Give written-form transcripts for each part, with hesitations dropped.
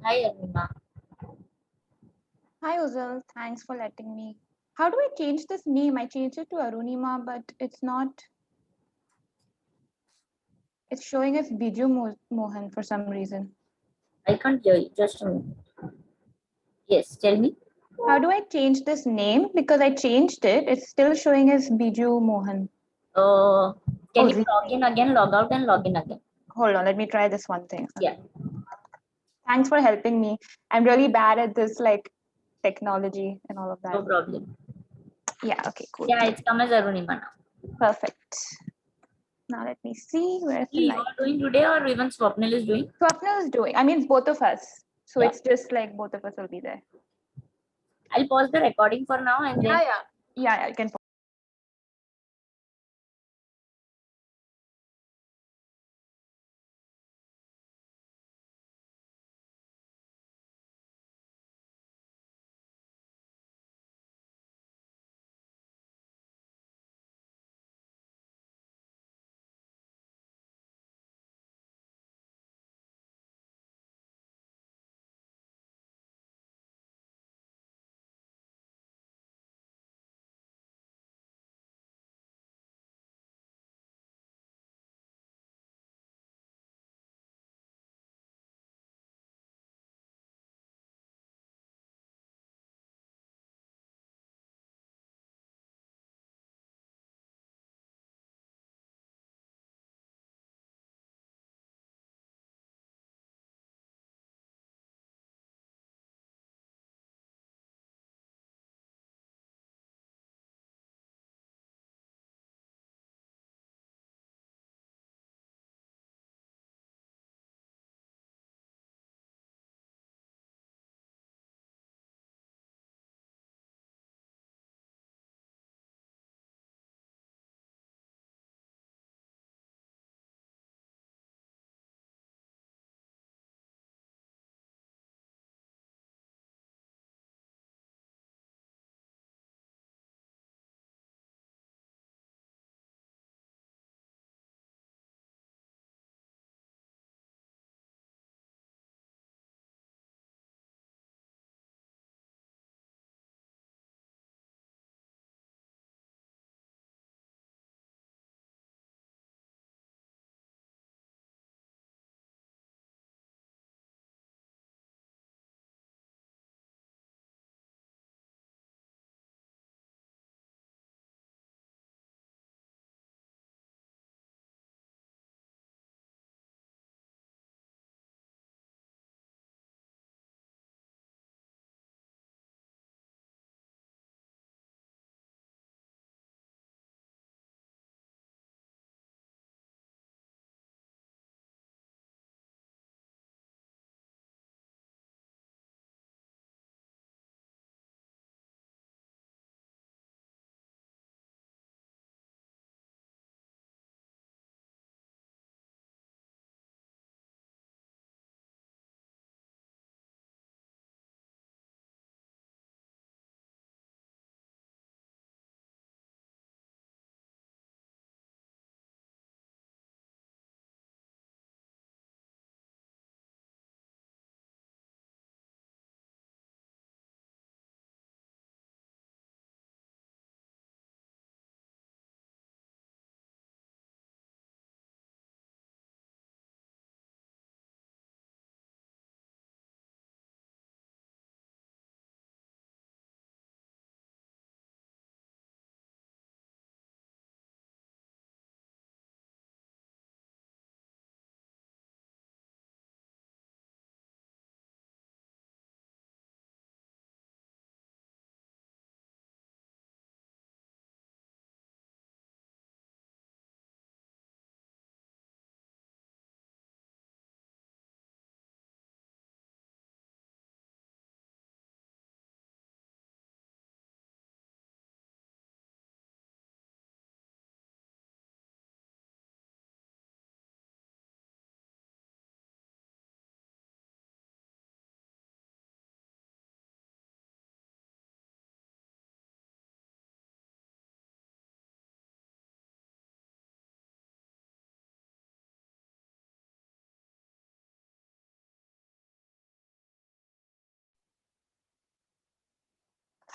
Hi, Arunima. Hi, Uzal. Thanks for letting me. How do I change this name? I changed it to Arunima, but it's not. It's showing as Biju Mohan for some reason. I can't hear you. Just a minute. Yes, tell me. How do I change this name? Because I changed it. It's still showing as Biju Mohan. Can Oh, you log in again, log out, and log in again? hold on. Let me try this one thing. Yeah, Thanks for helping me. I'm really bad at this, like technology and all of that. no problem. Yeah. Okay. Cool. Yeah, it's come as Arunima now. Perfect. Now let me see where's the You light. are doing today, or even Swapnil is doing? Swapnil is doing. I mean, it's both of us. So Yeah. it's just like both of us will be there. I'll pause the recording for now and then. Yeah. You can.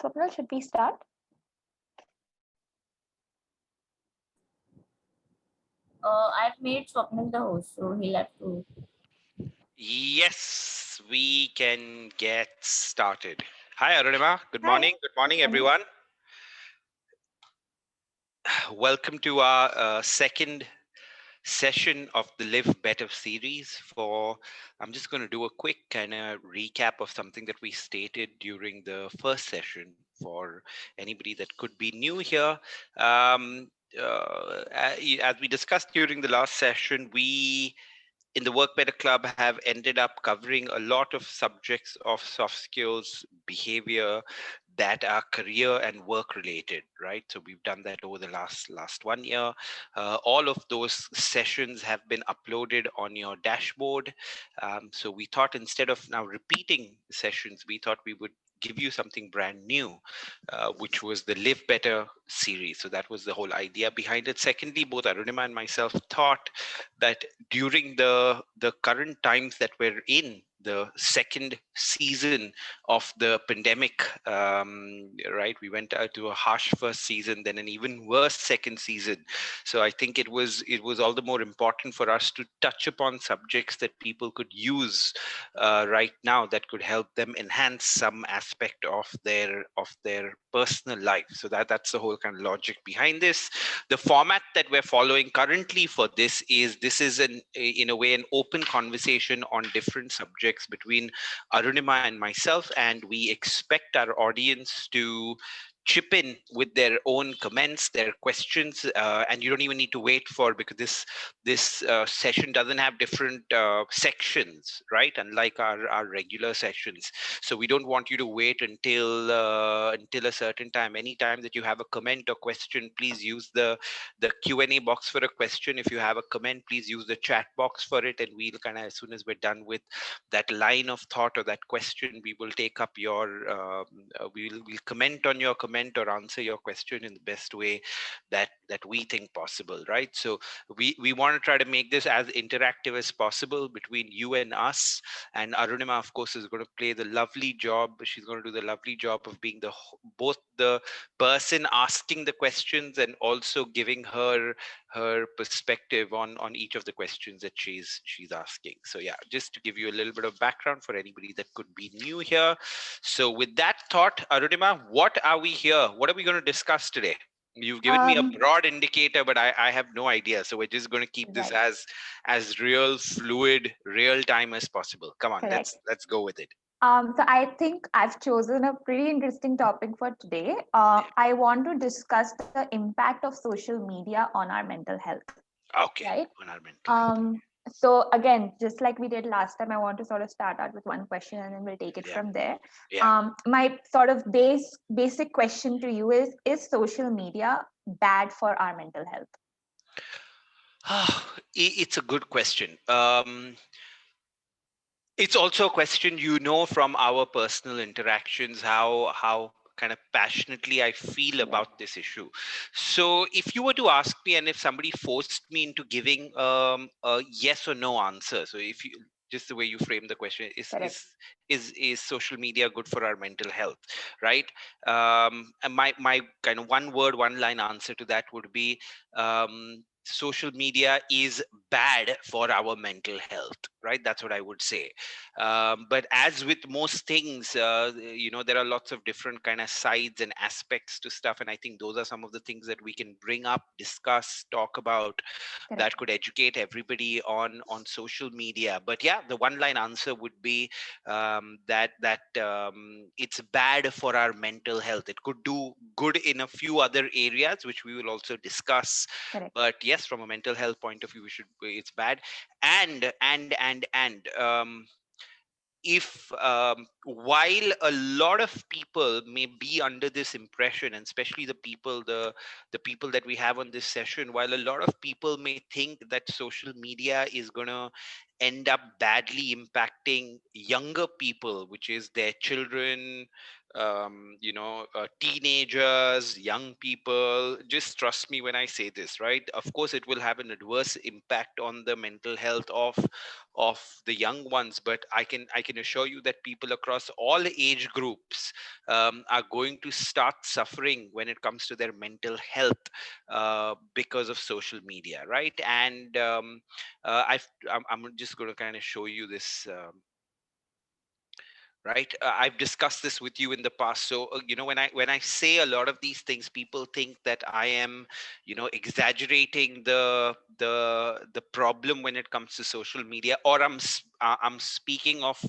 Swapnil, should we start? I've made Swapnil the host, so he'll have to. Yes, we can get started. Hi, Arunima. Good Hi. morning. Good morning, Good morning. everyone. Welcome to our second session of the Live Better series. I'm just going to do a quick kind of recap of something that we stated during the first session for anybody that could be new here. As we discussed during the last session, we in the Work Better Club have ended up covering a lot of subjects of soft skills, behavior that are career and work related, right? So we've done that over the last 1 year. All of those sessions have been uploaded on your dashboard. So we thought instead of now repeating sessions, we thought we would give you something brand new, which was the Live Better series. So that was the whole idea behind it. Secondly, both Arunima and myself thought that during the current times that we're in, the second season of the pandemic, right? We went out to a harsh first season, then an even worse second season. So I think it was all the more important for us to touch upon subjects that people could use right now that could help them enhance some aspect of their personal life. So that's the whole kind of logic behind this. The format that we're following currently for this is in a way an open conversation on different subjects between Arunima and myself, and we expect our audience to chip in with their own comments, their questions, and you don't even need to wait for, because this session doesn't have different sections, right? Unlike our regular sessions. So we don't want you to wait until a certain time. Anytime that you have a comment or question, please use the Q&A box for a question. If you have a comment, please use the chat box for it, and we'll kind of, as soon as we're done with that line of thought or that question, we will take up we'll comment on your comment or answer your question in the best way that we think possible, right? So we want to try to make this as interactive as possible between you and us. And Arunima, of course, is going to play the lovely job. She's going to do the lovely job of being both the person asking the questions and also giving her perspective on each of the questions that she's asking. So yeah, just to give you a little bit of background for anybody that could be new here. So with that thought, Arunima, what are we here? What are we going to discuss today? You've given me a broad indicator, but I have no idea. So we're just going to keep this Right. as real, fluid, real time as possible. Come on, Correct. let's go with it. So I think I've chosen a pretty interesting topic for today. I want to discuss the impact of social media on our mental health. Okay, Right. on our mental health. So again, just like we did last time, I want to sort of start out with one question and then we'll take it Yeah. from there. Yeah. My sort of basic question to you is social media bad for our mental health? It's a good question. It's also a question, from our personal interactions, how kind of passionately I feel Yeah. about this issue. So if you were to ask me, and if somebody forced me into giving a yes or no answer, so if you just the way you frame the question, Correct. is social media good for our mental health, right? And my kind of one word, one line answer to that would be, social media is bad for our mental health, right? That's what I would say. But as with most things, there are lots of different kind of sides and aspects to stuff, and I think those are some of the things that we can bring up, discuss, talk about, that could educate everybody on social media. But yeah, the one line answer would be, that it's bad for our mental health. It could do good in a few other areas, which we will also discuss. Correct. But yes, from a mental health point of view, it's bad. And if while a lot of people may be under this impression, and especially the people that we have on this session, while a lot of people may think that social media is going to end up badly impacting younger people, which is their children, teenagers, young people. Just trust me when I say this, right? Of course, it will have an adverse impact on the mental health of the young ones, but I can assure you that people across all age groups are going to start suffering when it comes to their mental health because of social media, right? And I'm just going to kind of show you this. Right, I've discussed this with you in the past. So when I say a lot of these things, people think that I am exaggerating the problem when it comes to social media, or I'm speaking of,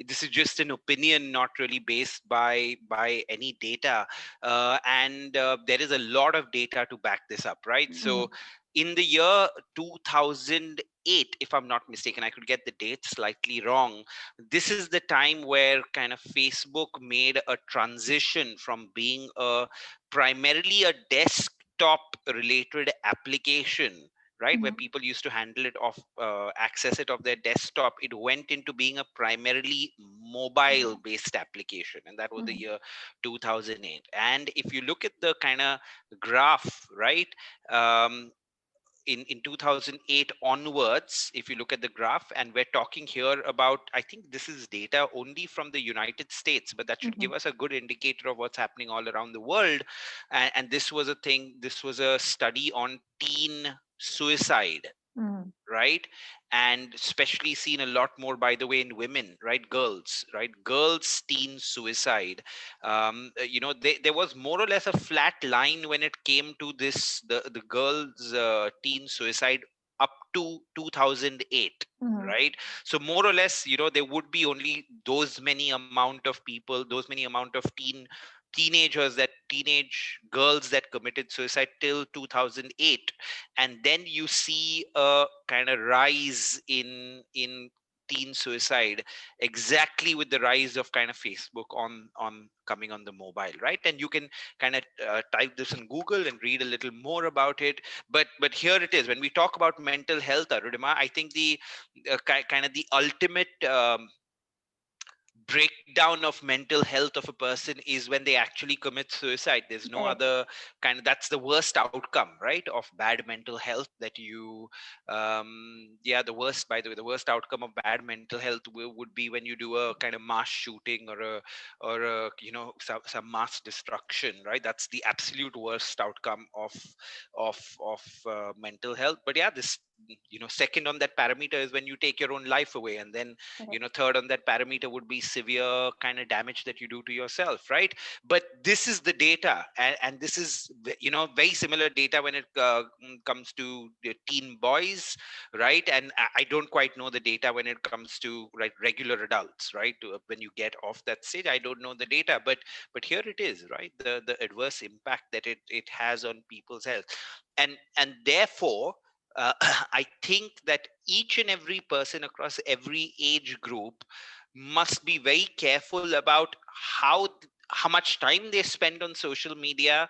this is just an opinion, not really based by any data. And there is a lot of data to back this up, right? So in the year 2008, if I'm not mistaken, I could get the date slightly wrong, this is the time where kind of Facebook made a transition from being a primarily a desktop related application, right, where people used to handle it off, access it off their desktop. It went into being a primarily mobile based application, and that was the year 2008. And if you look at the kind of graph, right, um, in 2008 onwards, if you look at the graph, and we're talking here about, I think this is data only from the United States, but that should give us a good indicator of what's happening all around the world. And this was a study on teen suicide, right? And especially seen a lot more, by the way, in women, right? Girls, right? Girls teen suicide. There was more or less a flat line when it came to this, the girls teen suicide up to 2008, right? So more or less, there would be only those many amount of people, those many amount of teenage girls that committed suicide till 2008. And then you see a kind of rise in teen suicide, exactly with the rise of kind of Facebook on coming on the mobile, right? And you can kind of type this in Google and read a little more about it. But here it is. When we talk about mental health, Arudima, I think the kind of the ultimate breakdown of mental health of a person is when they actually commit suicide. There's no other kind of, that's the worst outcome, right, of bad mental health, that you yeah, the worst, by the way, the worst outcome of bad mental health would be when you do a kind of mass shooting, or a some mass destruction, right? That's the absolute worst outcome of mental health. But yeah, this, second on that parameter is when you take your own life away, and then third on that parameter would be severe kind of damage that you do to yourself, right? But this is the data, and this is very similar data when it comes to the teen boys, right? And I don't quite know the data when it comes to, right, regular adults, right? When you get off that stage, I don't know the data, but here it is, right? The adverse impact that it has on people's health. And therefore, I think that each and every person across every age group must be very careful about how much time they spend on social media,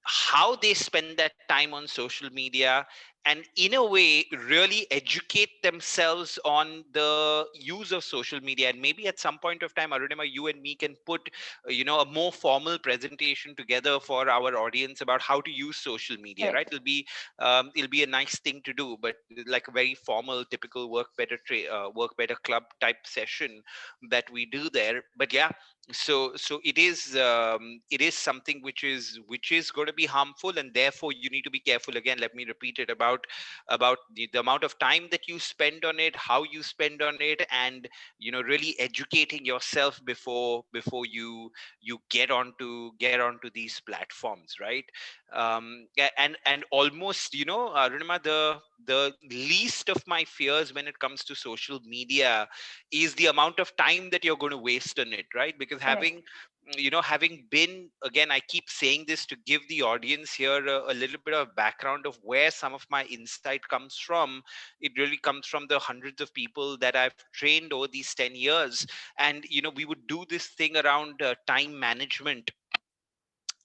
how they spend that time on social media, and in a way really educate themselves on the use of social media. And maybe at some point of time, Arunima, you and me can put a more formal presentation together for our audience about how to use social media, right? It'll be a nice thing to do, but like a very formal, typical work better club type session that we do there. But yeah, so it is something which is going to be harmful, and therefore you need to be careful. Again, let me repeat it, about the amount of time that you spend on it, how you spend on it, and really educating yourself before you get onto these platforms, right? And almost, Arunima, the least of my fears when it comes to social media is the amount of time that you're going to waste on it, right? Because having been, again, I keep saying this to give the audience here a little bit of background of where some of my insight comes from. It really comes from the hundreds of people that I've trained over these 10 years. And we would do this thing around time management.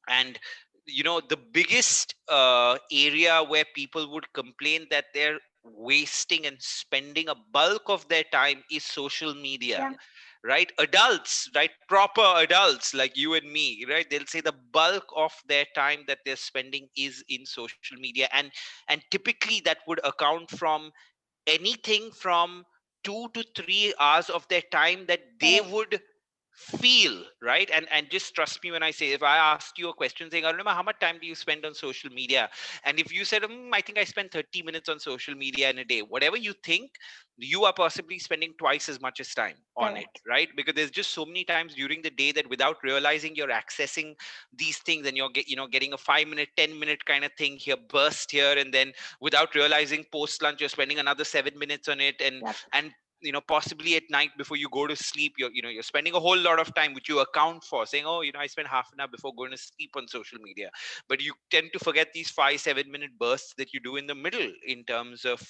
And the biggest area where people would complain that they're wasting and spending a bulk of their time is social media, right? Adults, right? Proper adults like you and me, right? They'll say the bulk of their time that they're spending is in social media, and typically that would account from anything from 2 to 3 hours of their time that they Correct. would feel, right? And just trust me when I say, if I asked you a question saying, Arunima, how much time do you spend on social media? And if you said, I think I spend 30 minutes on social media in a day, whatever you think, you are possibly spending twice as much as time on it, Correct. right? Because there's just so many times during the day that without realizing you're accessing these things, and getting a 5 minute, 10 minute kind of thing here, burst here, and then without realizing post lunch you're spending another 7 minutes on it, Yep. and possibly at night before you go to sleep, you're spending a whole lot of time which you account for, saying, oh, I spend half an hour before going to sleep on social media. But you tend to forget these 5 7 minute bursts that you do in the middle, in terms of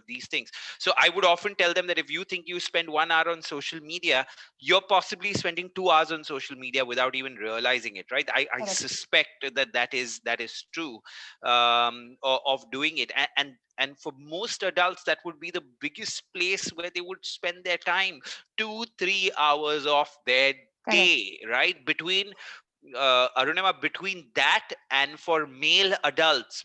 these things. So I would often tell them that if you think you spend 1 hour on social media, you're possibly spending 2 hours on social media without even realizing it, right? I Correct. suspect that is true, of doing it. And for most adults, that would be the biggest place where they would spend their time, 2 3 hours of their Correct. day, right? Between Arunima, between that, and for male adults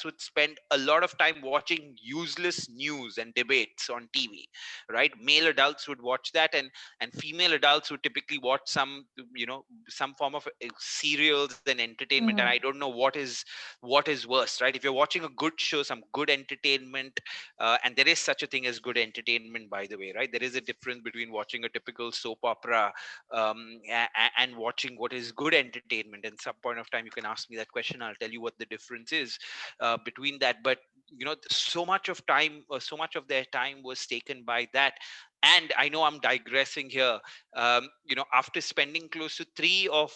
would spend a lot of time watching useless news and debates on TV, right? Male adults would watch that, and female adults would typically watch some form of serials and entertainment. And I Hmm. don't know what is worse, right? If you're watching a good show, some good entertainment, and there is such a thing as good entertainment, by the way, right? There is a difference between watching a typical soap opera, and watching what is good entertainment. And some point of time you can ask me that question, I'll tell you what the difference is between that. But so much of their time was taken by that. And I know I'm digressing here. After spending close to three of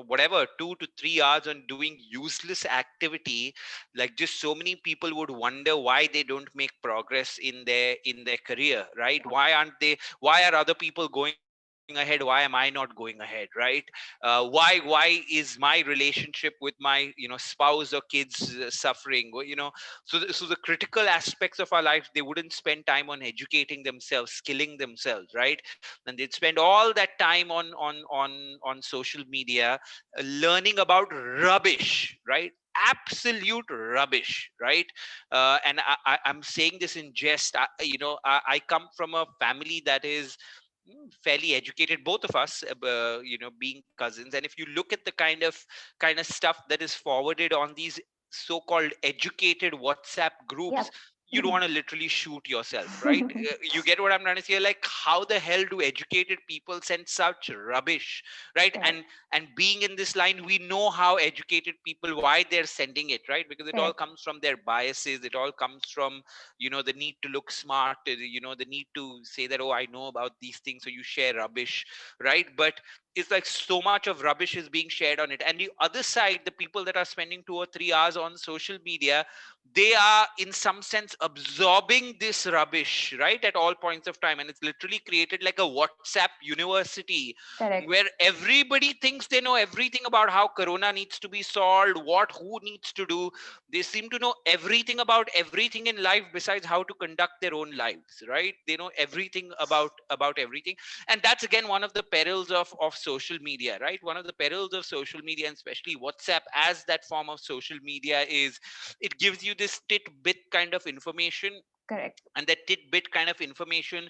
whatever 2 to 3 hours on doing useless activity, like, just so many people would wonder why they don't make progress in their career, right? Why are other people going ahead? Why am I not going ahead, right? Why is my relationship with my spouse or kids suffering? So the critical aspects of our lives, they wouldn't spend time on educating themselves, skilling themselves, right? And they'd spend all that time on social media, learning about rubbish, right? Absolute rubbish, right? And I'm saying this in jest. I come from a family that is fairly educated, both of us, being cousins. And if you look at the kind of stuff that is forwarded on these so-called educated WhatsApp groups, Yep. you'd want to literally shoot yourself, right? You get what I'm trying to say? Like, how the hell do educated people send such rubbish, right? Correct. And being in this line, we know how educated people, why they're sending it, right? Because it all Correct. comes from their biases. It all comes from the need to look smart, the need to say that, oh, I know about these things, so you share rubbish, right? But it's like so much of rubbish is being shared on it. And the other side, the people that are spending 2 or 3 hours on social media, they are in some sense absorbing this rubbish, right, at all points of time. And it's literally created like a WhatsApp university Correct. where everybody thinks they know everything about how corona needs to be solved, who needs to do. They seem to know everything about everything in life besides how to conduct their own lives, right? They know everything about everything. And that's again one of the perils of social media, right? One of the perils of social media, and especially WhatsApp as that form of social media, is it gives you this tidbit kind of information. Correct. And that tidbit kind of information,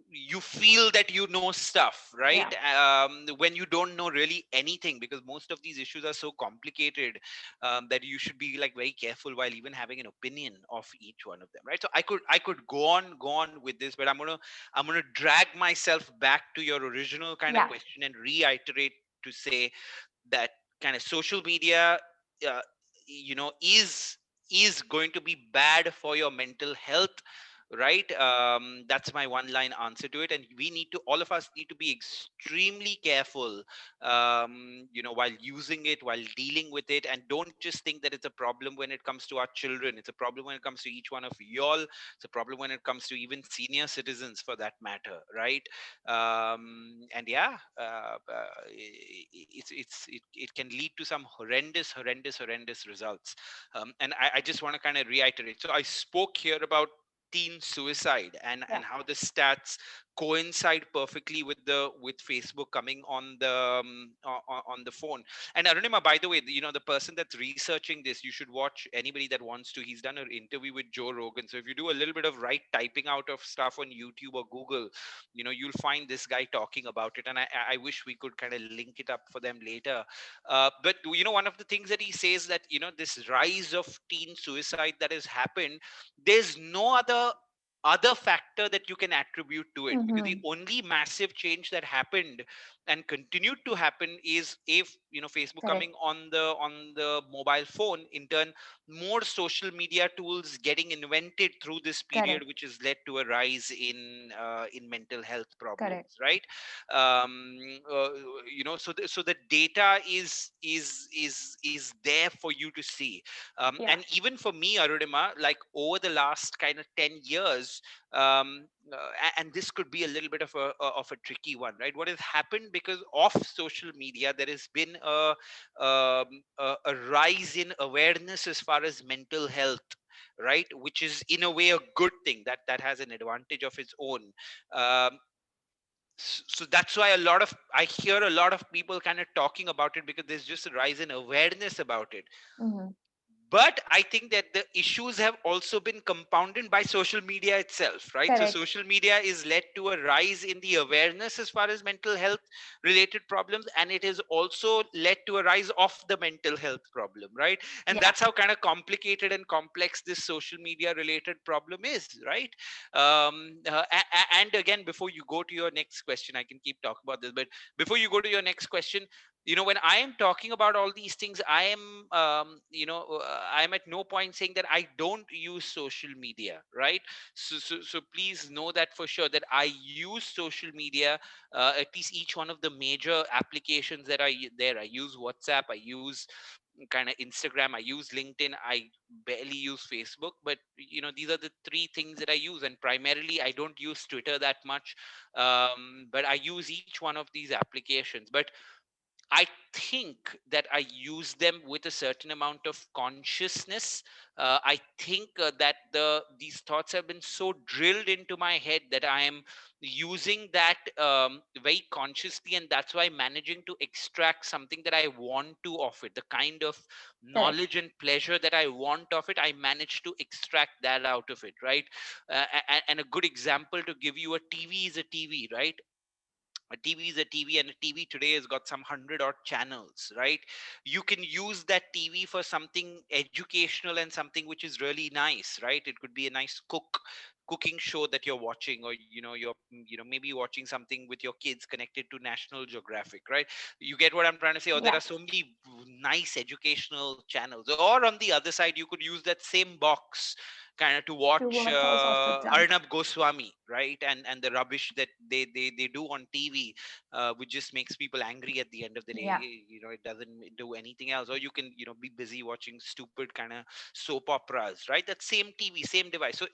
you feel that you know stuff, right? Yeah. When you don't know really anything, because most of these issues are so complicated, that you should be like very careful while even having an opinion of each one of them, right? So I could go on with this, but I'm gonna drag myself back to your original kind of Yeah. question and reiterate to say that kind of social media, uh, is going to be bad for your mental health, right? That's my one line answer to it. And all of us need to be extremely careful, while using it, while dealing with it. And don't just think that it's a problem when it comes to our children. It's a problem when it comes to each one of y'all. It's a problem when it comes to even senior citizens, for that matter, right? And yeah, it can lead to some horrendous results. And I just want to kind of reiterate. So I spoke here about teen suicide, and Yeah. how the stats coincide perfectly with Facebook coming on on the phone. And Arunima, by the way, the person that's researching this, you should watch. Anybody that wants to, he's done an interview with Joe Rogan. So if you do a little bit of right typing out of stuff on YouTube or Google, you'll find this guy talking about it. And I wish we could kind of link it up for them later. But one of the things that he says, that this rise of teen suicide that has happened, there's no other factor that you can attribute to it, because the Mm-hmm. only massive change that happened and continued to happen is, if Facebook Correct. coming on the mobile phone, in turn more social media tools getting invented through this period, Correct. which has led to a rise in mental health Correct. problems, right? um so the data is there for you to see. Yeah. And even for me, Arunima, like over the last kind of 10 years, and this could be a little bit of a tricky one, right? What has happened because of social media, there has been a rise in awareness as far as mental health, right? Which is in a way a good thing, that has an advantage of its own. um, so that's why I hear a lot of people kind of talking about it, because there's just a rise in awareness about it. Mm-hmm. But I think that the issues have also been compounded by social media itself, right? So Correct. social media is led to a rise in the awareness as far as mental health related problems, and it has also led to a rise of the mental health problem, right? And Yeah. that's how kind of complicated and complex this social media related problem is, right? And again, before you go to your next question, I can keep talking about this, but before you go to your next question, when I am talking about all these things, I am I am at no point saying that I don't use social media, right? So please know that for sure, that I use social media, at least each one of the major applications that are there. I use WhatsApp, I use kind of Instagram, I use LinkedIn, I barely use Facebook. But these are the three things that I use, and primarily I don't use Twitter that much. But I use each one of these applications. But I think that I use them with a certain amount of consciousness. I think that these thoughts have been so drilled into my head that I am using that very consciously, and that's why I'm managing to extract something that I want to of it. The kind of Correct. knowledge and pleasure that I want of it, I manage to extract that out of it, right? And a good example to give you: a TV is a TV, right? A TV is a TV, and a TV today has got some 100 odd channels, right? You can use that TV for something educational and something which is really nice, right? It could be a nice cooking show that you're watching, or you're maybe watching something with your kids connected to National Geographic, right? You get what I'm trying to say? Or there Yeah. are so many nice educational channels. Or on the other side, you could use that same box kind of to To watch watch all sorts of junk. Arnab Goswami, right? And the rubbish that they do on TV, which just makes people angry at the end of the day. Yeah. It doesn't do anything else. Or you can be busy watching stupid kind of soap operas, right? That same TV, same device. So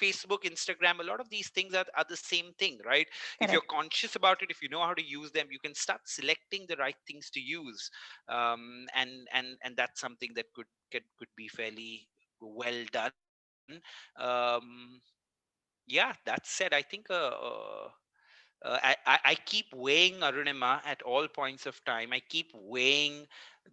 Facebook, Instagram, a lot of these things are the same thing, right? If you're Correct. conscious about it, if you know how to use them, you can start selecting the right things to use. And that's something that could be fairly well done. Um, yeah that said, I think I keep weighing, Arunima, at all points of time. I keep weighing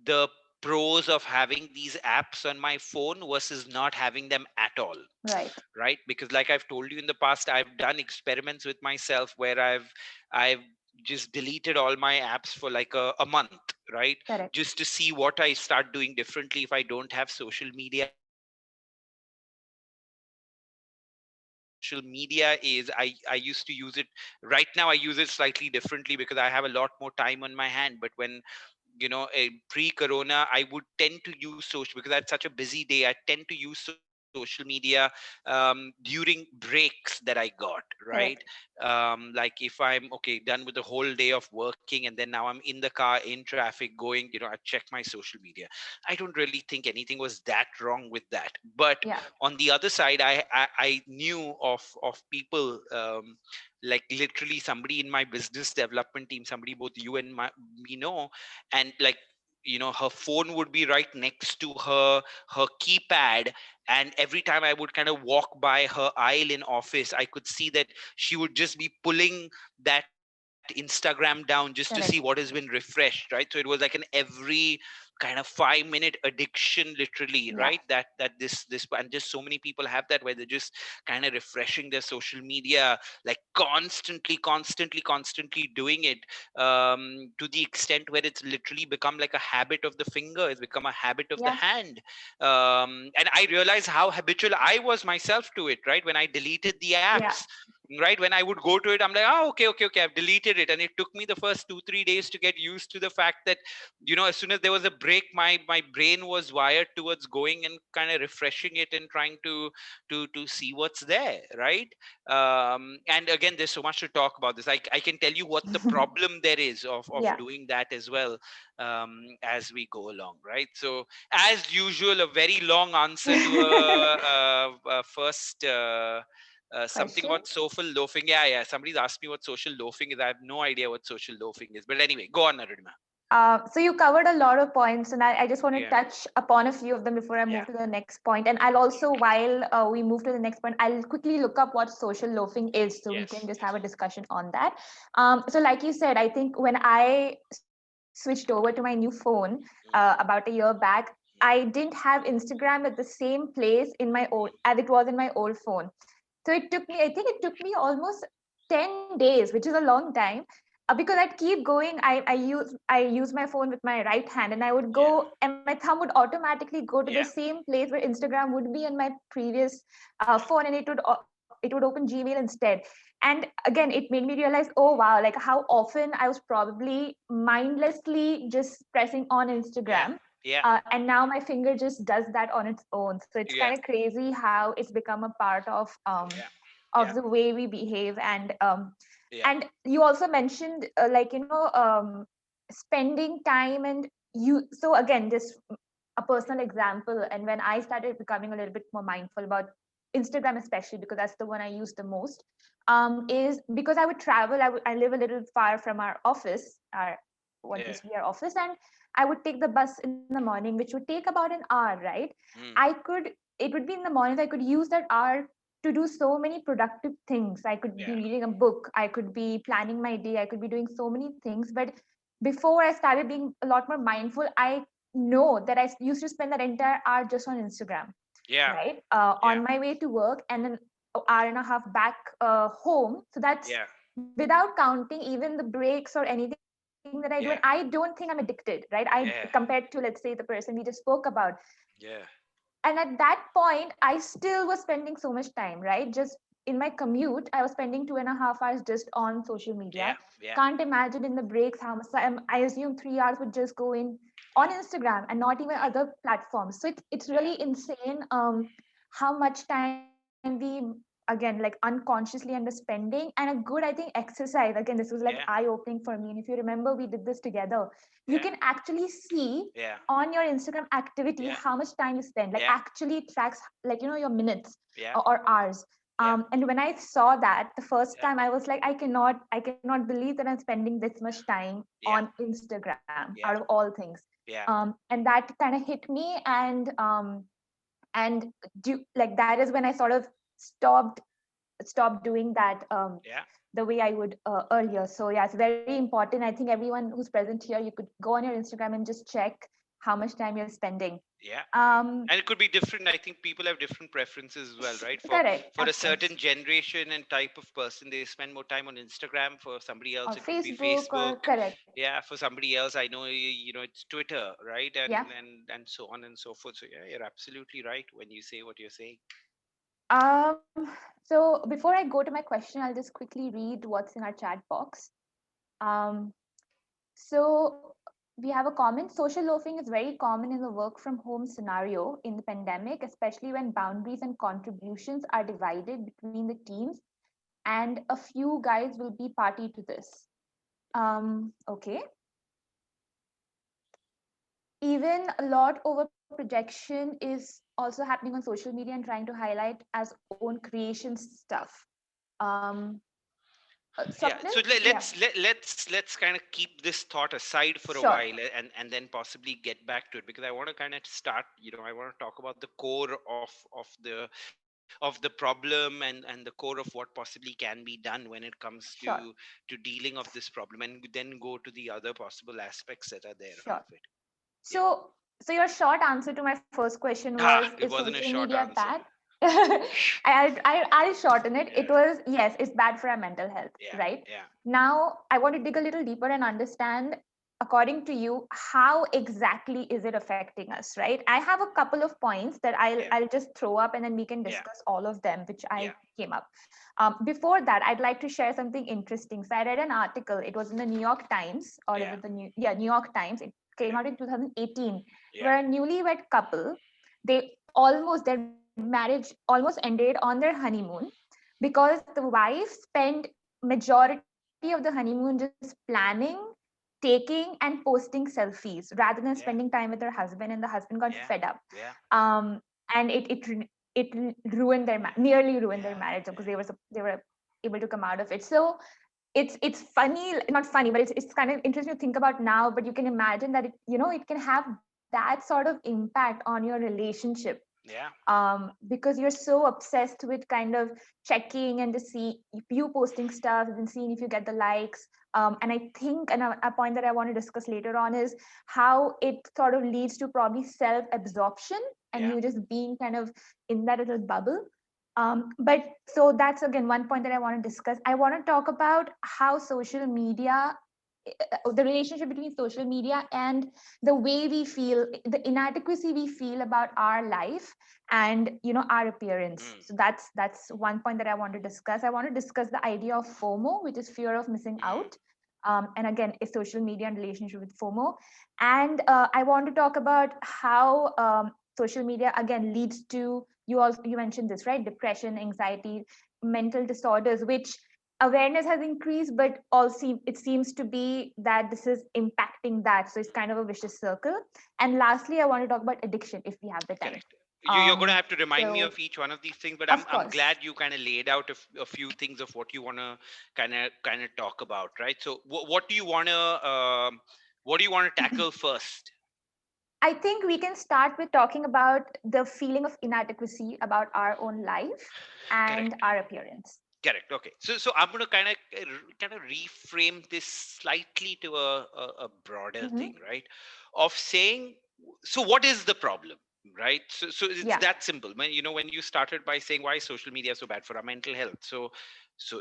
the pros of having these apps on my phone versus not having them at all, Right. right? Because like I've told you in the past, I've done experiments with myself where I've just deleted all my apps for like a month, right? Correct. Just to see what I start doing differently if I don't have social media. Social media is, I used to use it. Right now I use it slightly differently because I have a lot more time on my hand. But when pre-corona, I would tend to use social, because I had such a busy day, I tend to use social media during breaks that I got, right? Correct. Like if I'm done with the whole day of working, and then now I'm in the car in traffic going, I check my social media. I don't really think anything was that wrong with that. But Yeah. on the other side, I knew of people, like literally somebody in my business development team, somebody both you and me know, and like her phone would be right next to her keypad, and every time I would kind of walk by her aisle in office, I could see that she would just be pulling that Instagram down just to see what has Correct. been refreshed, right? So it was like an every kind of 5-minute addiction, literally, right? Yeah. That this and just so many people have that, where they're just kind of refreshing their social media, like constantly doing it, to the extent where it's literally become like a habit of the finger, it's become a habit of the Yeah. hand. And I realized how habitual I was myself to it, right? When I deleted the Yeah. apps, right, when I would go to it, I'm like, oh, okay, I've deleted it. And it took me the first 2-3 days to get used to the fact that, as soon as there was a break, my brain was wired towards going and kind of refreshing it and trying to see what's there, right? And again, there's so much to talk about this. I can tell you what the problem there is of Yeah. doing that as well, as we go along, right? So as usual, a very long answer to a first something Question. about social loafing. Yeah. Somebody's asked me what social loafing is. I have no idea what social loafing is. But anyway, go on, Arunima. So you covered a lot of points, and I just want to Yeah. touch upon a few of them before I Yeah. move to the next point. And I'll also, while we move to the next point, I'll quickly look up what social loafing is, so we Yes. can just Yes. have a discussion on that. So, like you said, I think when I switched over to my new phone about a year back, I didn't have Instagram at the same place in my old as it was in my old phone. So it took me, I think it took me almost 10 days, which is a long time, because I'd keep going. I use my phone with my right hand, and I would Yeah. go, and my thumb would automatically go to the Yeah. same place where Instagram would be on my previous phone, and it would open Gmail instead. And again, it made me realize, oh wow, like how often I was probably mindlessly just pressing on Yeah. Instagram. Yeah. And now my finger just does that on its own. So it's Yeah. kind of crazy how it's become a part Yeah. of Yeah. the way we behave. Yeah. And you also mentioned spending time, and you so again, just a personal example. And when I started becoming a little bit more mindful about Instagram, especially because that's the one I use the most, is because I would travel. I live a little far from our office, our what Yeah. used to be our office, and I would take the bus in the morning, which would take about an hour, right? Mm. I could It would be in the morning, I could use that hour to do so many productive things. I could be Yeah. reading a book, I could be planning my day, I could be doing so many things. But before I started being a lot more mindful, I know that I used to spend that entire hour just on Instagram, Yeah. right? Yeah. On my way to work, and then an hour and a half back home. So that's Yeah. without counting even the breaks or anything that I do. And I don't think Yeah. I'm addicted, right? I compared Yeah. to, let's say, the person we just spoke about. Yeah. And at that point, I still was spending so much time, right? Just in my commute, I was spending 2.5 hours just on social Yeah. media. Yeah. Can't imagine in the breaks how much time. I assume 3 hours would just go in on Yeah. Instagram and not even Yeah. other platforms. So it's Yeah. really insane how much time we, again, like unconsciously underspending. And a good, I think, exercise, again, this was like Yeah. eye-opening for me. And if you remember, we did this together. You Yeah. can actually see Yeah. on your Instagram activity Yeah. how much time you spend, like Yeah. actually it tracks, like, your minutes Yeah. or hours. Yeah. And when I saw that the first Yeah. time, I was like, I cannot believe that I'm spending this much time Yeah. on Instagram out of Yeah. all things. Yeah. And that kind of hit me. And like that is when I sort of stopped doing that Yeah. the way I would earlier. So yeah, it's very important. I think everyone who's present here, you could go on your Instagram and just check how much time you're spending. Yeah. um And it could be different. I think people have different preferences as well, right? for Correct, for a of course. certain generation and type of person, they spend more time on Instagram. For somebody else, Or it could be Facebook, Facebook. or correct. Yeah, for somebody else, I know, it's Twitter, right? and Yeah. and and so on and so forth. So yeah, you're absolutely right when you say what you're saying. So before I go to my question, I'll just quickly read what's in our chat box. Um, so we have a comment. Social loafing is very common in the work from home scenario in the pandemic, especially when boundaries and contributions are divided between the teams, and a few guys will be party to this. Okay. Even a lot over projection is also happening on social media and trying to highlight as own creation stuff. Um, Swapnil? So Yeah, let's kind of keep this thought aside for a sure, while, and then possibly get back to it, because I want to kind of start. I want to talk about the core of the problem, and the core of what possibly can be done when it comes sure, to dealing of this problem, and then go to the other possible aspects that are there of sure. it. Yeah. So, so your short answer to my first question was, Ah, is it wasn't a social short media answer. bad? I'll shorten it. It Yeah. was, yes, it's bad for our mental health, Yeah. right? Yeah. Now, I want to dig a little deeper and understand, according to you, how exactly is it affecting us, right? I have a couple of points that Yeah. I'll just throw up, and then we can Yeah. discuss all of them, which I Yeah. came up. Before that, I'd like to share something interesting. So I read an article. It was in the New York Times, or is Yeah. it New York Times? It came Yeah. out in 2018, Yeah. where a newlywed couple, their marriage almost ended on their honeymoon because the wife spent majority of the honeymoon just planning, taking, and posting selfies rather than spending Yeah. time with her husband, and the husband got fed Yeah. up. Yeah. And it ruined nearly ruined their Yeah. marriage, because Yeah. they were able to come out of it. So it's funny, not funny, but it's kind of interesting to think about now. But you can imagine that it can have that sort of impact on your relationship, Yeah. because you're so obsessed with kind of checking and to see if you posting stuff and then seeing if you get the likes. And I think a point that I want to discuss later on is how it sort of leads to probably self-absorption, and Yeah. you just being kind of in that little bubble. But so that's again one point that I want to discuss. I want to talk about how social media, the relationship between social media and the way we feel, the inadequacy we feel about our life, and our appearance. Mm. So that's one point that I want to discuss. I want to discuss the idea of FOMO, which is fear of missing Mm. out. And again, is social media in relationship with FOMO. And I want to talk about how social media again leads to, you mentioned this, right? Depression, anxiety, mental disorders, which awareness has increased, but also it seems to be that this is impacting that. So it's kind of a vicious circle. And lastly, I want to talk about addiction if we have the time. Correct. You're going to have to remind me So of each one of these things, but I'm of I'm course, glad you kind of laid out a few things of what you want to kind of talk about, right? So what do you want to tackle first? I think we can start with talking about the feeling of inadequacy about our own life and Correct. our appearance. Correct. Okay. So I'm going to kind of reframe this slightly to a broader thing, Hmm. right? Of saying, so what is the problem, right? So it's Yeah. that simple. When you started by saying why is social media so bad for our mental health. So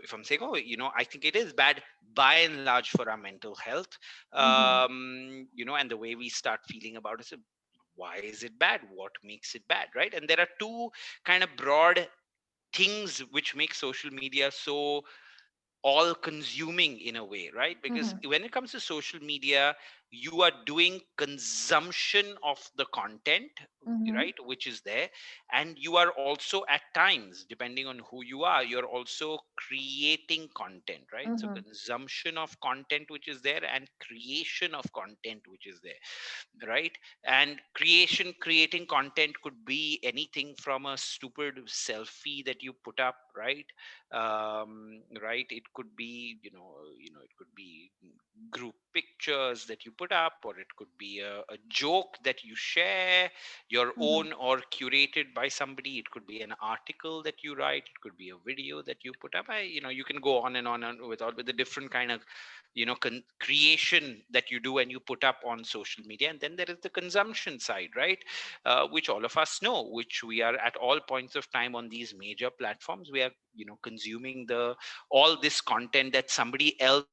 if I'm saying, oh, I think it is bad by and large for our mental health, Hmm. and the way we start feeling about it. So why is it bad? What makes it bad, right? And there are two kind of broad things which make social media so all consuming in a way, right? Because Hmm. when it comes to social media, you are doing consumption of the content, Hmm. right, which is there. And you are also, at times, depending on who you are, you're also creating content, right? So Hmm. consumption of content which is there, and creation of content which is there, right? And creating content could be anything from a stupid selfie that you put up, right? Right, it could be, it could be group pictures that you put up, or it could be a joke that you share, your Hmm. own or curated by somebody. It could be an article that you write, it could be a video that you put up. You can go on and on and with the different kind of creation that you do and you put up on social media. And then there is the consumption side, right? Which all of us know, which we are at all points of time on these major platforms. We are consuming the all this content that somebody else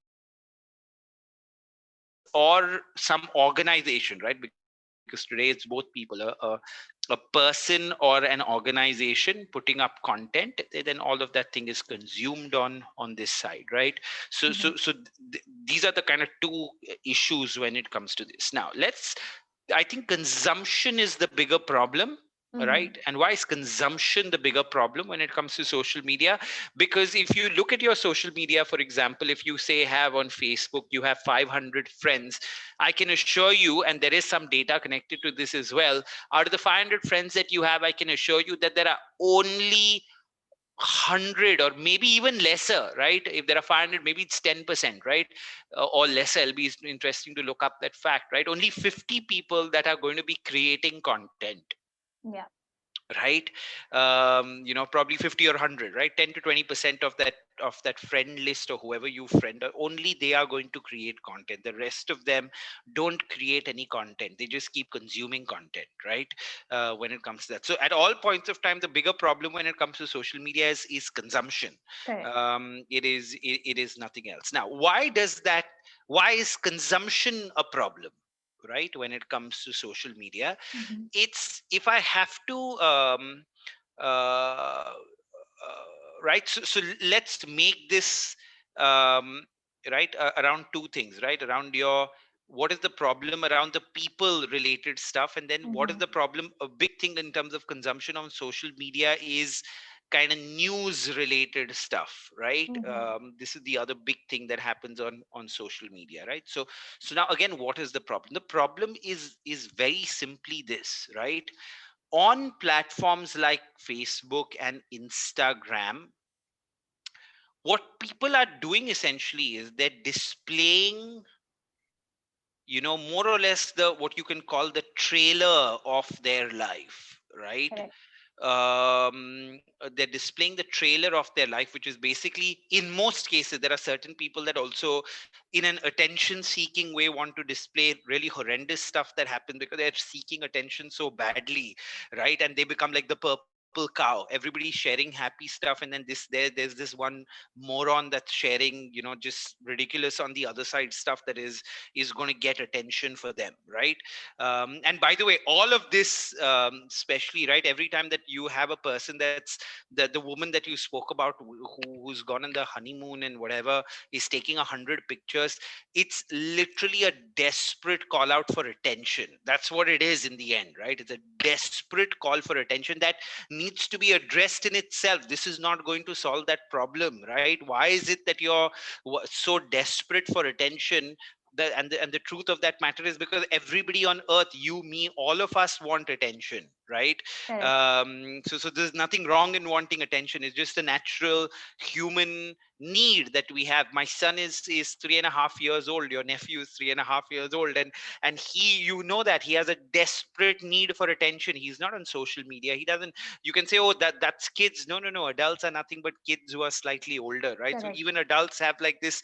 or some organization, right? Because today it's both people, a person or an organization putting up content, then all of that thing is consumed on this side, right? so Hmm. so so these are the kind of two issues when it comes to this. Now, I think consumption is the bigger problem, Hmm. right? And why is consumption the bigger problem when it comes to social media? Because if you look at your social media, for example, if you say have on Facebook, you have 500 friends, I can assure you, and there is some data connected to this as well, out of the 500 friends that you have, I can assure you that there are only 100 or maybe even lesser, right? If there are 500, maybe it's 10%, right? Or lesser. It'll be interesting to look up that fact, right? Only 50 people that are going to be creating content, Yeah. right? Probably 50 or 100, right? 10 to 20% of that friend list or whoever you friend, only they are going to create content. The rest of them don't create any content. They just keep consuming content, right? When it comes to that, so at all points of time, the bigger problem when it comes to social media is consumption. Correct. It is nothing else. Now, why is consumption a problem, right, when it comes to social media? Mhm. It's, if I have to uh, right, so let's make this um, right, around two things, right, around your, what is the problem around the people related stuff, and then what is Mhm. the problem, a big thing in terms of consumption on social media is kind of news related stuff, right? Mhm. This is the other big thing that happens on social media, right? So now again, what is the problem? The problem is very simply this, right? On platforms like Facebook and Instagram, what people are doing essentially is they're displaying, more or less the, what you can call the trailer of their life, right? Correct. They're displaying the trailer of their life, which is basically, in most cases, there are certain people that also, in an attention seeking way, want to display really horrendous stuff that happens because they're seeking attention so badly, right? And they become like the purple cow. Everybody's sharing happy stuff, and then there's this one moron that's sharing, just ridiculous on the other side stuff that is going to get attention for them, right? And by the way, all of this, especially, right, every time that you have a person, that's the woman that you spoke about, who's gone on the honeymoon and whatever, is taking 100 pictures, it's literally a desperate call out for attention. That's what it is in the end, right? It's a desperate call for attention that needs to be addressed in itself. This is not going to solve that problem, right? Why is it that you're so desperate for attention? And the truth of that matter is because everybody on earth, you, me, all of us want attention, right? Correct. So there's nothing wrong in wanting attention. It's just a natural human need that we have. My son is 3.5 years old. Your nephew is 3.5 years old, and he, that he has a desperate need for attention. He's not on social media. He doesn't. You can say, oh, that's kids. No, no, no. Adults are nothing but kids who are slightly older, right? So Correct. even adults have like this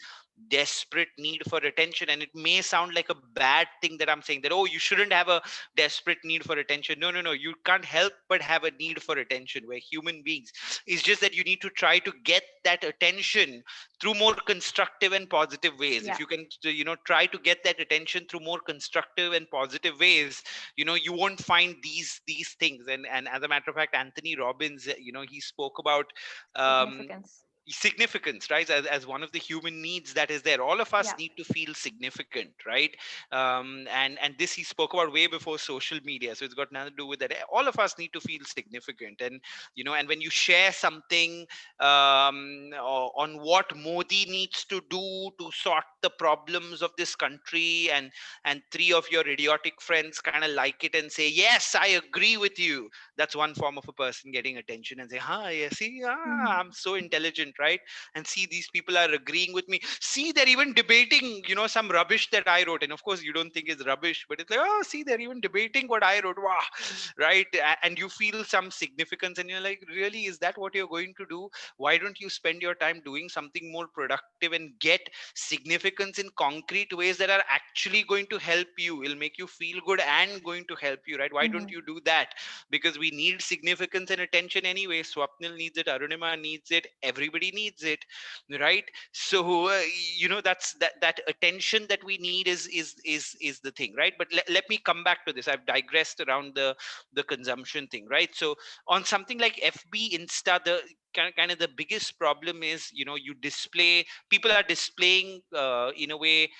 desperate need for attention. And it may sound like a bad thing that I'm saying, that, oh, you shouldn't have a desperate need for attention. No, no, no. You can't help but have a need for attention. We're human beings. It's just that you need to try to get that attention through more constructive and positive ways. Yeah. If you can, try to get that attention through more constructive and positive ways, you won't find these things. And as a matter of fact, Anthony Robbins, he spoke about um, Significance. significance, right, as one of the human needs that is there. All of us Yeah. need to feel significant, right? And this he spoke about way before social media, so it's got nothing to do with that. All of us need to feel significant. And when you share something on what Modi needs to do to sort the problems of this country, and three of your idiotic friends kind of like it and say, yes, I agree with you, that's one form of a person getting attention, and say, huh, yeah, see, Mhm. I'm so intelligent, right? And see, these people are agreeing with me. See, they're even debating, some rubbish that I wrote. And of course, you don't think it's rubbish, but it's like, oh, see, they're even debating what I wrote. Wow, right? And you feel some significance, and you're like, really, is that what you're going to do? Why don't you spend your time doing something more productive and get significance in concrete ways that are actually going to help you? It'll make you feel good and going to help you, right? Why don't Mhm. you do that? Because we need significance and attention anyway. Swapnil needs it, Arunima needs it, everybody needs it, right? So that's that attention that we need is the thing, right? But let me come back to this. I've digressed around the consumption thing, right? So on something like FB, Insta, the kind of the biggest problem is, you display, people are displaying in a way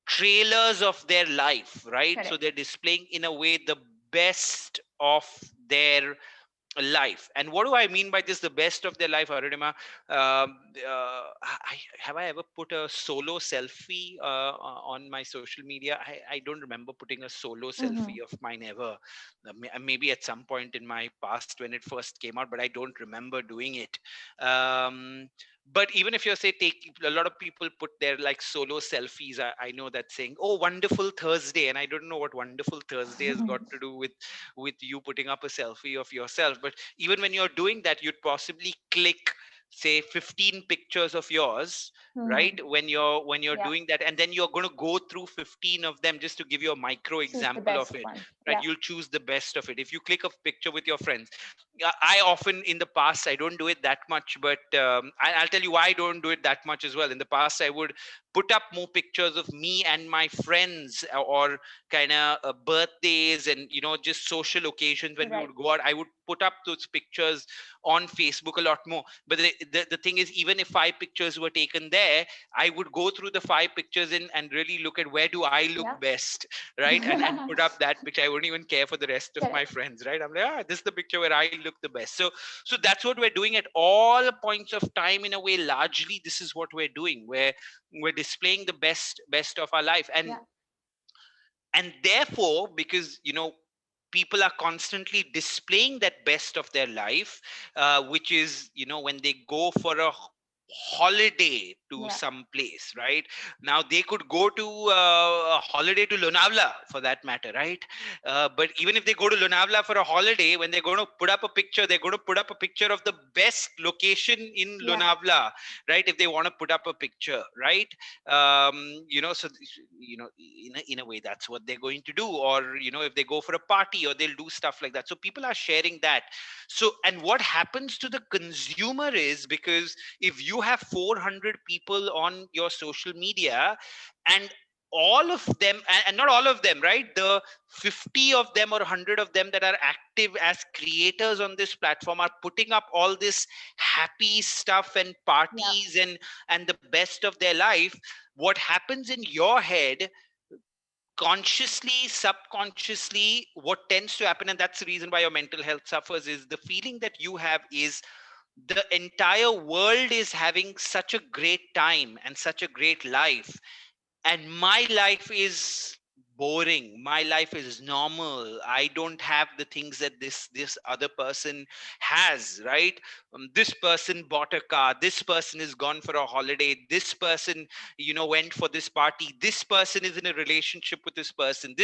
trailers of their life, right? So Correct. they're displaying in a way the best of their life. And what do I mean by this, the best of their life, Arunima? Have I ever put a solo selfie on my social media? I don't remember putting a solo Mm-hmm. selfie of mine ever. Maybe at some point in my past when it first came out, but I don't remember doing it. um, but even if you're say take, a lot of people put their like solo selfies. I know that saying, oh, wonderful Thursday, and I don't know what wonderful Thursday has got to do with you putting up a selfie of yourself. But even when you're doing that, you'd possibly click say 15 pictures of yours, Mm-hmm. right, when you're Yeah. doing that, and then you're going to go through 15 of them just to give you a micro Choose the example of best it, one. right? Yeah. You'll choose the best of it. If you click a picture with your friends, I often in the past, I don't do it that much, but I'll tell you why I don't do it that much as well. In the past, I would put up more pictures of me and my friends, or kind of birthdays and just social occasions when we Right. would go out. I would put up those pictures on Facebook a lot more. But the thing is, even if 5 pictures were taken there, I would go through the 5 pictures and really look at where do I look Yeah. best, right? And put up that picture. I wouldn't even care for the rest of my Correct. friends, right? I'm like, this is the picture where I look the best. So that's what we're doing at all points of time. In a way, largely this is what we're doing, where we're displaying the best of our life. and Yeah. and therefore, because people are constantly displaying that best of their life, which is when they go for a holiday to Yeah. some place, right? Now they could go to a holiday to Lonavala for that matter, right? But even if they go to Lonavala for a holiday, when they're going to put up a picture, they're going to put up a picture of the best location in Yeah. Lonavala, right? If they want to put up a picture, right? So in a way, that's what they're going to do. Or if they go for a party, or they'll do stuff like that. So people are sharing that. So, and what happens to the consumer is, because if you have 400 people on your social media, and all of them, and not all of them, right, the 50 of them or 100 of them that are active as creators on this platform are putting up all this happy stuff and Yeah. parties and the best of their life. What happens in your head, consciously, subconsciously, what tends to happen, and that's the reason why your mental health suffers, is the feeling that you have is the entire world is having such a great time and such a great life, and my life is boring, my life is normal, I don't have the things that this other person has, right? This person bought a car, this person is gone for a holiday, this person went for this party, this person is in a relationship with this person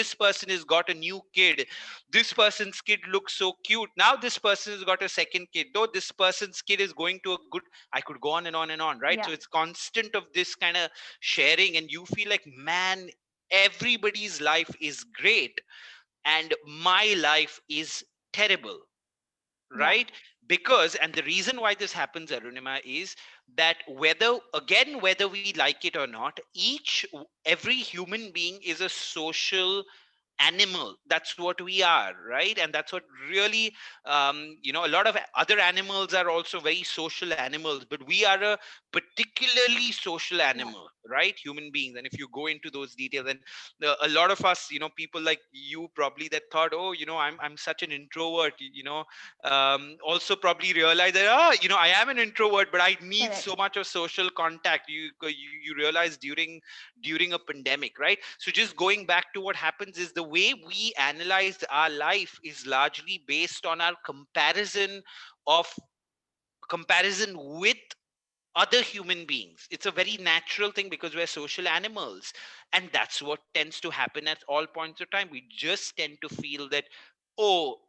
has got a new kid, this person's kid looks so cute, now this person has got a second kid, though this person's kid is going to a good, I could go on and on, right? Yeah. So it's constant of this kind of sharing, and you feel like, man, everybody's life is great and my life is terrible, Yeah. right? Because, and the reason why this happens, Arunima, is that whether we like it or not, every human being is a social animal. That's what we are, right? And that's what really, a lot of other animals are also very social animals, but we are a particularly social Yeah. animal, right? Human beings. And if you go into those details, and a lot of us, people like you probably that thought, oh, I'm such an introvert, also probably realize that, I am an introvert, but I need Correct. so much of social contact. You realize during a pandemic, right? So just going back to what happens is, the way we analyze our life is largely based on our of comparison with other human beings. It's a very natural thing because we're social animals. And that's what tends to happen at all points of time. We just tend to feel that, oh,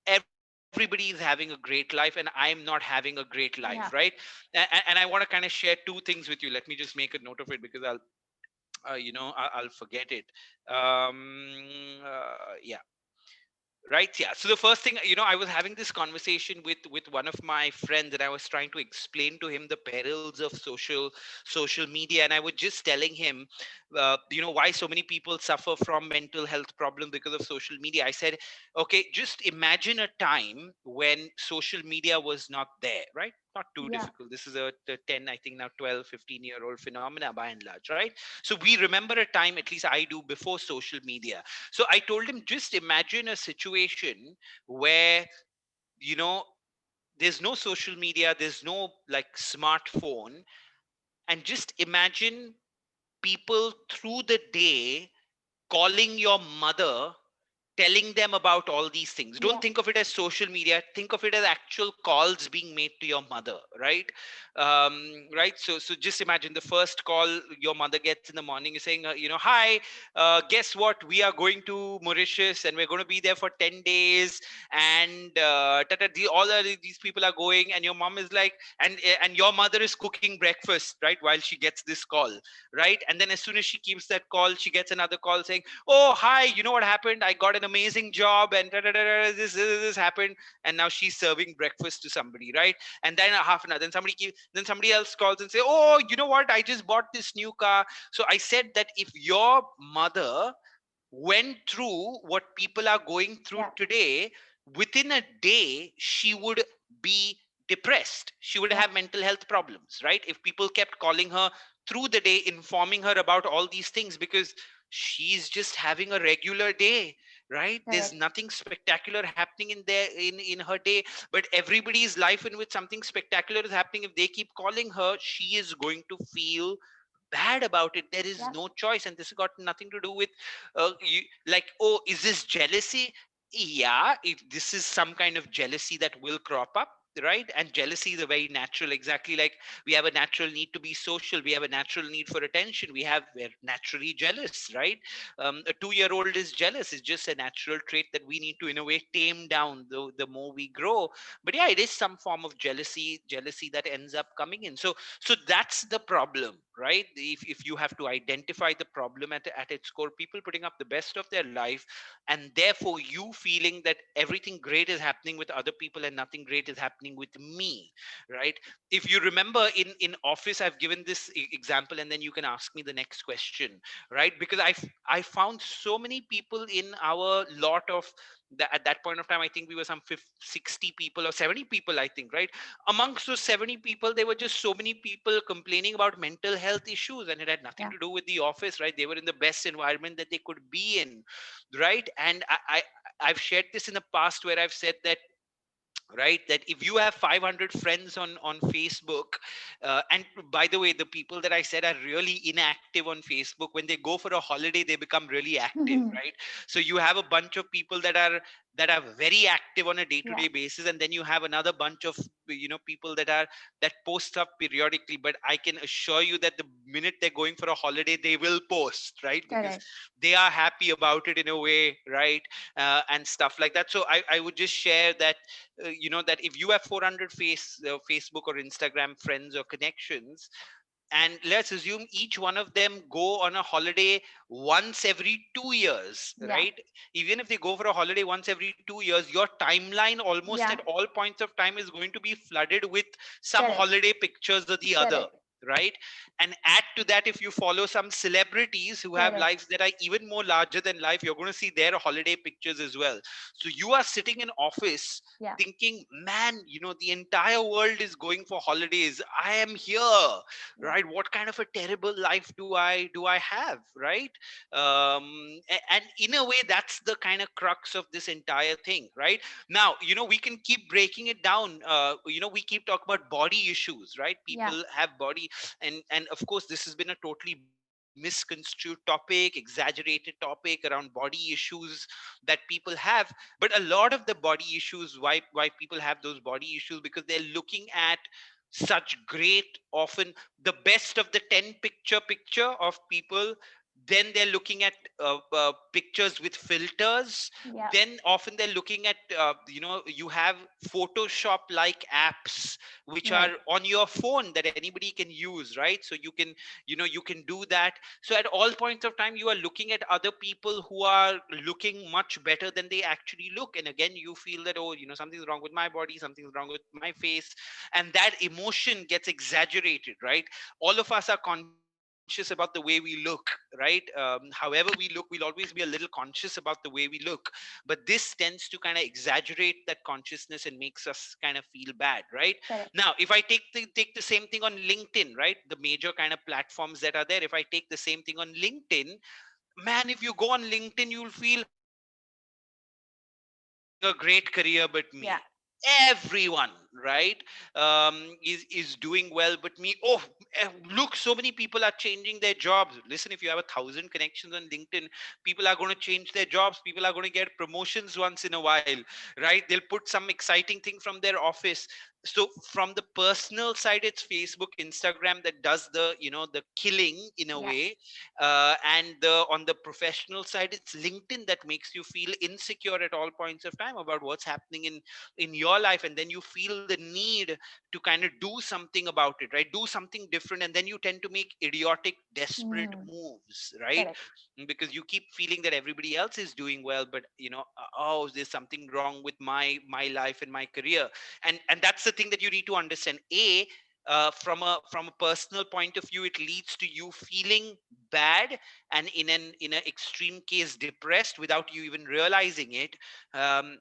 everybody is having a great life and I'm not having a great life, right? Yeah. And I want to kind of share two things with you. Let me just make a note of it, because I'll forget it. Yeah. Right. Yeah. So the first thing, I was having this conversation with one of my friends, and I was trying to explain to him the perils of social media, and I was just telling him, why so many people suffer from mental health problems because of social media. I said, okay, just imagine a time when social media was not there, right? Not too Yeah. difficult. This is a 10, I think now 12, 15-year-old phenomena by and large, right? So we remember a time, at least I do, before social media. So I told him, just imagine a situation where, you know, there's no social media, there's no like smartphone. And just imagine people through the day calling your mother, telling them about all these things. Don't Yeah. think of it as social media, think of it as actual calls being made to your mother, right? Right, so just imagine the first call your mother gets in the morning is saying, hi, guess what, we are going to Mauritius and we're going to be there for 10 days, and all of these people are going, and your mom is like, and your mother is cooking breakfast, right, while she gets this call, right? And then as soon as she keeps that call, she gets another call saying, oh hi, you know what happened, I got an amazing job, and this happened, and now she's serving breakfast to somebody, right? And then a half an hour, then somebody else calls and say, oh, you know what, I just bought this new car. So I said that if your mother went through what people are going through Yeah. today, within a day she would be depressed, she would Yeah. have mental health problems, right? If people kept calling her through the day, informing her about all these things, because she's just having a regular day, right? There's Correct. nothing spectacular happening in there in her day, but everybody's life in which something spectacular is happening, if they keep calling her, she is going to feel bad about it. There is Yeah. no choice, and this has got nothing to do with like, oh, is this jealousy? Yeah, if this is some kind of jealousy that will crop up, right? And jealousy is a very natural, exactly like we have a natural need to be social, we have a natural need for attention, we're naturally jealous, right? A 2-year-old is jealous, it's just a natural trait that we need to in a way tame down the more we grow. But yeah, it is some form of jealousy that ends up coming in. So that's the problem, right? If you have to identify the problem at its core, people putting up the best of their life, and therefore you feeling that everything great is happening with other people and nothing great is happening with me, right? If you remember, in office, I've given this example, and then you can ask me the next question, right? Because I found so many people in our lot of at that point of time, I think we were some 60 people or 70 people, I think, right? Amongst those 70 people, there were just so many people complaining about mental health issues, and it had nothing Yeah. to do with the office, right? They were in the best environment that they could be in, right? And I've shared this in the past where I've said that, right, that if you have 500 friends on Facebook, and by the way, the people that I said are really inactive on Facebook, when they go for a holiday they become really active, right? So you have a bunch of people that are very active on a day to Yeah. day basis, and then you have another bunch of people that post up periodically, but I can assure you that the minute they're going for a holiday they will post, right? Because Correct. they are happy about it in a way, right? And stuff like that. So I would just share that, that if you have 400 Facebook or Instagram friends or connections, and let's assume each one of them go on a holiday once every 2 years, Yeah. right? Even if they go for a holiday once every 2 years, your timeline almost Yeah. at all points of time is going to be flooded with some Correct. holiday pictures or the other, Correct. right? And add to that, if you follow some celebrities who have Correct. lives that are even more larger than life, you're going to see their holiday pictures as well. So you are sitting in office Yeah. thinking, man, the entire world is going for holidays, I am here, Yeah. right? What kind of a terrible life do I have, right? And in a way, that's the kind of crux of this entire thing, right? Now, we can keep breaking it down. We keep talking about body issues, right? Yeah. People have body, and of course this has been a totally misconstrued topic, exaggerated topic around body issues that people have. But a lot of the body issues, why people have those body issues, because they're looking at such great, often the best of the 10 picture of people, then they're looking at pictures with filters, Yeah. then often they're looking at you have Photoshop like apps which are Right. on your phone that anybody can use, right? So you can do that. So at all points of time you are looking at other people who are looking much better than they actually look, and again you feel that, oh, something's wrong with my body, something's wrong with my face, and that emotion gets exaggerated, right? All of us are conscious about the way we look, right? However we look, we'll always be a little conscious about the way we look, but this tends to kind of exaggerate that consciousness and makes us kind of feel bad, right? Now Correct. if I take the same thing on LinkedIn, right, the major kind of platforms that are there, if I take the same thing on LinkedIn, man, if you go on LinkedIn, you'll feel, oh, nobody is having a great career but Yeah. me, everyone, right, is doing well, but me. Oh, look, so many people are changing their jobs. Listen, if you have 1,000 connections on LinkedIn, people are going to change their jobs, people are going to get promotions once in a while, right? They'll put some exciting thing from their office. So from the personal side, it's Facebook, Instagram that does the, the killing in a Yeah. way. And on the professional side, it's LinkedIn that makes you feel insecure at all points of time about what's happening in your life, and then you feel the need to kind of do something about it, right? Do something different, and then you tend to make idiotic, desperate Mm, moves, right? correct. Because you keep feeling that everybody else is doing well, but oh, there's something wrong with my life and my career. And that's the thing that you need to understand. From a personal point of view, it leads to you feeling bad, and in an extreme case depressed, without you even realizing it. And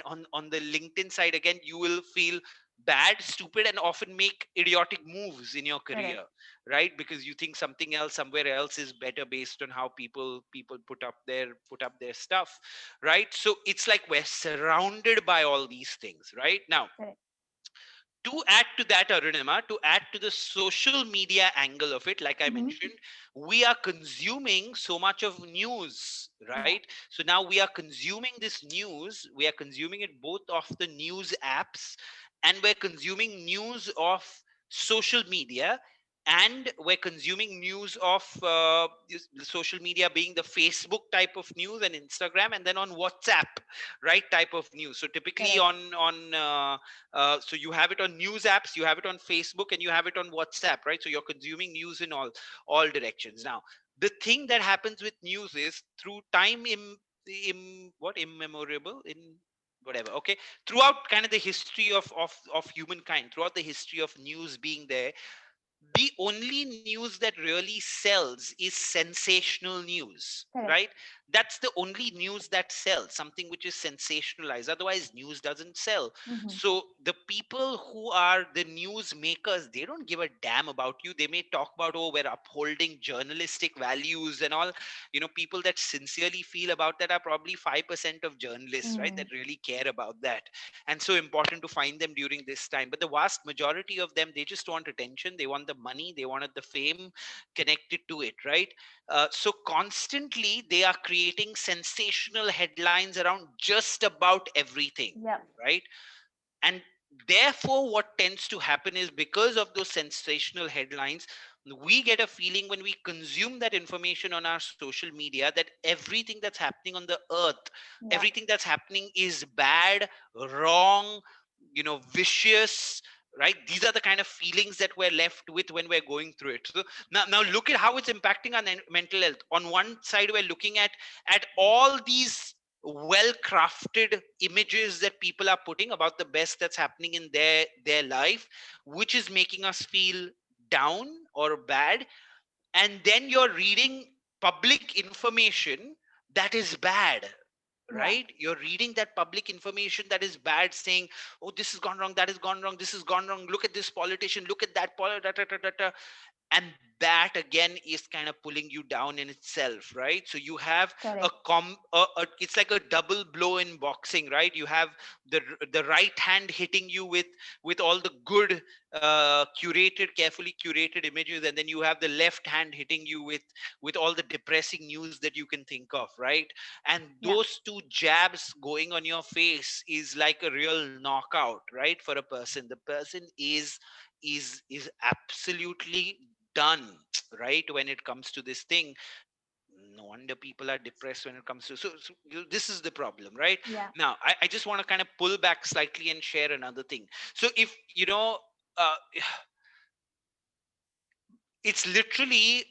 on the LinkedIn side, again, you will feel bad, stupid, and often make idiotic moves in your career, Correct. right? Because you think something else somewhere else is better based on how people put up their stuff, right? So it's like we're surrounded by all these things right now. Correct. To add to that, Arunima, to add to the social media angle of it, like I Hmm. mentioned, we are consuming so much of news, Yeah. right? So now we are consuming this news, we are consuming it both of the news apps, and we're consuming news of social media, and we're consuming news of the social media being the Facebook type of news and Instagram, and then on WhatsApp, right, type of news. So typically Correct. so you have it on news apps, you have it on Facebook, and you have it on WhatsApp, right? So you're consuming news in all directions. Now, the thing that happens with news is through time immemorable in whatever, okay, throughout kind of the history of humankind, throughout the history of news being there, the only news that really sells is sensational news, Correct. right? That's the only news that sells, something which is sensationalized. Otherwise, news doesn't sell. Hmm. So the people who are the news makers, they don't give a damn about you. They may talk about, oh, we're upholding journalistic values and all. People that sincerely feel about that are probably 5% of journalists, right, Mm. that really care about that. And so important to find them during this time. But the vast majority of them, they just want attention, they want the money, they wanted the fame connected to it, right? So constantly they are creating sensational headlines around just about everything, Yeah. right? And therefore what tends to happen is, because of those sensational headlines, we get a feeling when we consume that information on our social media that everything that's happening on the earth, Yeah. everything that's happening is bad, wrong, vicious, right? These are the kind of feelings that we're left with when we're going through it. So now look at how it's impacting our mental health. On one side, we're looking at all these well crafted images that people are putting about the best that's happening in their life, which is making us feel down or bad. And then you're reading public information that is bad, Yeah. right? You're reading that public information that is bad, saying, oh, this has gone wrong, that has gone wrong, this has gone wrong, look at this politician, look at that and that again is kind of pulling you down in itself, right? So you have Correct. it's like a double blow in boxing, right? You have the the right hand hitting you with all the good carefully curated images, and then you have the left hand hitting you with all the depressing news that you can think of, right? And Yeah. those two jabs going on your face is like a real knockout, right? For a person, the person is absolutely done, right? When it comes to this thing, no wonder people are depressed when it comes to, this is the problem, right? Yeah. Now I just want to kind of pull back slightly and share another thing. So if uh, it's literally,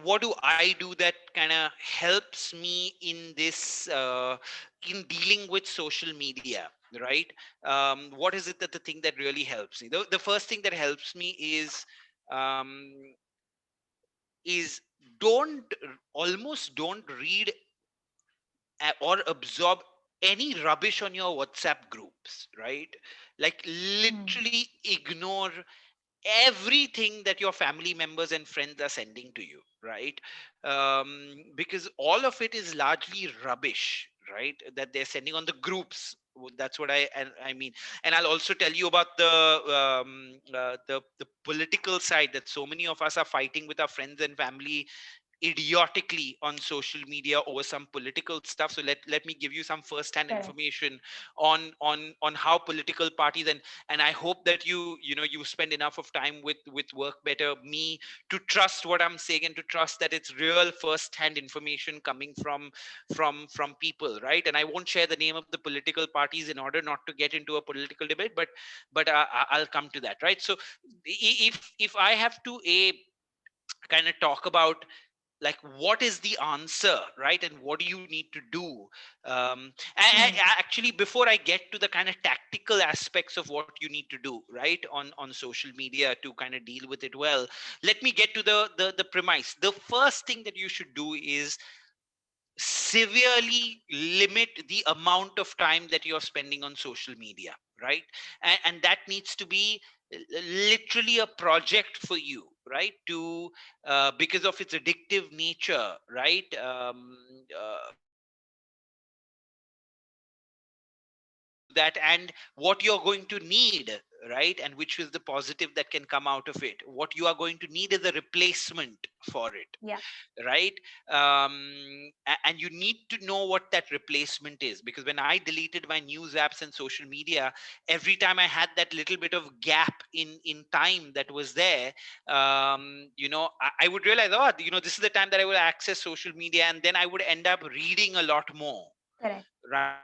what do I do that kind of helps me in this in dealing with social media, right? What is it that the thing that really helps me, the first thing that helps me um, is don't almost don't read or absorb any rubbish on your WhatsApp groups, right? Like Mm. literally ignore everything that your family members and friends are sending to you, right? Because all of it is largely rubbish, right, that they're sending on the groups. That's what I mean. And I'll also tell you about the political side, that so many of us are fighting with our friends and family idiotically on social media over some political stuff. So let me give you some first hand Correct. information on how political parties, and I hope that you spend enough of time with Work Better Me to trust what I'm saying, and to trust that it's real first hand information coming from people, right? And I won't share the name of the political parties in order not to get into a political debate, but I'll come to that, right? So if I have to a kind of talk about, like, what is the answer, right, and what do you need to do, actually, before I get to the kind of tactical aspects of what you need to do, right, on social media to kind of deal with it well, let me get to the premise. The first thing that you should do is severely limit the amount of time that you're spending on social media, right? And that needs to be literally a project for you, right, to because of its addictive nature, right? To that, and what you're going to need, right, and which is the positive that can come out of it. What you are going to need is a replacement for it, Yeah. right? And you need to know what that replacement is, because when I deleted my news apps and social media, every time I had that little bit of gap in time that was there, I would realize, oh, this is the time that I will access social media, and then I would end up reading a lot more, Correct. right?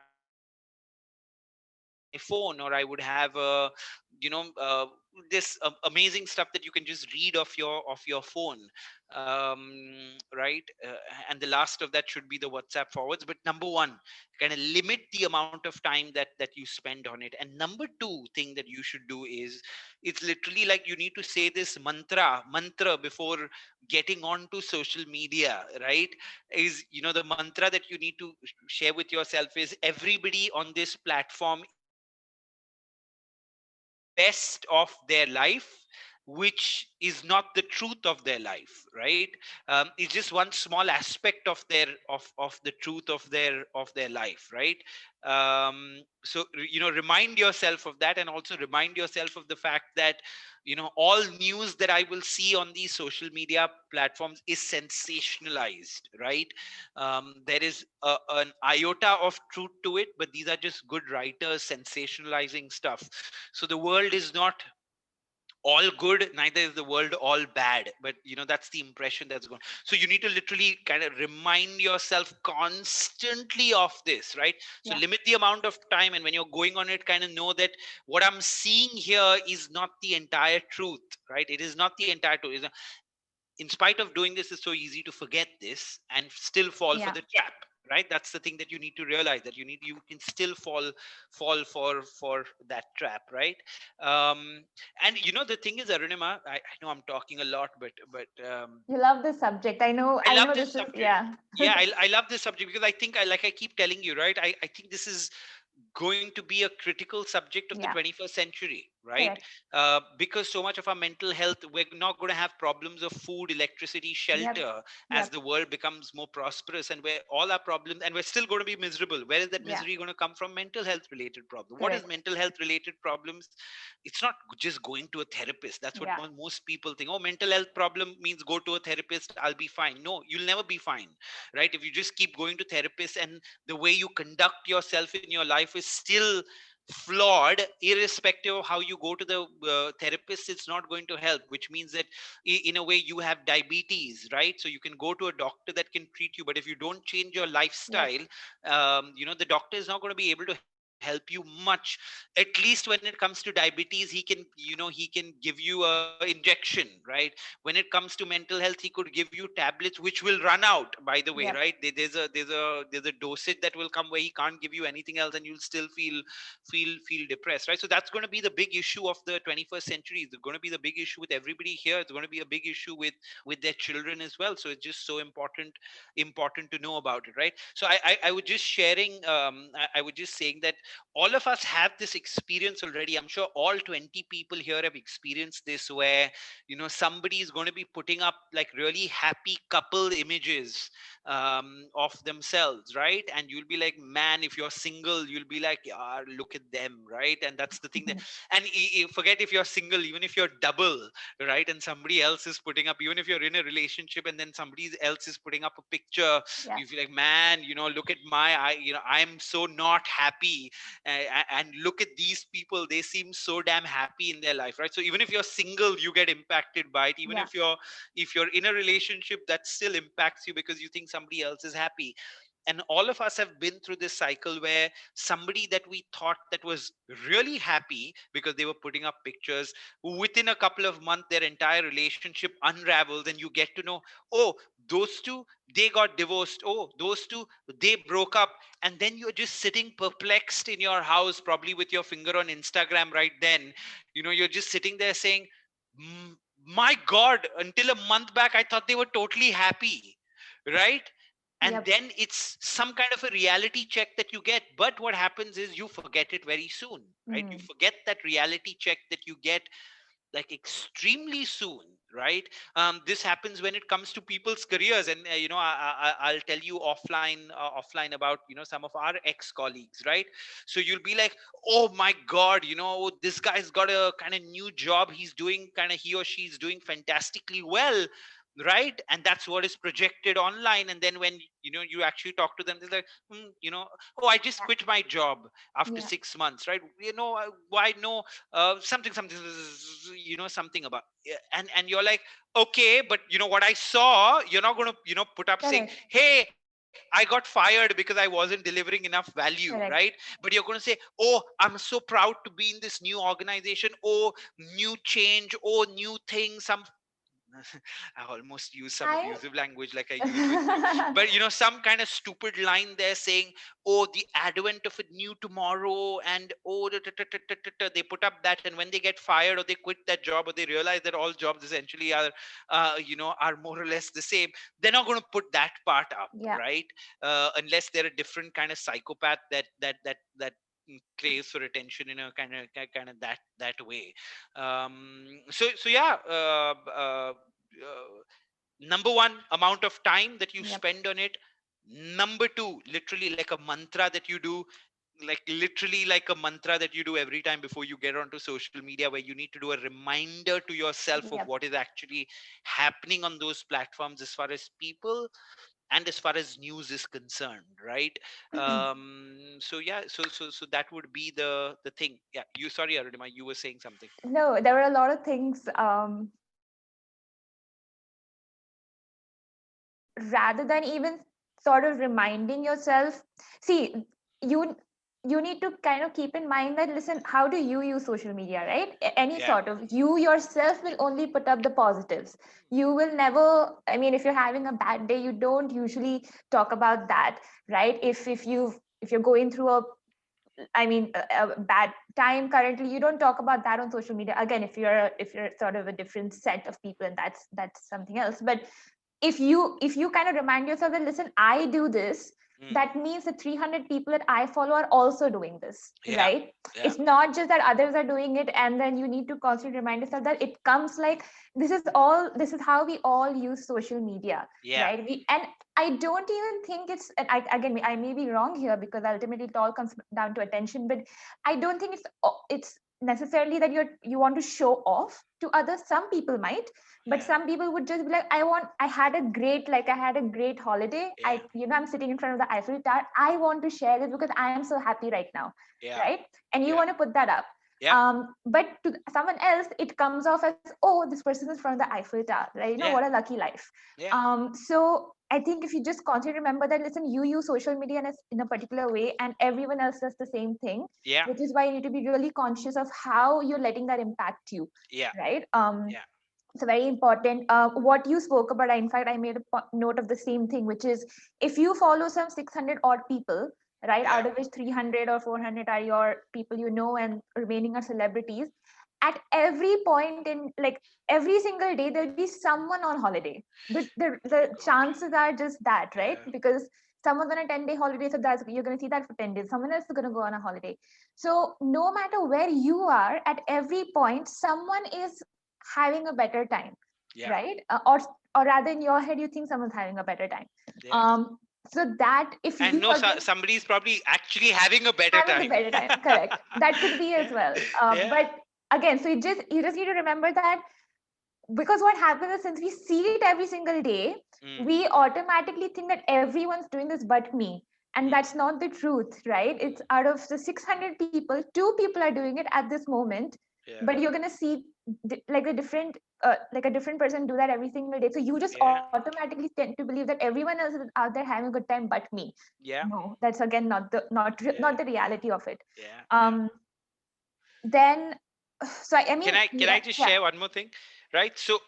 My phone, or I would have this amazing stuff that you can just read off your phone, right? And the last of that should be the WhatsApp forwards. But number one, kind of limit the amount of time that you spend on it. And number two thing that you should do is, it's literally like you need to say this mantra before getting onto social media, right? Is, the mantra that you need to share with yourself is, everybody on this platform best of their life, which is not the truth of their life, right? It's just one small aspect of the truth of their life, right? So remind yourself of that, and also remind yourself of the fact that all news that I will see on these social media platforms is sensationalized, right? There is an iota of truth to it, but these are just good writers sensationalizing stuff. So the world is not all good, neither is the world all bad, but that's the impression that's going. So you need to literally kind of remind yourself constantly of this, right? So Yeah. limit the amount of time, and when you're going on it, kind of know that what I'm seeing here is not the entire truth, right? It is not the entire truth. In spite of doing this, it's so easy to forget this and still fall for Yeah. the trap, right? That's the thing that you need to realize, that you can still fall for that trap, right? And the thing is, Arunima, I know I'm talking a lot, but You love this subject. I know. I I love know this this is, subject. yeah. Yeah, I love this subject, because I think, like I keep telling you, right, I think this is going to be a critical subject of the Yeah. 21st century, right? Correct. Because so much of our mental health, we're not going to have problems of food, electricity, Yep. shelter as Yep. the world becomes more prosperous, and where all our problems, and we're still going to be miserable. Where is that Yeah. misery going to come from? Mental health related problem. What is Correct. mental health related problems? It's not just going to a therapist. That's what Yeah. most people think. Oh, mental health problem means go to a therapist, I'll be fine. No, you'll never be fine, right? If you just keep going to therapists, and the way you conduct yourself in your life is still flawed, irrespective of how you go to the therapist, it's not going to help. Which means that in a way, you have diabetes, right? So you can go to a doctor that can treat you, but if you don't change your Yep. lifestyle, the doctor is not going to be able to help you much. At least when it comes to diabetes, he can give you a injection, right? When it comes to mental health, he could give you tablets which will run out, by the way, right? Yep. There's a dosage that will come where he can't give you anything else, and you'll still feel depressed, right? So that's going to be the big issue of the 21st century. It's going to be the big issue with everybody here. It's going to be a big issue with their children as well. So it's just so important to know about it, right? So I was just sharing, I was just saying that all of us have this experience already. I'm sure all 20 people here have experienced this, where somebody is going to be putting up like really happy couple images of themselves, right? And you'll be like, man, if you're single, you'll be like, yeah, look at them, right? And that's the thing that, and forget if you're single, even if you're double, right, and somebody else is putting up, even if you're in a relationship and then somebody else is putting up a picture, Yeah. you feel like, man, look at I'm so not happy, and look at these people, they seem so damn happy in their life, right? So even if you're single, you get impacted by it. Even Yeah. if you're in a relationship, that still impacts you because you think somebody else is happy. And all of us have been through this cycle where somebody that we thought that was really happy because they were putting up pictures, within a couple of months their entire relationship unravels, and you get to know, oh, those two, they got divorced, oh, those two, they broke up. And then you're just sitting perplexed in your house, probably with your finger on Instagram right then. You're just sitting there saying, my God, until a month back I thought they were totally happy, right? And Yep. then it's some kind of a reality check that you get. But what happens is you forget it very soon, right? You forget that reality check that you get like extremely soon, right? This happens when it comes to people's careers. And I'll tell you offline about some of our ex-colleagues, right? So you'll be like, oh my God, this guy's got a kind of new job, he's doing kind of, he or she's doing fantastically well, right? And that's what is projected online. And then when you actually talk to them, they're like, oh, I just quit my job after Yeah. 6 months, right? Why? No, something, something about, yeah. And you're like, okay, but what I saw, you're not going to put up saying, Correct. hey, I got fired because I wasn't delivering enough value, right? Correct. But you're going to say, oh, I'm so proud to be in this new organization, oh, new change, oh, new thing, some I almost use some I abusive language like I use with you, but some kind of stupid line there saying, "Oh, the advent of a new tomorrow," and oh, they put up that, and when they get fired or they quit that job or they realize that all jobs essentially are, are more or less the same, they're not going to put that part up, Yeah. right? Unless they're a different kind of psychopath that craves for attention in a kind of that way. So yeah. Number one, amount of time that you Yep. spend on it. Number two, literally like a mantra that you do, like literally like a mantra that you do every time before you get onto social media, where you need to do a reminder to yourself of Yep. what is actually happening on those platforms as far as people and as far as news is concerned, right? So yeah, so that would be the thing. Yeah, you, sorry, Arunima, you were saying something. No, there were a lot of things. Rather than even sort of reminding yourself, see, you you need to kind of keep in mind that, listen, how do you use social media, right? Any Yeah. sort of, you yourself will only put up the positives. You will never, I mean, if you're having a bad day, you don't usually talk about that, right? If you're going through a bad time currently, you don't talk about that on social media. Again, if you're sort of a different set of people, and that's something else. But if you kind of remind yourself that, listen, I do this, Mm. that means the 300 people that I follow are also doing this, Yeah. right? Yeah. It's not just that others are doing it, and then you need to constantly remind yourself that it comes like, this is how we all use social media, Yeah. right? And I don't even think it's, and I may be wrong here, because ultimately it all comes down to attention, but I don't think it's necessarily that you want to show off to others. Some people might, but Yeah. some people would just be like, I had a great holiday. Yeah. I'm sitting in front of the Eiffel Tower. I want to share this because I am so happy right now, Yeah. right? And you Yeah. want to put that up. Yeah. But to someone else, it comes off as, oh, this person is from the Eiffel Tower, right? Yeah. What a lucky life. Yeah. So I think if you just constantly remember that, listen, you use social media in a particular way, and everyone else does the same thing, Yeah. which is why you need to be really conscious of how you're letting that impact you, Yeah. right? Yeah. It's very important. What you spoke about, in fact, I made a note of the same thing, which is, if you follow some 600 odd people, right, Yeah. out of which 300 or 400 are your people and remaining are celebrities, at every point in, like, every single day, there'll be someone on holiday. The Oh God. chances are just that, right? Yeah. Because someone's on a 10-day holiday, so that's you're going to see that for 10 days. Someone else is going to go on a holiday. So no matter where you are, at every point, someone is having a better time, Yeah. right? Or rather, in your head, you think someone's having a better time. Yeah. So that if And you no, again somebody's probably actually having a better having the time. better time, correct, that could be as Yeah. well. Yeah. But again, so you just need to remember that, because what happens is, since we see it every single day, Mm, we automatically think that everyone's doing this but me, and mm, that's not the truth, right? It's out of the 600 people, 2 people are doing it at this moment, yeah. but you're going to see like a different person do that every single day, so you just Yeah. automatically tend to believe that everyone else is out there having a good time but me. Yeah. No, that's again Yeah. not the reality of it. Yeah. Yeah. um then so I Can mean, I yeah, just yeah, share one more thing? Right. So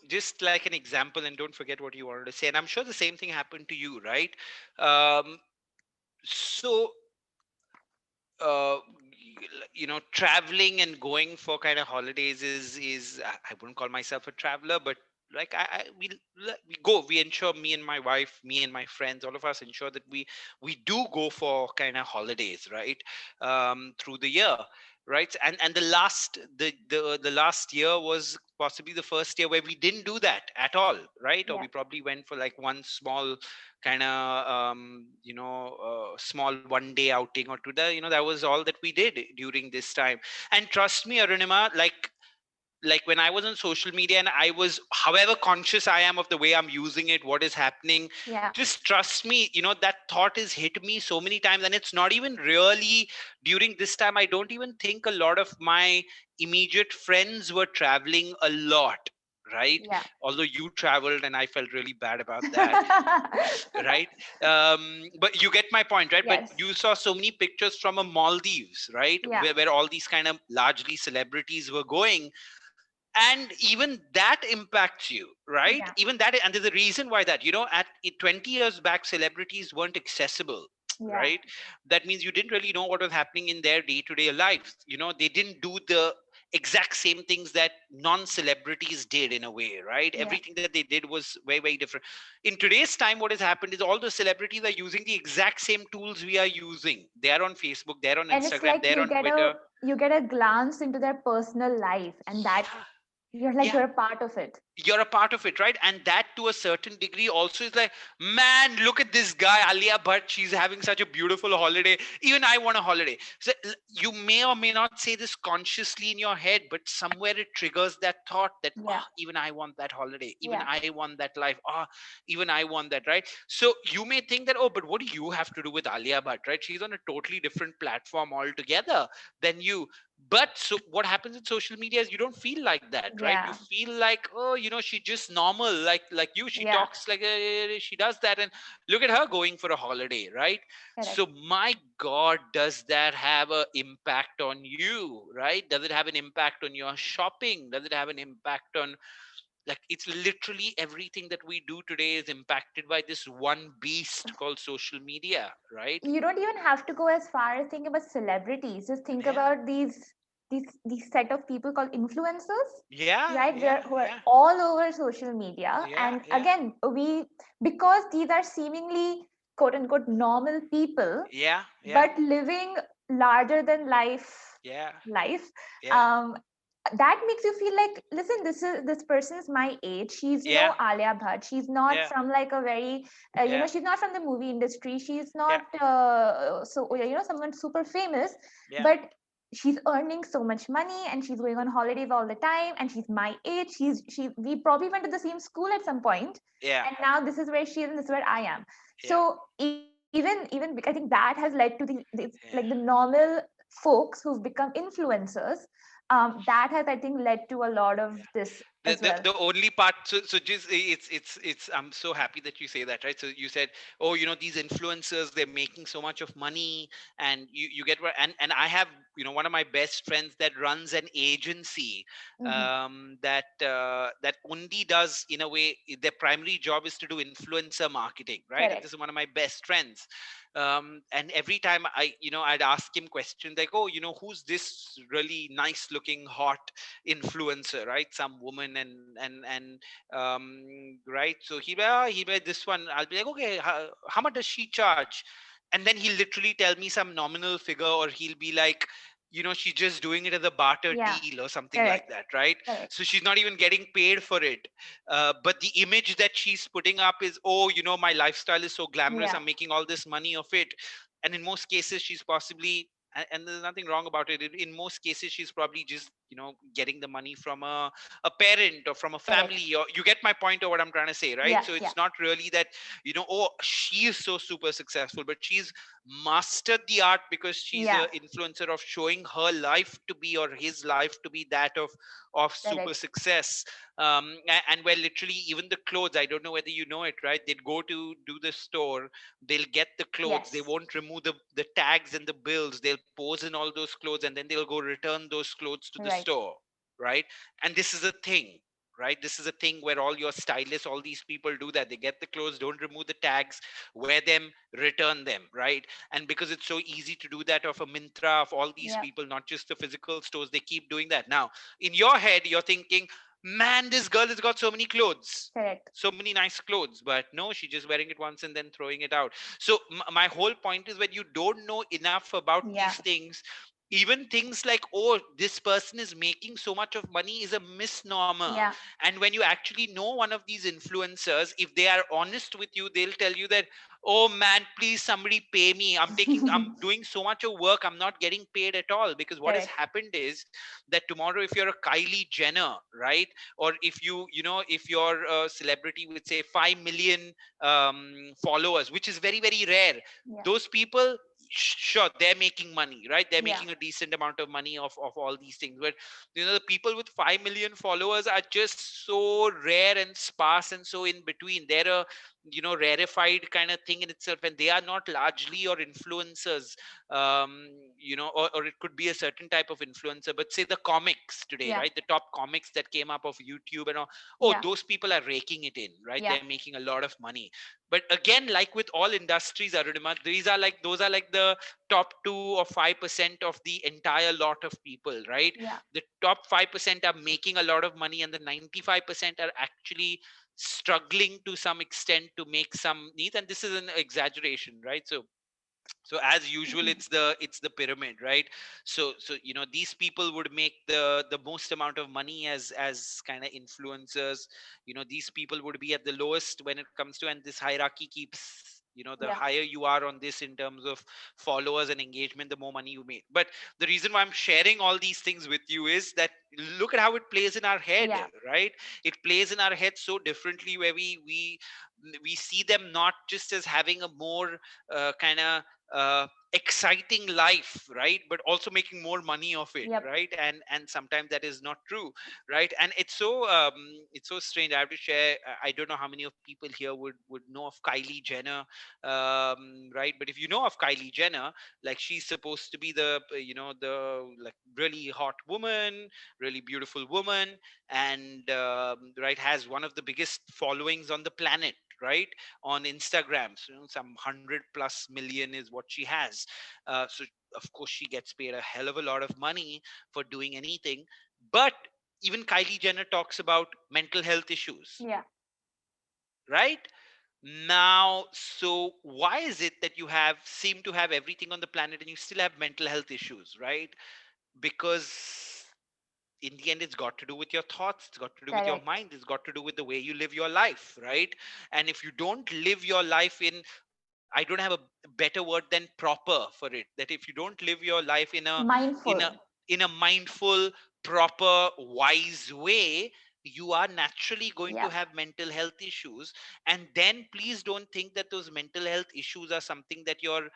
just like an example, and don't forget what you wanted to say. And I'm sure the same thing happened to you, right? Um, so uh traveling and going for kind of holidays is I wouldn't call myself a traveler, but like we ensure, me and my wife, me and my friends, all of us ensure that we do go for kind of holidays, right? Through the year, right? And the last year was possibly the first year where we didn't do that at all, right? Or yeah, we probably went for like one small kind of small 1 day outing or two. That was all that we did during this time. And trust me, Arunima, like when I was on social media, and I was, however conscious I am of the way I'm using it, what is happening, yeah, just trust me, that thought has hit me so many times. And it's not even really during this time. I don't even think a lot of my immediate friends were traveling a lot, right? yeah. Although you traveled, and I felt really bad about that, right? But you get my point, right? But Yes. you saw so many pictures from a Maldives, right, Yeah. where all these kind of largely celebrities were going, and even that impacts you, right? Yeah. Even that, and there's a reason why that, at 20 years back, celebrities weren't accessible, Yeah. right? That means you didn't really know what was happening in their day-to-day lives. They didn't do the exact same things that non-celebrities did, in a way, right? Yeah. Everything that they did was very, very different. In today's time, what has happened is all the celebrities are using the exact same tools we are using. They are on Facebook, they're on And it's Instagram, like they're on Twitter. you get a glance into their personal life, and that Yeah. you're like Yeah, you're a part of it. you're a part of it, right? And that, to a certain degree, also is like, man, look at this guy, Alia Bhatt, she's having such a beautiful holiday, even I want a holiday. So you may or may not say this consciously in your head, but somewhere it triggers that thought that, Yeah. even I want that holiday, even Yeah. I want that life, even I want that, right? So you may think that, oh, but what do you have to do with Alia Bhatt, right? She's on a totally different platform altogether than you. But so what happens in social media is you don't feel like that, right? You Yeah. feel like, oh, she's just normal, like you, she Yeah. talks like, she does that, and look at her going for a holiday, right? Correct. So my god, does that have an impact on you, right? Does it have an impact on your shopping? Does it have an impact on, like, it's literally everything that we do today is impacted by this one beast called social media, right? You don't even have to go as far as think about celebrities. Just think Yeah, about these set of people called influencers, yeah, right? yeah, Who are yeah, all over social media. yeah, And yeah, again, because these are seemingly quote unquote normal people, yeah, yeah, but living larger than yeah, life, yeah, um, that makes you feel like, listen, this person is my age. She's yeah, no Alia Bhatt. She's not yeah, from like a very yeah, she's not from the movie industry. She's yeah, not someone super famous, yeah, but she's earning so much money and she's going on holidays all the time, and she's my age. We probably went to the same school at some point, yeah, and now this is where she is and this is where I am. yeah, So even I think that has led to like the yeah. normal folks who've become influencers. That has, I think, led to a lot of this the, as the well. the only part, so just it's I'm so happy that you say that, right? So you said, oh, these influencers, they're making so much of money, and you get where, and I have, one of my best friends that runs an agency, Hmm. that only does, in a way, their primary job is to do influencer marketing, right? And this Correct. is one of my best friends. And every time I'd ask him questions like, oh, who's this really nice looking hot influencer, right? Some woman, in, and right. So he buy this one. I'll be like, okay, how much does she charge? And then he'll literally tell me some nominal figure, or he'll be like, she's just doing it as a barter Yeah. deal or something like Correct. that, right? Correct. So she's not even getting paid for it. But the image that she's putting up is, oh, my lifestyle is so glamorous, Yeah. I'm making all this money of it. And in most cases she's possibly, and there's nothing wrong about it, in most cases she's probably just getting the money from a parent or from a Correct. family, or you get my point of what I'm trying to say, right? Yeah. So Yeah. it's not really that, oh, she is so super successful, but she's mastered the art because she's Yeah. a influencer of showing her life to be, or his life to be, that of super Correct. success. And where literally even the clothes, I don't know whether you know it, right? They'd go to do the store, they'll get the clothes, they Yes. won't remove the tags and the bills, they'll pose in all those clothes, and then they'll go return those clothes to the Right. store, right? And this is a thing, right? This is a thing where all your stylists, all these people do that. They get the clothes, don't remove the tags, wear them, return them, right? And because it's so easy to do that of a Mintra, of all these Yeah. people, not just the physical stores, they keep doing that. Now in your head you're thinking, man, this girl has got so many clothes, Correct. so many nice clothes, but no, she's just wearing it once and then throwing it out. So my whole point is, when you don't know enough about these Yeah. things, even things like, oh, this person is making so much of money, is a misnomer. Yeah. And when you actually know one of these influencers, if they are honest with you, they'll tell you that, oh man, please somebody pay me, I'm doing so much of work, I'm not getting paid at all. Because what has Correct. happened is that tomorrow, if you're a Kylie Jenner, right, or if if you're a celebrity with, say, 5 million followers, which is very very rare, Yeah. those people, sure, they're making money, right? They're Yeah. making a decent amount of money of all these things. But the people with 5 million followers are just so rare and sparse and so in between. They're a rarefied kind of thing in itself, and they are not largely or influencers. um or it could be a certain type of influencer, but say the comics today, Yeah. right? The top comics that came up of YouTube and all, oh, Yeah. those people are raking it in, right? Yeah. They're making a lot of money. But again, like with all industries, Arunima, those are like the top 2 or 5% of the entire lot of people, right? Yeah. The top 5% are making a lot of money, and the 95% are actually struggling to some extent to make some needs. And this is an exaggeration, right? So as usual, it's the pyramid, right? So these people would make the most amount of money as kind of influencers. These people would be at the lowest when it comes to, and this hierarchy keeps, the Yeah. higher you are on this in terms of followers and engagement, the more money you make. But the reason why I'm sharing all these things with you is that, look at how it plays in our head, Yeah. right? It plays in our head so differently, where we see them not just as having a more kind of exciting life, right, but also making more money of it, Yep. right? And sometimes that is not true, right? And it's so strange. I have to share, I don't know how many of people here would know of Kylie Jenner, right? But if you know of Kylie Jenner, like, she's supposed to be the like really hot woman, really beautiful woman, and right, has one of the biggest followings on the planet, right, on Instagram. So, some 100 plus million is what she has. So of course she gets paid a hell of a lot of money for doing anything. But even Kylie Jenner talks about mental health issues, Yeah. right? Now, so why is it that you have seem to have everything on the planet and you still have mental health issues, right? Because in the end, it's got to do with your thoughts, it's got to do with your Correct. mind, it's got to do with the way you live your life, right? And if you don't live your life in, I don't have a better word than proper for it, that if you don't live your life in a Mindful. in a mindful, proper, wise way, you are naturally going to Yeah. have mental health issues. And then please don't think that those mental health issues are something that you're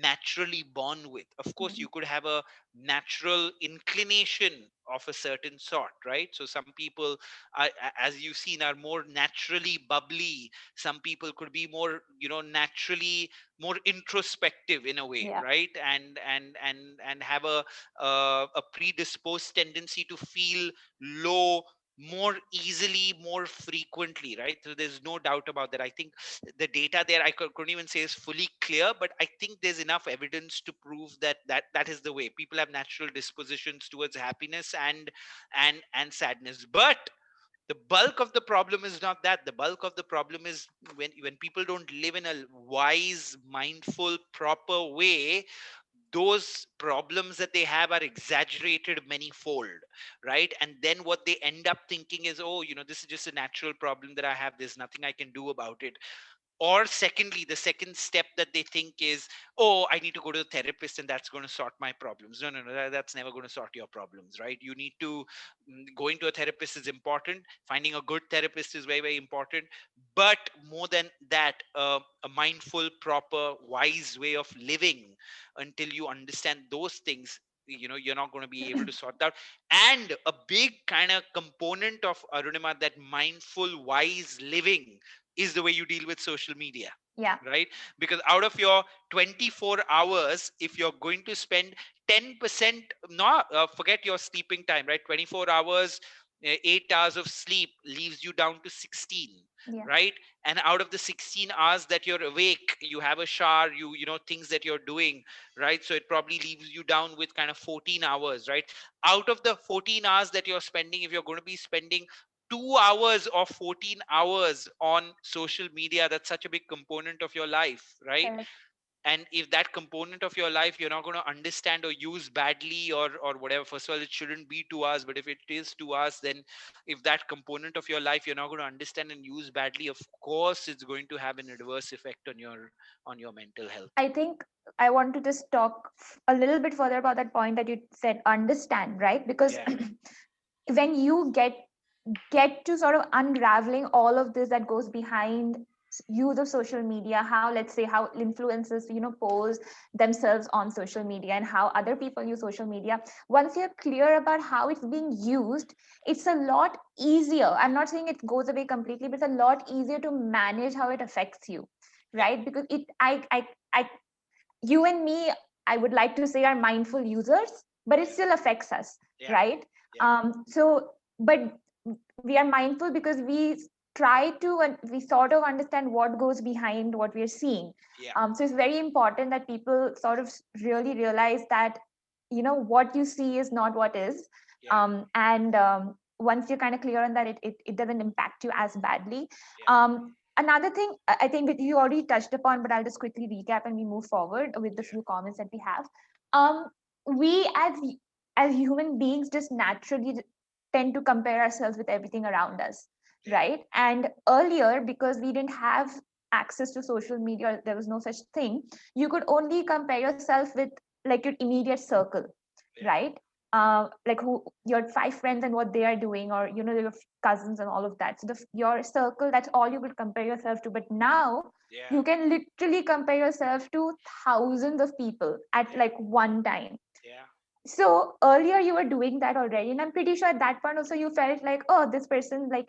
naturally born with. Of course Mhm. you could have a natural inclination of a certain sort, right? So some people are, as you've seen, are more naturally bubbly. Some people could be more, naturally more introspective in a way, Yeah. right? And have a predisposed tendency to feel low more easily, more frequently, right? So there's no doubt about that. I think the data there, I couldn't even say is fully clear, but I think there's enough evidence to prove that is the way people have natural dispositions towards happiness and sadness. But The bulk of the problem is not that. The bulk of the problem is when people don't live in a wise, mindful, proper way, those problems that they have are exaggerated many-fold, right? And then what they end up thinking is, oh, this is just a natural problem that I have, there's nothing I can do about it. Or secondly, the second step that they think is, oh, I need to go to the therapist and that's going to sort my problems. No, no, no, that's never going to sort your problems, right? You need to going to a therapist is important. Finding a good therapist is very, very important. But more than that, a mindful, proper, wise way of living, until you understand those things, you're not going to be able to sort out. And a big kind of component of, Arunima, that mindful, wise living is the way you deal with social media. Yeah. Right? Because out of your 24 hours, if you're going to spend 10%, not forget your sleeping time, right? 24 hours, 8 hours of sleep leaves you down to 16. Yeah. Right? And out of the 16 hours that you're awake, you have a shower, things that you're doing, right? So it probably leaves you down with kind of 14 hours, right? Out of the 14 hours that you're spending, if you're going to be spending 2 hours or 14 hours on social media, that's such a big component of your life, right? Correct. And if that component of your life you're not going to understand or use badly, or whatever, first of all, it shouldn't be 2 hours. But if it is 2 hours, then if that component of your life you're not going to understand and use badly, of course it's going to have an adverse effect on your mental health. I think I want to just talk a little bit further about that point that you said, understand, right? Because Yeah. when you get to sort of unraveling all of this that goes behind use of social media, how, let's say, how influencers pose themselves on social media and how other people use social media, once you're clear about how it's being used, it's a lot easier. I'm not saying it goes away completely, but it's a lot easier to manage how it affects you, Yeah. right? Because I you and me, I would like to say, are mindful users, but it still affects us, Yeah. right? Yeah. So but we are mindful because we try to, and we sort of understand what goes behind what we are seeing. Yeah. So it's very important that people sort of really realize that what you see is not what is. Yeah. And once you're kind of clear on that, it doesn't impact you as badly. Yeah. Another thing I think that you already touched upon, but I'll just quickly recap and we move forward with the Yeah. few comments that we have. We as human beings just naturally tend to compare ourselves with everything around us, Yeah. right? And earlier, because we didn't have access to social media, there was no such thing, you could only compare yourself with like your immediate circle, Yeah. right? Like who your 5 friends and what they are doing, or your cousins and all of that. So your circle, that's all you could compare yourself to. But now Yeah. you can literally compare yourself to thousands of people at Yeah. like one time. Yeah. So earlier you were doing that already, and I'm pretty sure at that point also you felt like, oh, this person, like,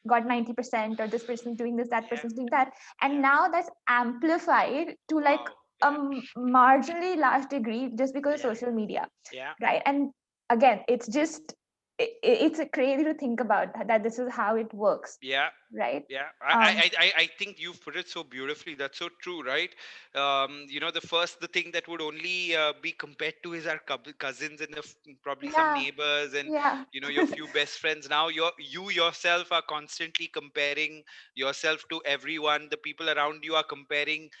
got 90%, or this person's doing this, that Yeah. person's doing that. And Yeah. now that's amplified to like Wow. a Yeah. marginally large degree just because of Yeah. social media, Yeah. right? And again, it's just it's crazy to think about that this is how it works, Yeah. right? Yeah, um I think you've put it so beautifully. That's so true, right? The thing that would only be compared to is our cousins and probably some yeah, neighbors and yeah. your few best friends. Now you yourself are constantly comparing yourself to everyone. The people around you are comparing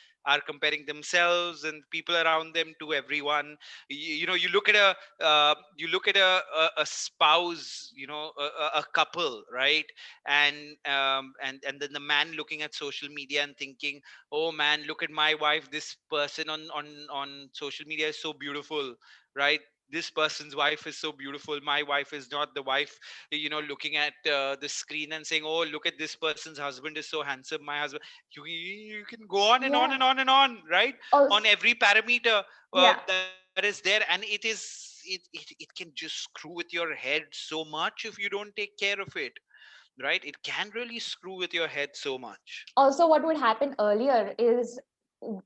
themselves and people around them to everyone. You look at a spouse, a couple, right? And then the man looking at social media and thinking, oh man, look at my wife, this person on social media is so beautiful, right? This person's wife is so beautiful, my wife is not. The wife, looking at the screen and saying, oh, look at this person's husband is so handsome, my husband. You can go on and on Yeah. and on and on, right? On Also, every parameter yeah. that is there. And it can just screw with your head so much if you don't take care of it, right? It can really screw with your head so much. Also, what would happen earlier is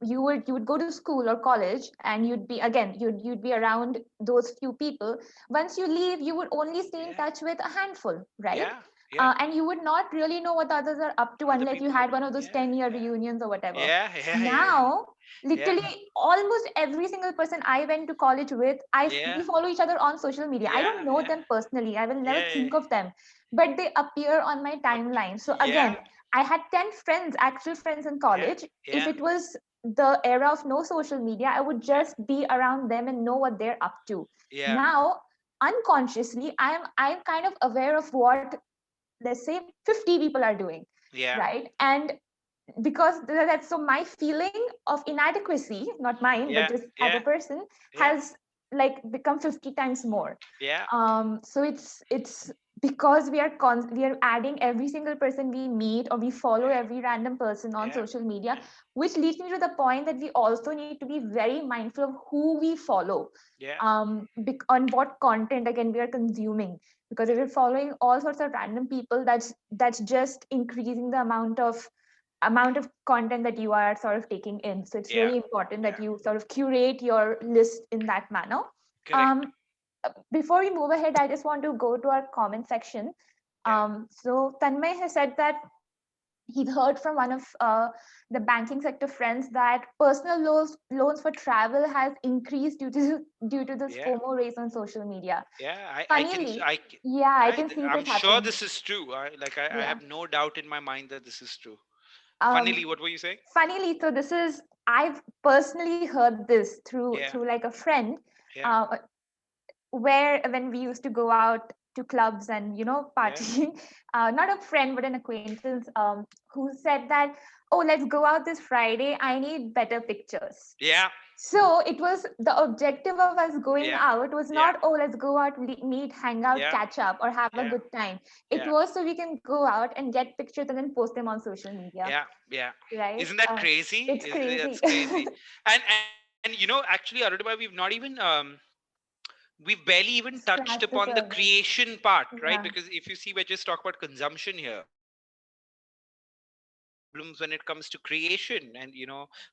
you would go to school or college, and you'd be around those few people. Once you leave, you would only stay in Yeah. touch with a handful, right? Yeah. Yeah. And you would not really know what the others are up to Other unless you people are had doing. one of those Yeah. 10-year Yeah. reunions or whatever. Yeah. Yeah. Yeah. Now, Yeah. literally, almost every single person I went to college with, we Yeah. follow each other on social media. I don't Yeah. know Yeah. them personally. I will never Yeah. Yeah. think of them, but they appear on my timeline. So Yeah. again, I had 10 friends, actual friends in Yeah. college. If Yeah. it was the era of no social media, I would just be around them and know what they're up to. Yeah. Now, unconsciously, I'm kind of aware of what, let's say, 50 people are doing, Yeah. right? And because that's so, my feeling of inadequacy, not mine but Yeah. just as a Yeah. person, Yeah. has like become 50 times more. Yeah. So it's because we are adding every single person we meet, or we follow every random person on Yeah. social media, which leads me to the point that we also need to be very mindful of who we follow, Yeah. on what content again we are consuming. Because if you're following all sorts of random people, that's just increasing the amount of content that you are sort of taking in. So it's Yeah. really important that Yeah. you sort of curate your list in that manner. Correct. um Before we move ahead, I just want to go to our comment section. Yeah. So Tanmay has said that he heard from one of the banking sector friends that personal loans for travel has increased due to this Yeah. FOMO race on social media. Yeah. Funnily, yeah, I can see I'm this sure happen. this is true. I Yeah. have no doubt in my mind that this is true. Um, Funnily, what were you saying? Funnily, so this is, I've personally heard this through Yeah. through like a friend, Yeah. uh, where when we used to go out to clubs and Yeah. partying, not a friend but an acquaintance, who said that, oh, let's go out this Friday, I need better pictures. Yeah. So it was, the objective of us going Yeah. out was Yeah. not, oh, let's go out, meet, hang out, Yeah. catch up, or have a Yeah. good time. It Yeah. was so we can go out and get pictures and then post them on social media, Yeah. Yeah. right? Isn't that crazy? It's crazy. That's crazy. And actually, Arunima, we've barely even touched Scratch the upon the surface. creation part, right? Yeah, Because if you see, we're just talking about consumption here. Problems when it comes to creation, and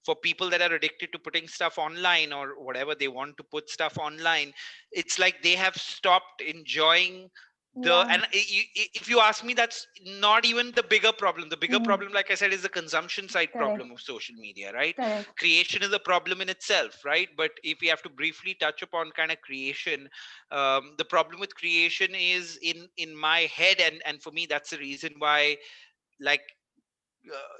for people that are addicted to putting stuff online or whatever they want to put stuff online, it's like they have stopped enjoying the yeah, and if you ask me, that's not even the bigger problem. The bigger hmm, problem, like I said, is the consumption side correct, problem of social media, right? correct. Creation is a problem in itself, right? But if we have to briefly touch upon kind of creation, the problem with creation is in my head, and for me, that's the reason why, like,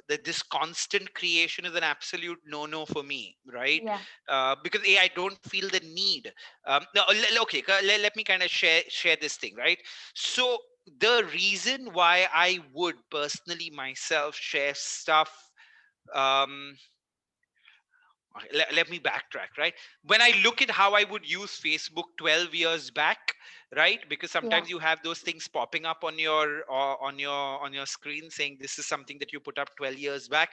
that this constant creation is an absolute no for me, right? Yeah, Because I don't feel the need. No, okay, let me kind of share this thing, right? So the reason why I would personally myself share stuff, um okay, let me backtrack, right? When I look at how I would use Facebook 12 years back, right? Because yeah, sometimes you have those things popping up on your screen saying this is something that you put up 12 years back.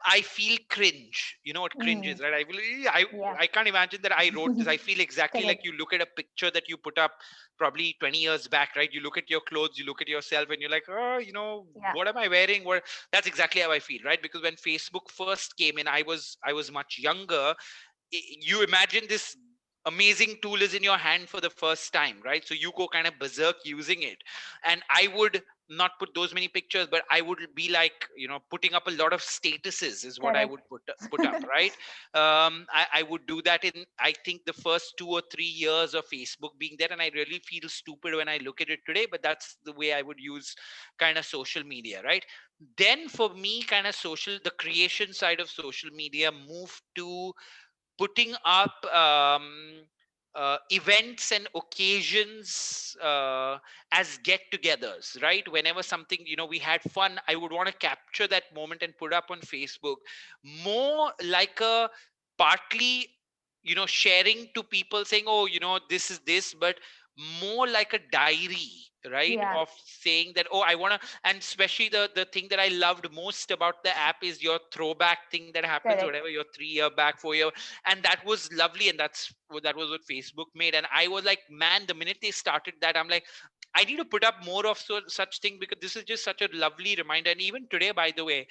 I feel cringe. You know what cringe mm, is, right? I yeah, I can't imagine that I wrote this. I feel exactly like correct, you look at a picture that you put up probably 20 years back, right? You look at your clothes, you look at yourself, and you're like, oh, yeah, what am I wearing? What That's exactly how I feel, right? Because when Facebook first came in, I was much younger. You imagine this amazing tool is in your hand for the first time, right? So you go kind of berserk using it. And I would not put those many pictures, but I would be like, putting up a lot of statuses is what I correct. would put up, right? I would do that in, I think, the first 2 or 3 years of Facebook being there, and I really feel stupid when I look at it today, but that's the way I would use kind of social media, right? Then for me, kind of the creation side of social media moved to putting up events and occasions as get-togethers, right? Whenever something, we had fun, I would want to capture that moment and put up on Facebook, more like a partly, sharing to people saying, oh, this is this, but more like a diary, right? Yeah, Of saying that, oh, I want to. And especially the thing that I loved most about the app is your throwback thing that happens, correct, whatever, your 3 year back, 4 year. And that was lovely, and that was what Facebook made. And I was like, man, the minute they started that, I'm like, I need to put up more of such thing, because this is just such a lovely reminder. And even today, by the way,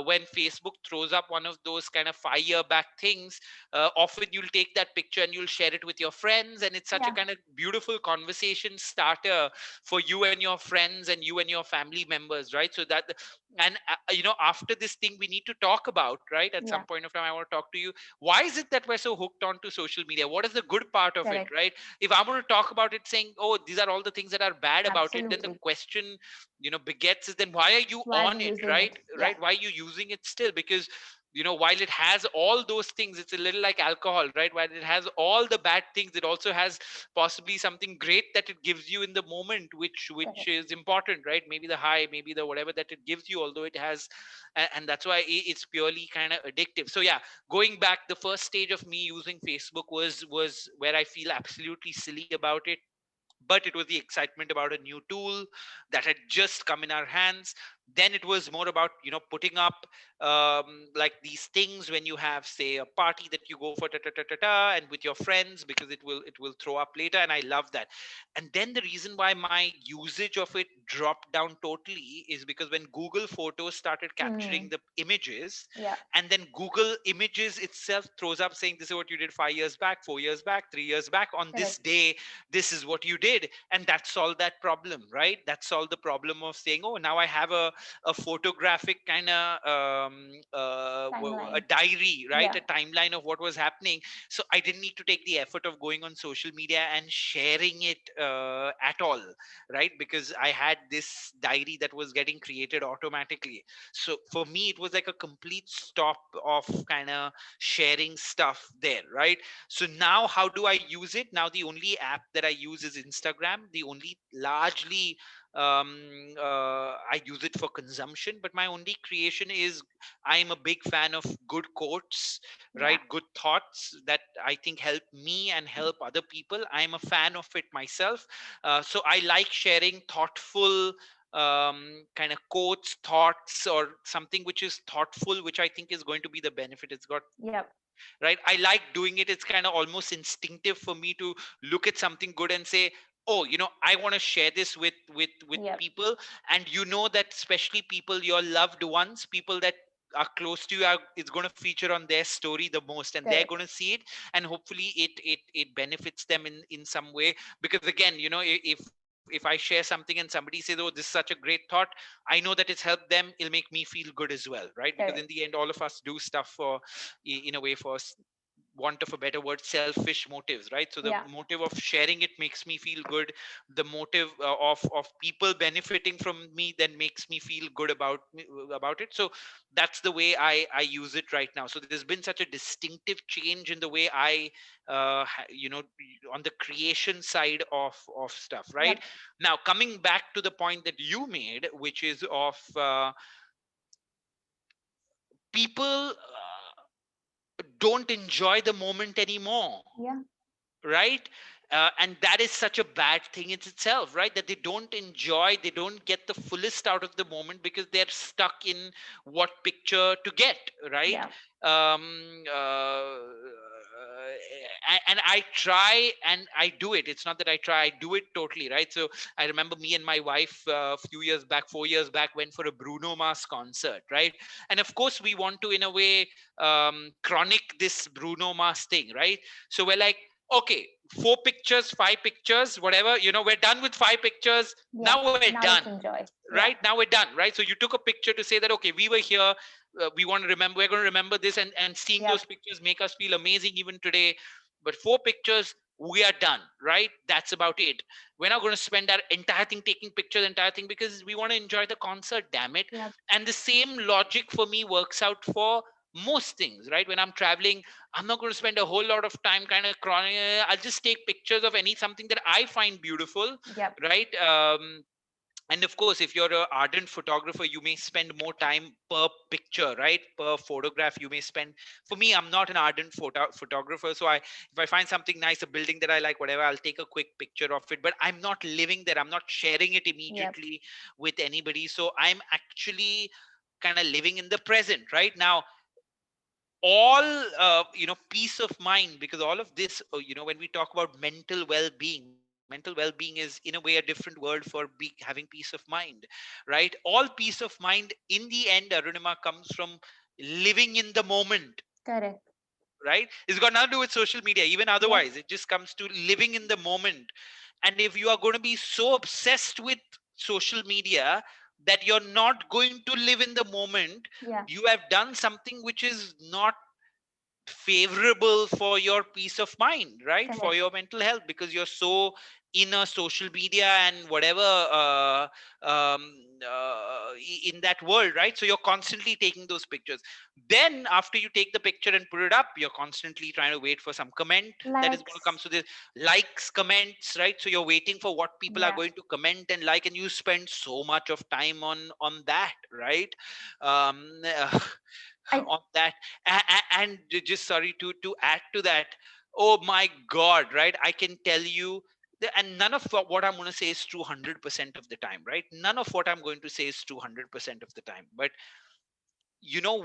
when Facebook throws up one of those kind of 5 year back things, often you'll take that picture and you'll share it with your friends, and it's such a Yeah. kind of beautiful conversation starter for you and your friends and you and your family members, right? So that, and after this thing we need to talk about, right? At some Yeah. point of time, I want to talk to you. Why is it that we're so hooked on to social media? What is the good part of it, Correct. right? If I'm going to talk about it saying, oh, these are all the things that are bad about it, then the Absolutely. question begets is, then why are you Why are on we it, using right? it? Yeah. Right, why are you using it still? Because while it has all those things, it's a little like alcohol, right? While it has all the bad things, it also has possibly something great that it gives you in the moment, which Correct. is important, right? Maybe the high, maybe the whatever that it gives you, although it has, and that's why it's purely kind of addictive. So yeah, going back, the first stage of me using Facebook was where I feel absolutely silly about it, but it was the excitement about a new tool that had just come in our hands. Then it was more about putting up like these things when you have, say, a party that you go for ta ta ta ta ta and with your friends, because it will throw up later, and I love that. And then the reason why my usage of it dropped down totally is because when Google Photos started capturing Mm. the images, Yeah. and then Google Images itself throws up saying, this is what you did 5 years back, 4 years back, 3 years back, on this Correct. day this is what you did. And that solved that problem, right? That solved the problem of saying, oh, now I have a photographic kind of a Timeline. diary, right? Yeah. A timeline of what was happening. So I didn't need to take the effort of going on social media and sharing it at all, right? Because I had this diary that was getting created automatically. So for me, it was like a complete stop of kind of sharing stuff there, right? So now how do I use it? Now the only app that I use is Instagram. The only largely I use it for consumption, but my only creation is, I am a big fan of good quotes, Yeah. right? Good thoughts that I think help me and help other people. I'm a fan of it myself. So I like sharing thoughtful kind of quotes, thoughts, or something which is thoughtful, which I think is going to be the benefit it's got, Yep. right? I like doing it. It's kind of almost instinctive for me to look at something good and say, oh, I want to share this with Yep. people. And that especially people, your loved ones, people that are close to you, it's going to feature on their story the most, and they're going Correct. to see it, and hopefully it benefits them in some way. Because again, if I share something and somebody says, oh, this is such a great thought, I know that it's helped them, it'll make me feel good as well, right? Because in the Correct. end, all of us do stuff for, in a way, for want of a better word, selfish motives, right? So the Yeah. motive of sharing it makes me feel good. The motive of people benefiting from me then makes me feel good about it. So that's the way I use it right now. So there's been such a distinctive change in the way I on the creation side of stuff, right? Yep. Now coming back to the point that you made, which is of people don't enjoy the moment anymore, Yeah. right? And that is such a bad thing in itself, right? That they don't get the fullest out of the moment because they're stuck in what picture to get, right? Yeah. um uh, and I try and I do it. It's not that I try, I do it totally, right? So I remember me and my wife a few years back, 4 years back, went for a Bruno Mars concert, right? And of course we want to, in a way, chronic this Bruno Mars thing, right? So we're like, okay, 4 pictures, 5 pictures, whatever, we're done with 5 pictures. Yeah. Now we're Now done, let's enjoy. right? Yeah. Now we're done, right? So you took a picture to say that, okay, we were here. We want to remember, we're going to remember this, and seeing those Yep. pictures make us feel amazing even today. But 4 pictures, we are done, right? That's about it. We're not going to spend our entire thing taking pictures, entire thing, because we want to enjoy the concert, damn it. Yep. And the same logic for me works out for most things, right? When I'm traveling, I'm not going to spend a whole lot of time kind of crawling. I'll just take pictures of any something that I find beautiful, Yep. right? And of course, if you're an ardent photographer, you may spend more time per picture, right? Per photograph you may spend. For me, I'm not an ardent photographer, so if I find something nice, a building that I like, whatever, I'll take a quick picture of it, but I'm not living there, I'm not sharing it Yep. immediately with anybody. So I'm actually kind of living in the present right now. All peace of mind, because all of this, when we talk about mental well-being, mental well-being is in a way a different word for having peace of mind, right? All peace of mind in the end, Arunima, comes from living in the moment, Correct. right? It's got nothing to do with social media. Even Yes. otherwise, it just comes to living in the moment. And if you are going to be so obsessed with social media that you're not going to live in the moment, Yeah. you have done something which is not favorable for your peace of mind, right? For Correct. your mental health, because you're so in a social media and whatever in that world, right? So you're constantly taking those pictures. Then after you take the picture and put it up, you're constantly trying to wait for some comment that is going to come. Likes. So the likes, comments, right? So you're waiting for what people are Yeah. going to comment and like, and you spend so much of time on that, right? um I on that. And just sorry to add to that, oh my god, right? I can tell you and none of what I'm going to say is true 100% of the time, right? None of what I'm going to say is true 100% of the time. But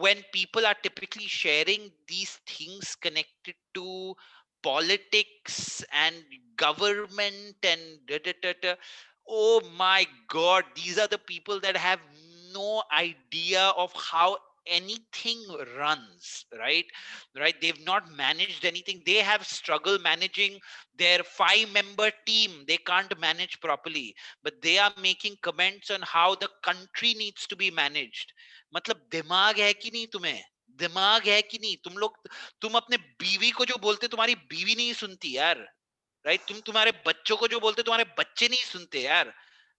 when people are typically sharing these things connected to politics and government and da, da, da, da, oh my god, these are the people that have no idea of how anything runs, right? They've not managed anything. They have struggle managing their 5-member team. They can't manage properly, but they are making comments on how the country needs to be managed. मतलब दिमाग है कि नहीं तुम्हें? दिमाग है कि नहीं? तुम अपने बीवी को जो बोलते तुम्हारी बीवी नहीं सुनती यार, राइट? तुम तुम्हारे बच्चों को जो बोलते तुम्हारे बच्चे नहीं सुनते यार।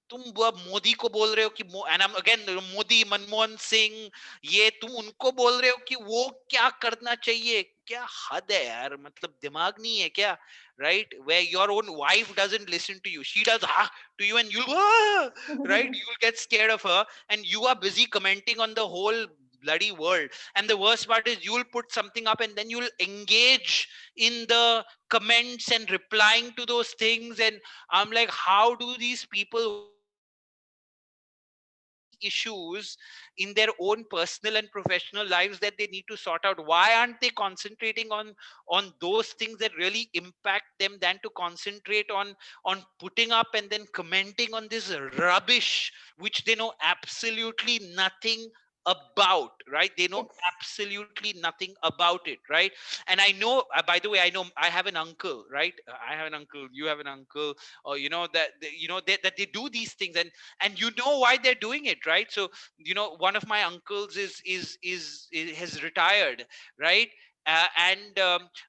तुम मोदी को बोल रहे हो कि एंड अगेन मोदी, मनमोहन सिंह, ये तुम उनको बोल रहे हो कि वो क्या करना चाहिए। क्या हद है यार, मतलब दिमाग नहीं है क्या? Right, where your own wife doesn't listen to you, she does to you, and you'll right, you'll get scared of her, and you are busy commenting on the whole bloody world. And the worst part is you'll put something up and then you'll engage in the comments and replying to those things. And I'm like, how do these people who have so many issues in their own personal and professional lives that they need to sort out, why aren't they concentrating on those things that really impact them than to concentrate on putting up and then commenting on this rubbish which they know absolutely nothing about, right? They know it's absolutely nothing about it, right? And I know, by the way, I know I have an uncle, right? I have an uncle, you have an uncle, or that they do these things, and you know why they're doing it, right? So one of my uncles is has retired, right? And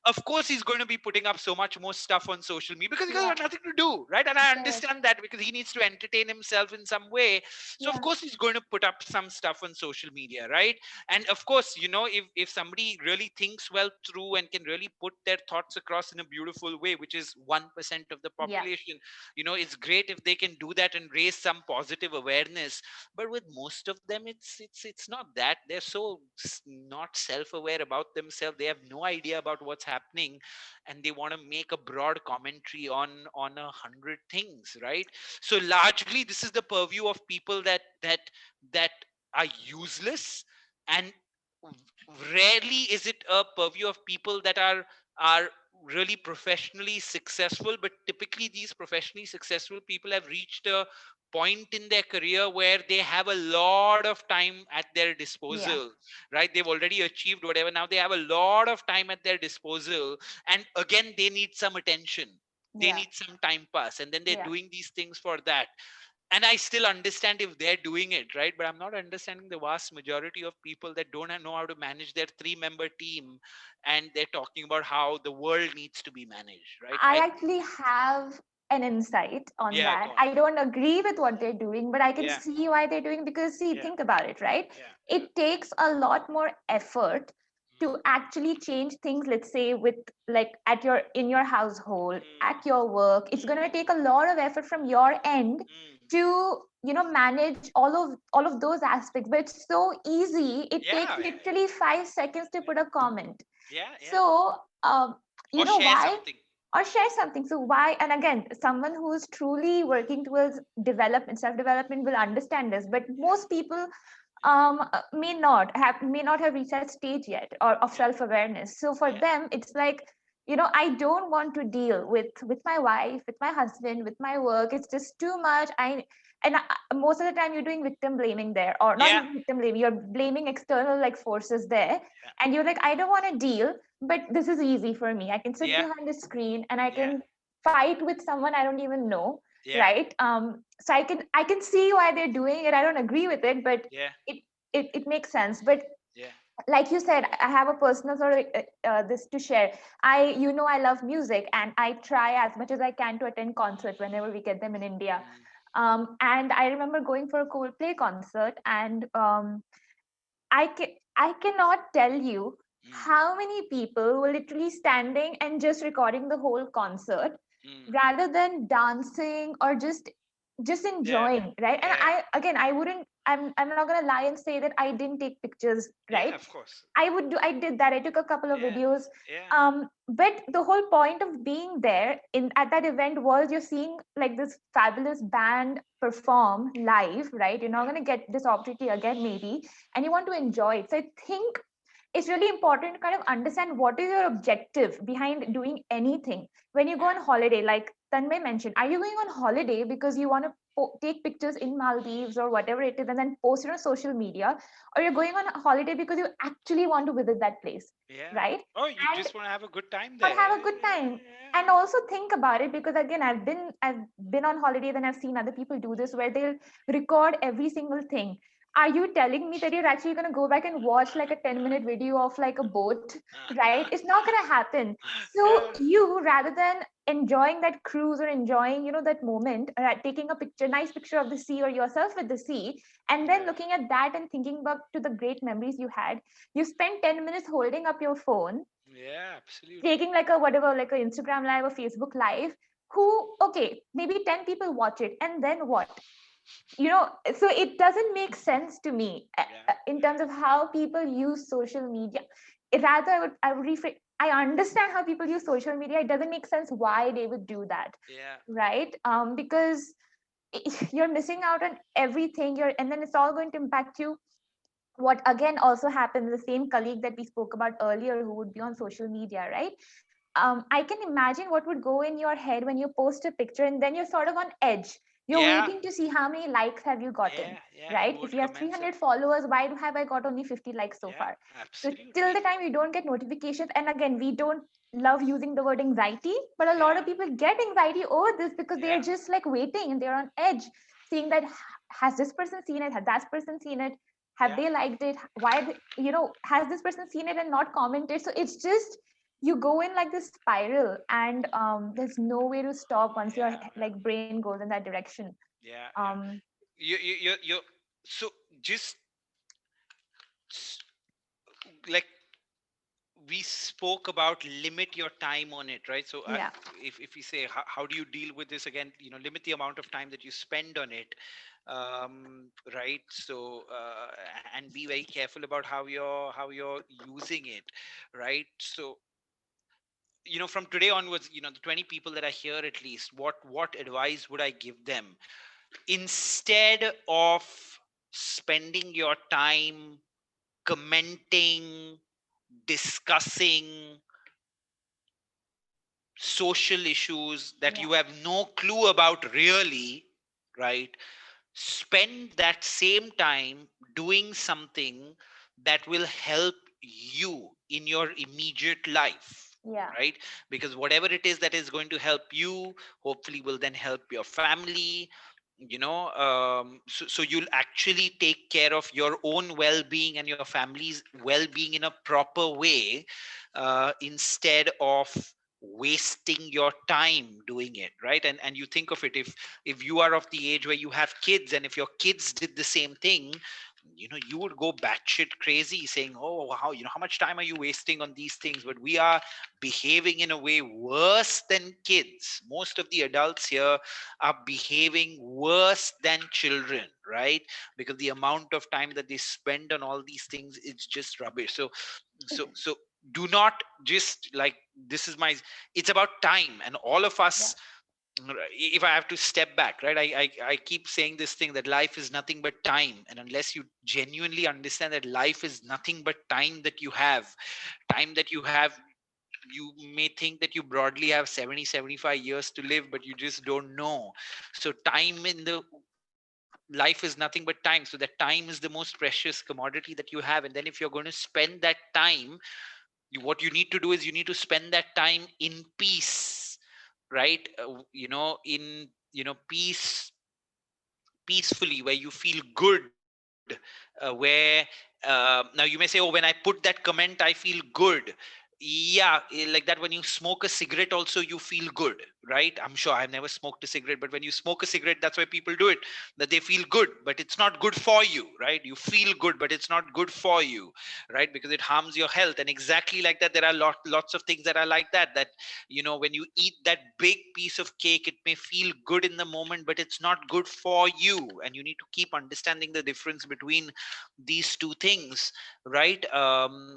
of course he's going to be putting up so much more stuff on social media because he yeah. got nothing to do, right? And I Correct. understand that because he needs to entertain himself in some way. So of Yeah. course he's going to put up some stuff on social media, right? And of course, if somebody really thinks well through and can really put their thoughts across in a beautiful way, which is 1% of the Yeah. population, it's great if they can do that and raise some positive awareness. But with most of them, it's not that. They're so not self-aware about themselves. They have no idea about what's happening, and they want to make a broad commentary on 100 things, right? So largely this is the purview of people that are useless. And rarely is it a purview of people that are really professionally successful. But typically these professionally successful people have reached a point in their career where they have a lot of time at their Yeah. disposal, right? They've already achieved whatever, now they have a lot of time at their disposal, and again they need some attention, they Yeah. need some time pass, and then they're Yeah. doing these things for that. And I still understand if they're doing it, right? But I'm not understanding the vast majority of people that don't know how to manage their 3-member team, and they're talking about how the world needs to be managed, right? I actually have an insight on Yeah, that. go on. I don't agree with what they're doing, but I can Yeah, see why they're doing, because see, yeah, think about it, right? yeah. It takes a lot more effort to actually change things, let's say with like at your in your household, at your work. It's going to take a lot of effort from your end to manage all of those aspects, but it's so easy. It takes Yeah, yeah, literally 5 seconds to put a comment. yeah, yeah. So you Or know share why? something. Or share something. So why? And again, someone who is truly working towards development, self-development will understand this. But most people may not have reached that stage yet, or of Yeah, self-awareness. So for yeah, them, it's like I don't want to deal with my wife, with my husband, with my work. It's just too much. Most of the time you're doing victim blaming there, or not Yeah. even victim blaming, you're blaming external like forces there. Yeah. And you're like, I don't want to deal, but this is easy for me. I can sit Yeah. behind the screen and I Yeah. can fight with someone I don't even know. Yeah. Right. So I can see why they're doing it. I don't agree with it, but Yeah. it makes sense. But Yeah. like you said, I have a personal sort of this to share. I love music, and I try as much as I can to attend concerts whenever we get them in India. And I remember going for a Coldplay concert, and I cannot tell you Mm. how many people were literally standing and just recording the whole concert Mm. rather than dancing or just Yeah. enjoying, right? And Yeah. I'm not going to lie and say that I didn't take pictures, Yeah. right? Of course. I did that. I took a couple of Yeah. videos. Yeah. But the whole point of being there in at that event was you're seeing like this fabulous band perform live, right? You're not going to get this opportunity again, maybe, and you want to enjoy it. So I think it's really important to kind of understand what is your objective behind doing anything. When you go on holiday, like Tanmay mentioned, are you going on holiday because you want to take pictures in Maldives or whatever it is and then post it on social media, or you're going on a holiday because you actually want to visit that place, Yeah. right? Oh, you And just want to have a good time or there. have Yeah. a good time. Yeah. And also think about it, because again, I've been on holiday, then I've seen other people do this where they'll record every single thing. Are you telling me that you're actually going to go back and watch like a 10-minute video of like a boat, right? It's not going to happen. So Yeah. you, rather than enjoying that cruise or enjoying, that moment, taking a picture, nice picture of the sea or yourself with the sea, and then Yeah. looking at that and thinking back to the great memories you had, you spend 10 minutes holding up your phone, Yeah. Absolutely. taking like a whatever, like a Instagram live or Facebook live, who, okay, maybe 10 people watch it, and then what? So it doesn't make sense to me Yeah. in terms of how people use social media. Rather, I would rephrase, I understand how people use social media. It doesn't make sense why they would do that, Yeah. right? Because you're missing out on everything. And then it's all going to impact you. What again also happens, the same colleague that we spoke about earlier who would be on social media, right? I can imagine what would go in your head when you post a picture and then you're sort of on edge. You're Yeah. waiting to see how many likes have you gotten, Yeah. Yeah. And right? If what you have comments? 300 followers, why have I got only 50 likes so Yeah. far? So till Absolutely. the time you don't get notifications, and again, we don't love using the word anxiety, but a lot Yeah. of people get anxiety over this because they are Yeah. just like waiting and they're on edge, seeing that has this person seen it? Has that person seen it? Have Yeah. they liked it? Has this person seen it and not commented? So it's just you go in like this spiral, and there's no way to stop once your Yeah. like brain goes in that direction. Yeah. Yeah. um You so just s- like we spoke about limit your time on it, right? So yeah, if we say how do you deal with this again, limit the amount of time that you spend on it, right? So and be very careful about how you're using it, right? So from today onwards, the 20 people that are here, at least, what advice would I give them? Instead of spending your time commenting, discussing social issues that yeah, you have no clue about really, right? Spend that same time doing something that will help you in your immediate life, yeah, right? Because whatever it is that is going to help you, hopefully will then help your family. So you'll actually take care of your own well-being and your family's well-being in a proper way, instead of wasting your time doing it, right? And you think of it, if you are of the age where you have kids, and if your kids did the same thing, you would go batshit crazy saying, oh, how much time are you wasting on these things? But we are behaving in a way worse than kids. Most of the adults here are behaving worse than children, right? Because the amount of time that they spend on all these things is just rubbish. So do not just like, this is my, it's about time. And all of yeah, us, if I have to step back, right, I keep saying this thing that life is nothing but time. And unless you genuinely understand that life is nothing but time that you have, you may think that you broadly have 70, 75 years to live, but you just don't know. So time in the life is nothing but time. So that time is the most precious commodity that you have. And then if you're going to spend that time, what you need to do is you need to spend that time in peace, right? In peacefully, where you feel good, where now you may say, oh, when I put that comment I feel good. Yeah, like that. When you smoke a cigarette also you feel good, right? I'm sure I've never smoked a cigarette, but when you smoke a cigarette, that's why people do it, that they feel good, but it's not good for you, right? You feel good, but it's not good for you, right? Because it harms your health. And exactly like that, there are lots of things that are like that, that when you eat that big piece of cake, it may feel good in the moment, but it's not good for you. And you need to keep understanding the difference between these two things, right?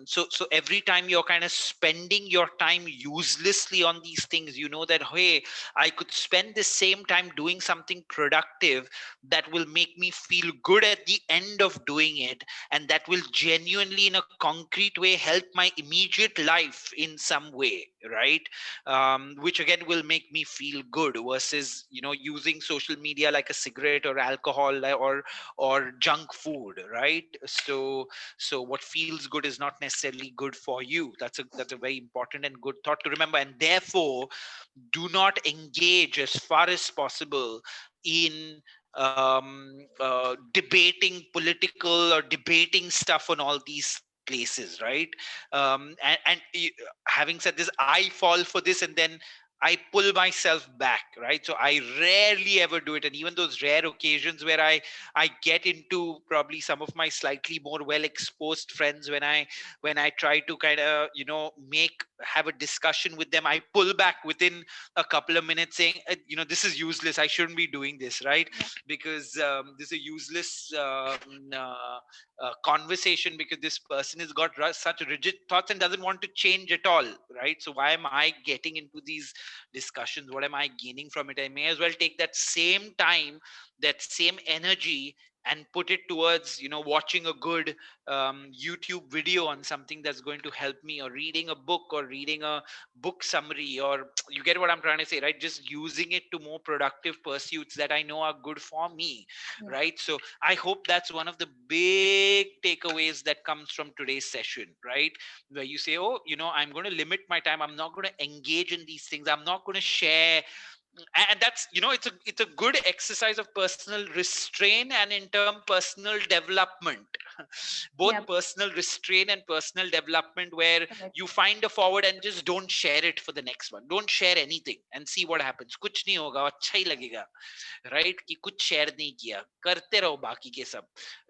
So every time you're kind of spending your time uselessly on these things, you know that, hey, I could spend the same time doing something productive that will make me feel good at the end of doing it, and that will genuinely in a concrete way help my immediate life in some way, right? Which again will make me feel good, versus using social media like a cigarette or alcohol, or junk food, right? So what feels good is not necessarily good for you. That's a very important and good thought to remember. And therefore, do not engage as far as possible in debating political or debating stuff on all these places, right? And having said this, I fall for this, and then I pull myself back, right? So I rarely ever do it. And even those rare occasions where I get into probably some of my slightly more well exposed friends, when I try to kind of have a discussion with them, I pull back within a couple of minutes, saying, this is useless, I shouldn't be doing this, right? Yeah. Because this is a useless conversation, because this person has got such rigid thoughts and doesn't want to change at all, right? So why am I getting into these discussions? What am I gaining from it? I may as well take that same time, that same energy, and put it towards watching a good YouTube video on something that's going to help me, or reading a book, or reading a book summary, or you get what I'm trying to say, right? Just using it to more productive pursuits that I know are good for me, Yeah. right? So I hope that's one of the big takeaways that comes from today's session, right? Where you say, oh, I'm going to limit my time, I'm not going to engage in these things, I'm not going to share. And that's, it's a good exercise of personal restraint, and in turn personal development. Both Yep. personal restraint and personal development, where Correct. you find a forward and just don't share it for the next one. Don't share anything and see what happens. Kuch nahi hoga, अच्छा ही लगेगा, right? कि कुछ share नहीं किया, करते रहो बाकी के सब,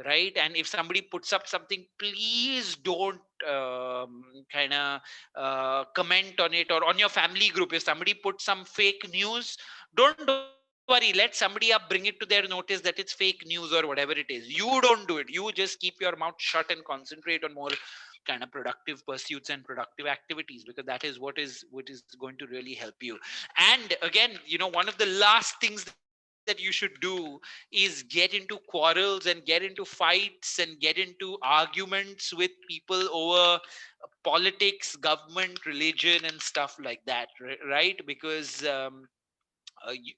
right? And if somebody puts up something, please don't kind of comment on it, or on your family group. If somebody puts some fake news, don't worry, let somebody up, bring it to their notice that it's fake news or whatever it is. You don't do it. You just keep your mouth shut and concentrate on more kind of productive pursuits and productive activities, because that is what is going to really help you. And again, one of the last things that you should do is get into quarrels and get into fights and get into arguments with people over politics, government, religion, and stuff like that, right? Because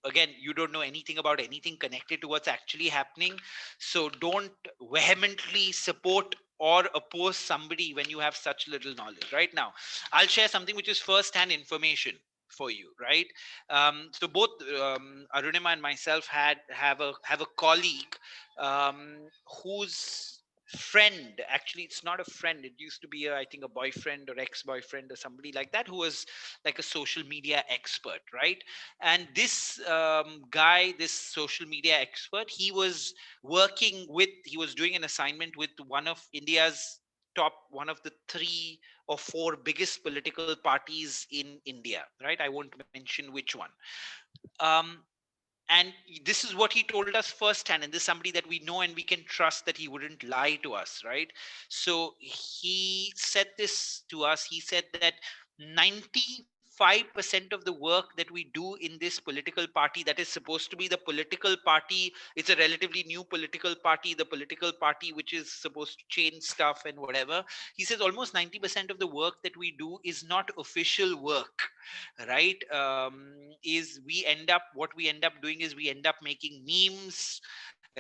again, you don't know anything about anything connected to what's actually happening. So don't vehemently support or oppose somebody when you have such little knowledge. Right now, I'll share something which is first hand information for you, right? So both Arunima and myself have a colleague whose friend, actually it's not a friend, it used to be I think a boyfriend or ex-boyfriend or somebody like that, who was like a social media expert, right? And this guy, this social media expert, he was doing an assignment with one of India's top, one of the three or four biggest political parties in India, right? I won't mention which one. um, and this is what he told us firsthand, and this is somebody that we know and we can trust that he wouldn't lie to us, right? So he said this to us. He said that 95% 95% of the work that we do in this political party, that is supposed to be the political party, it's a relatively new political party, the political party which is supposed to change stuff and whatever. He says almost 90% of the work that we do is not official work, right? Is we end up, what we end up doing is we end up making memes,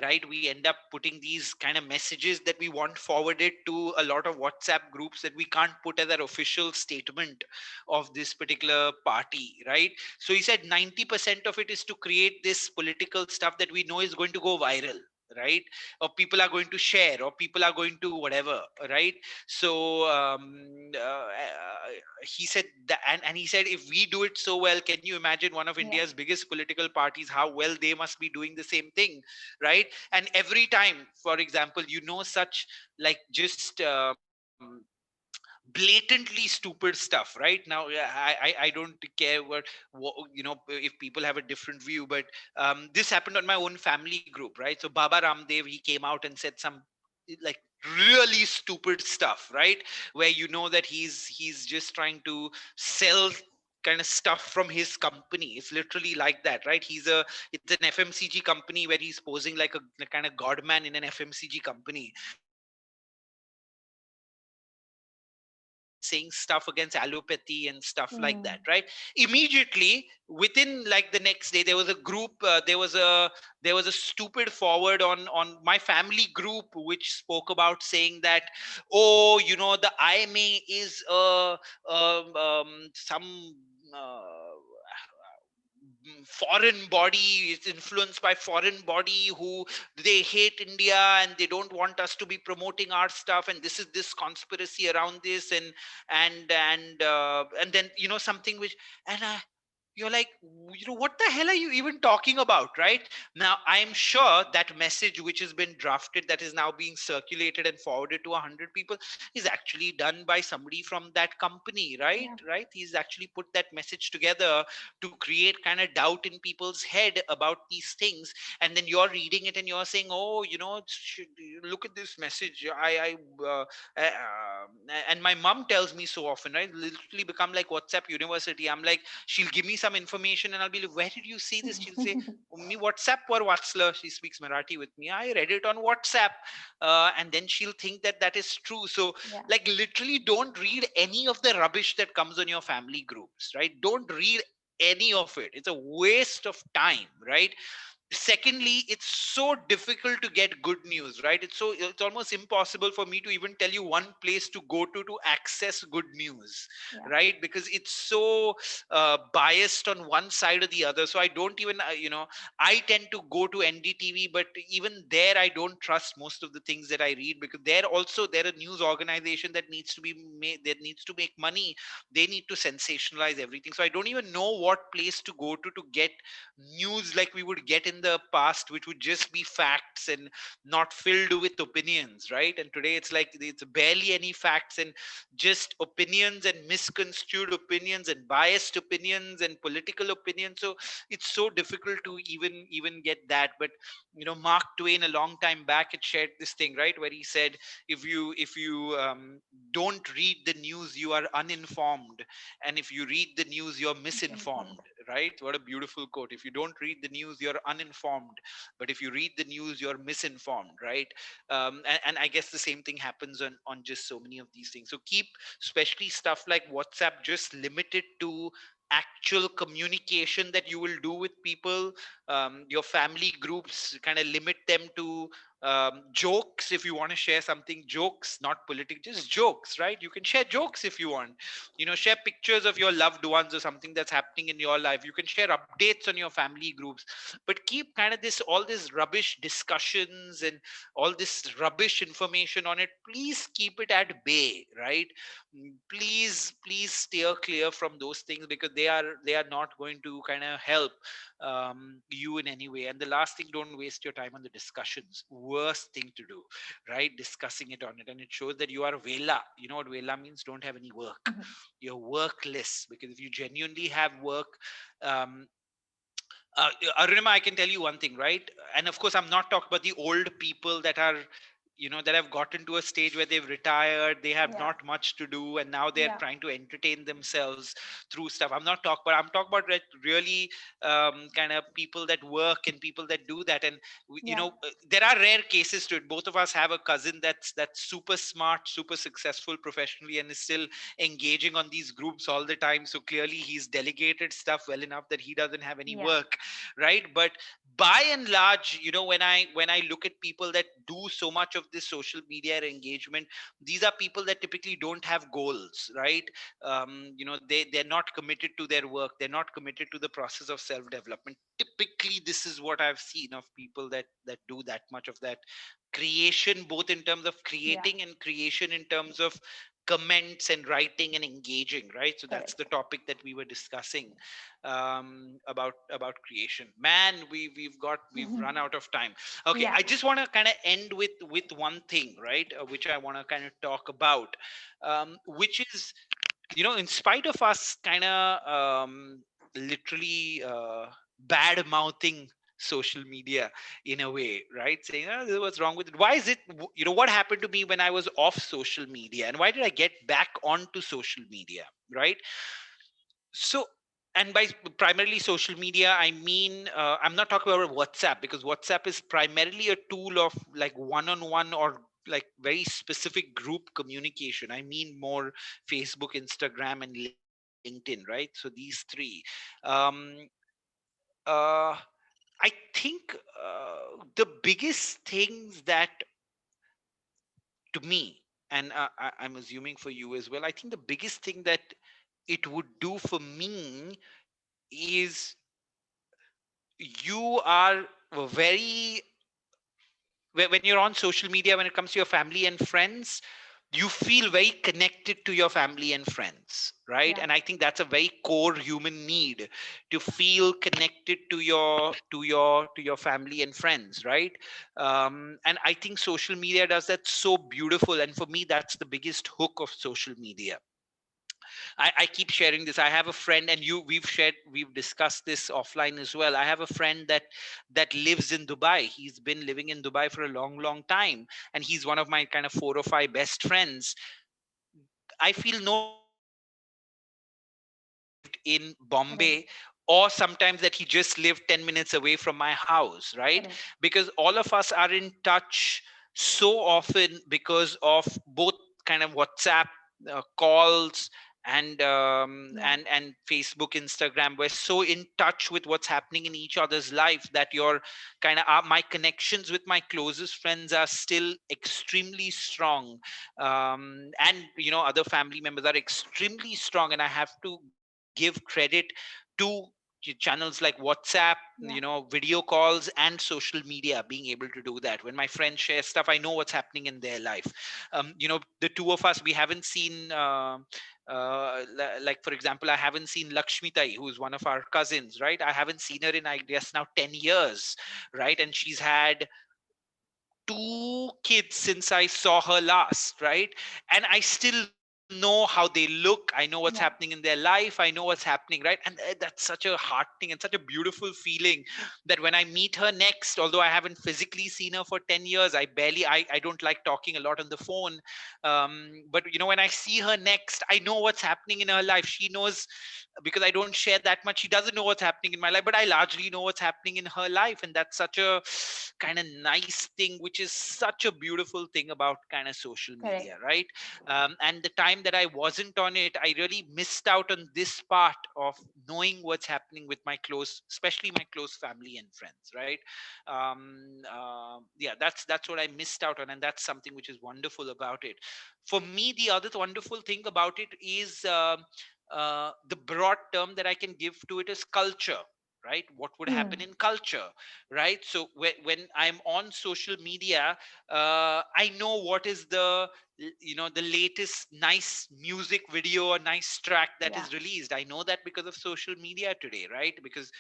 right? We end up putting these kind of messages that we want forwarded to a lot of WhatsApp groups that we can't put as an official statement of this particular party, right? So he said 90% of it is to create this political stuff that we know is going to go viral, right? Or people are going to share, or people are going to whatever, right? So he said that, and he said, if we do it so well, can you imagine one of Yeah. India's biggest political parties, how well they must be doing the same thing, right? And every time, for example, such like just blatantly stupid stuff, right? Now, yeah, I don't care what if people have a different view, but this happened on my own family group, right? So Baba Ramdev, he came out and said some like really stupid stuff, right? Where that he's just trying to sell kind of stuff from his company. It's literally like that, right? It's an FMCG company where he's posing like a kind of godman in an FMCG company, and saying stuff against allopathy and stuff like that, right? Immediately within like the next day, there was a group, there was a stupid forward on my family group which spoke about saying that, oh, the IMA is some foreign body, it's influenced by foreign body who they hate India and they don't want us to be promoting our stuff, and this is this conspiracy around this, and then something which, and you're like, what the hell are you even talking about, right? Now I'm sure that message which has been drafted, that is now being circulated and forwarded to 100 people, is actually done by somebody from that company, right? Yeah. Right, he's actually put that message together to create kind of doubt in people's head about these things. And then you're reading it and you're saying, oh, look at this message. And my mom tells me so often, right? Literally become like WhatsApp university. I'm like, she'll give me some information and I'll be like, where did you see this? She'll say, me WhatsApp or Watsla. She speaks Marathi with me. I read it on WhatsApp. And then she'll think that that is true. So Yeah. like literally don't read any of the rubbish that comes on your family groups, right? Don't read any of it. It's a waste of time, right? Secondly, it's so difficult to get good news, right? It's almost impossible for me to even tell you one place to go to access good news, Yeah. right? Because it's so biased on one side or the other. So I don't even I tend to go to NDTV, but even there I don't trust most of the things that I read, because they're a news organization that needs to be made, that needs to make money. They need to sensationalize everything. So I don't even know what place to go to get news like we would get in the past, which would just be facts and not filled with opinions, right? And today it's like it's barely any facts and just opinions and misconstrued opinions and biased opinions and political opinions. So it's so difficult to even get that. But Mark Twain a long time back had shared this thing, right, where he said, if you don't read the news, you are uninformed, and if you read the news, you're misinformed, right? What a beautiful quote. If you don't read the news, you're uninformed, but if you read the news, you're misinformed, right? And I guess the same thing happens on just so many of these things. So keep, especially stuff like WhatsApp, just limited to actual communication that you will do with people. Your family groups, kind of limit them to jokes. If you want to share something, jokes, not political, just jokes, right? You can share jokes if you want. Share pictures of your loved ones or something that's happening in your life. You can share updates on your family groups, but keep kind of all this rubbish discussions and all this rubbish information on it, please keep it at bay, right? Please steer clear from those things, because they are not going to kind of help you in any way. And the last thing, don't waste your time on the discussions. Worst thing to do, right? Discussing it on it, and it shows that you are vela. You know what vela means? Don't have any work. You're workless, because if you genuinely have work, um, Arunima, I can tell you one thing, right? And of course, I'm not talking about the old people that are that have gotten to a stage where they've retired, they have Yeah. not much to do, and now they're Yeah. trying to entertain themselves through stuff. I'm talking about really kind of people that work and people that do that. And Yeah. there are rare cases to it. Both of us have a cousin that's super smart, super successful professionally, and is still engaging on these groups all the time. So clearly he's delegated stuff well enough that he doesn't have any Yeah. work, right? But by and large, when I look at people that do so much of this social media engagement, these are people that typically don't have goals, right? They're not committed to their work, they're not committed to the process of self development. Typically this is what I've seen of people that do that much of that creation, both in terms of Yeah. creating and creation in terms of comments and writing and engaging, right? So that's the Correct. topic that we were discussing, about creation. Man, we've run out of time. Okay, Yeah. I just want to kind of end with one thing, right? Which I want to kind of talk about, which is, in spite of us kind of literally bad mouthing social media in a way, right? Saying, oh, this is what's wrong with it. Why is it, what happened to me when I was off social media? And why did I get back onto social media, right? So, and by primarily social media, I mean, I'm not talking about WhatsApp, because WhatsApp is primarily a tool of like one-on-one or like very specific group communication. I mean more Facebook, Instagram, and LinkedIn, right? So these three. Um, uh, I think the biggest things that, to me, and I'm assuming for you as well, I think the biggest thing that it would do for me is, you are very, when you're on social media, when it comes to your family and friends, you feel very connected to your family and friends, right? Yeah. And I think that's a very core human need, to feel connected to your family and friends, right? And I think social media does that so beautiful, and for me that's the biggest hook of social media. I keep sharing this. I have a friend, and we've discussed this offline as well. I have a friend that lives in Dubai. He's been living in Dubai for a long, long time, and he's one of my kind of 4 or 5 best friends. I feel no doubt that he lived in Bombay, Correct. or sometimes that he just lived 10 minutes away from my house, right? Correct. Because all of us are in touch so often because of both kind of WhatsApp calls, Yeah. and Facebook, Instagram. We're so in touch with what's happening in each other's life that your kind of my connections with my closest friends are still extremely strong, and other family members are extremely strong, and I have to give credit to channels like WhatsApp, Yeah. video calls, and social media being able to do that. When my friends share stuff, I know what's happening in their life. The two of us, we haven't seen, like for example, I haven't seen Lakshmi Tai, who's one of our cousins, right? I haven't seen her in, I guess, now 10 years, right? And she's had 2 kids since I saw her last, right? And I still know how they look. I know what's happening in Yeah. their life. I know what's happening, right? And that's such a heartening and such a beautiful feeling, that when I meet her next, although I haven't physically seen her for 10 years, I don't like talking a lot on the phone. But when I see her next, I know what's happening in her life. She knows, because I don't share that much. She doesn't know what's happening in my life, but I largely know what's happening in her life. And that's such a kind of nice thing, which is such a beautiful thing about kind of social Correct. media, right? And the time that I wasn't on it, I really missed out on this part of knowing what's happening with my close, especially my close family and friends, right? Yeah, that's what I missed out on, and that's something which is wonderful about it. For me, the other wonderful thing about it is, the broad term that I can give to it is culture, right? What would happen Hmm. in culture, right? So when I'm on social media, I know what is the latest nice music video or nice track that Yeah. is released. I know that because of social media today, right? Because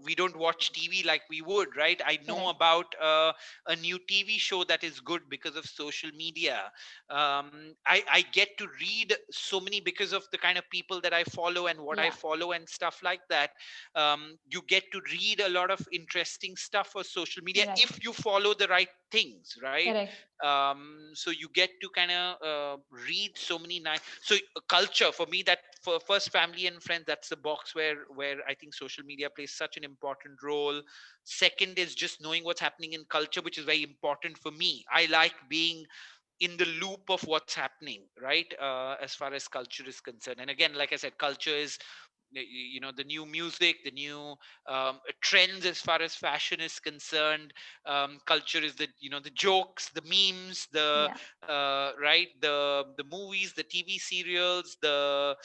we don't watch TV like we would, right? I know Correct. about a new TV show that is good because of social media. I get to read so many because of the kind of people that I follow and what I Yeah. follow and stuff like that. You get to read a lot of interesting stuff for social media Right. if you follow the right things, right? Correct. So you get to kind of read so many nice. So culture for me, that for first, family and friends, that's the box where I think social media plays such an important role. Second is just knowing what's happening in culture, which is very important for me. I like being in the loop of what's happening, right? As far as culture is concerned. And again, like I said, culture is the new music, the new trends as far as fashion is concerned. Culture is the jokes, the memes, the Yeah. right, the movies, the TV serials, the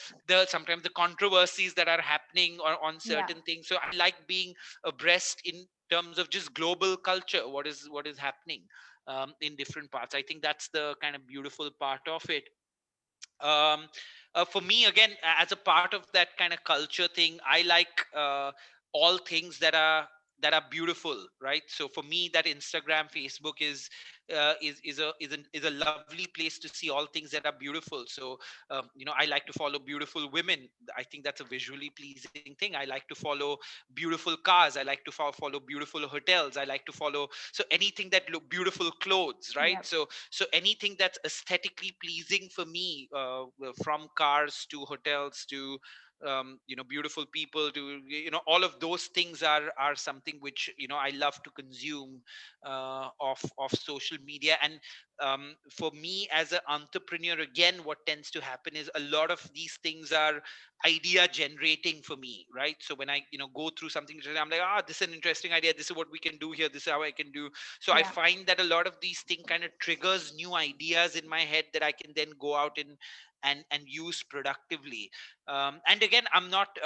sometimes the controversies that are happening on Yeah. certain things. So I like being abreast in terms of just global culture, what is happening in different parts. I think that's the kind of beautiful part of it. For me, again, as a part of that kind of culture thing, I like all things that are beautiful, right? So for me, that Instagram, Facebook is a lovely place to see all things that are beautiful. So I like to follow beautiful women. I think that's a visually pleasing thing. I like to follow beautiful cars. I like to follow beautiful hotels. I like to follow, so anything that look beautiful, clothes, right? Yep. So anything that's aesthetically pleasing for me, from cars to hotels to beautiful people to all of those things are something which I love to consume of social media. And for me as an entrepreneur, again, what tends to happen is a lot of these things are idea generating for me, right? So when I go through something, I'm like, this is an interesting idea, this is what we can do here, this is how I can do. So I Yeah. find that a lot of these things kind of triggers new ideas in my head that I can then go out and use productively. And again, I'm not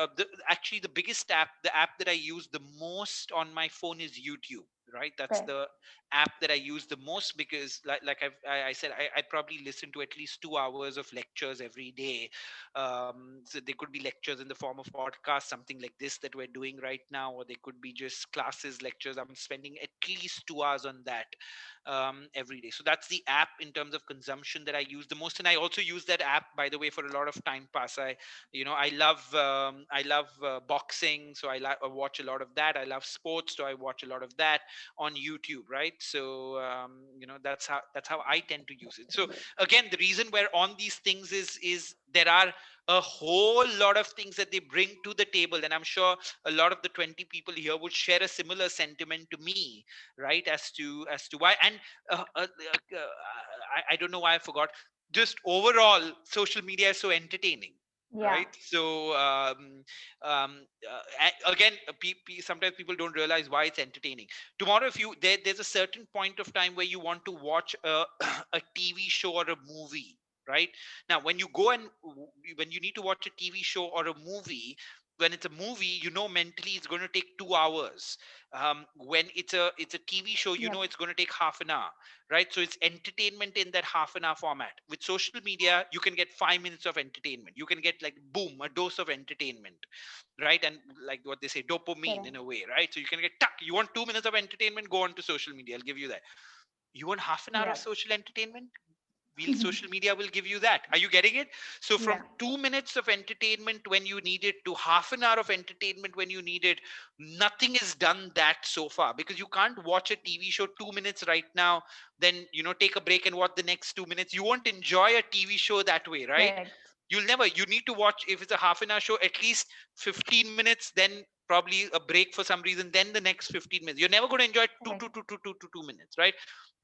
actually the app that I use the most on my phone is YouTube, right? That's Fair. the app that I use the most, because I said, I probably listen to at least 2 hours of lectures every day. So they could be lectures in the form of podcast, something like this that we're doing right now, or they could be just classes, lectures. I'm spending at least 2 hours on that every day. So that's the app in terms of consumption that I use the most. And I also use that app, by the way, for a lot of time pass. I love boxing, so I watch a lot of that. I love sports, so I watch a lot of that on YouTube, right? So that's how I tend to use it. So again, the reason we're on these things is there are a whole lot of things that they bring to the table, and I'm sure a lot of the 20 people here would share a similar sentiment to me, right? As to why. And I don't know why I forgot. Just overall, social media is so entertaining, Yeah. right? So again, sometimes people don't realize why it's entertaining. Tomorrow, if there's a certain point of time where you want to watch a TV show or a movie, right? Now when you go and when you need to watch a TV show or a movie, when it's a movie, mentally it's going to take 2 hours. When it's a TV show, Yep. it's going to take half an hour, right? So it's entertainment in that half an hour format. With social media, you can get 5 minutes of entertainment. You can get, like, boom, a dose of entertainment, right? And like what they say, dopamine in Correct. a way, right? So you can get tuck. You want 2 minutes of entertainment, go on to social media. I'll give you that. You want half an hour of Yep. social entertainment? Social media will give you that. Are you getting it? So from Yeah. 2 minutes of entertainment when you need it to half an hour of entertainment when you need it, nothing is done that so far, because you can't watch a TV show 2 minutes right now, then take a break and watch the next 2 minutes. You won't enjoy a TV show that way, right? Correct. You need to watch, if it's a half an hour show, at least 15 minutes, then probably a break for some reason, then the next 15 minutes. You're never going to enjoy two, Correct. two, two, two, two, two, 2 minutes, right?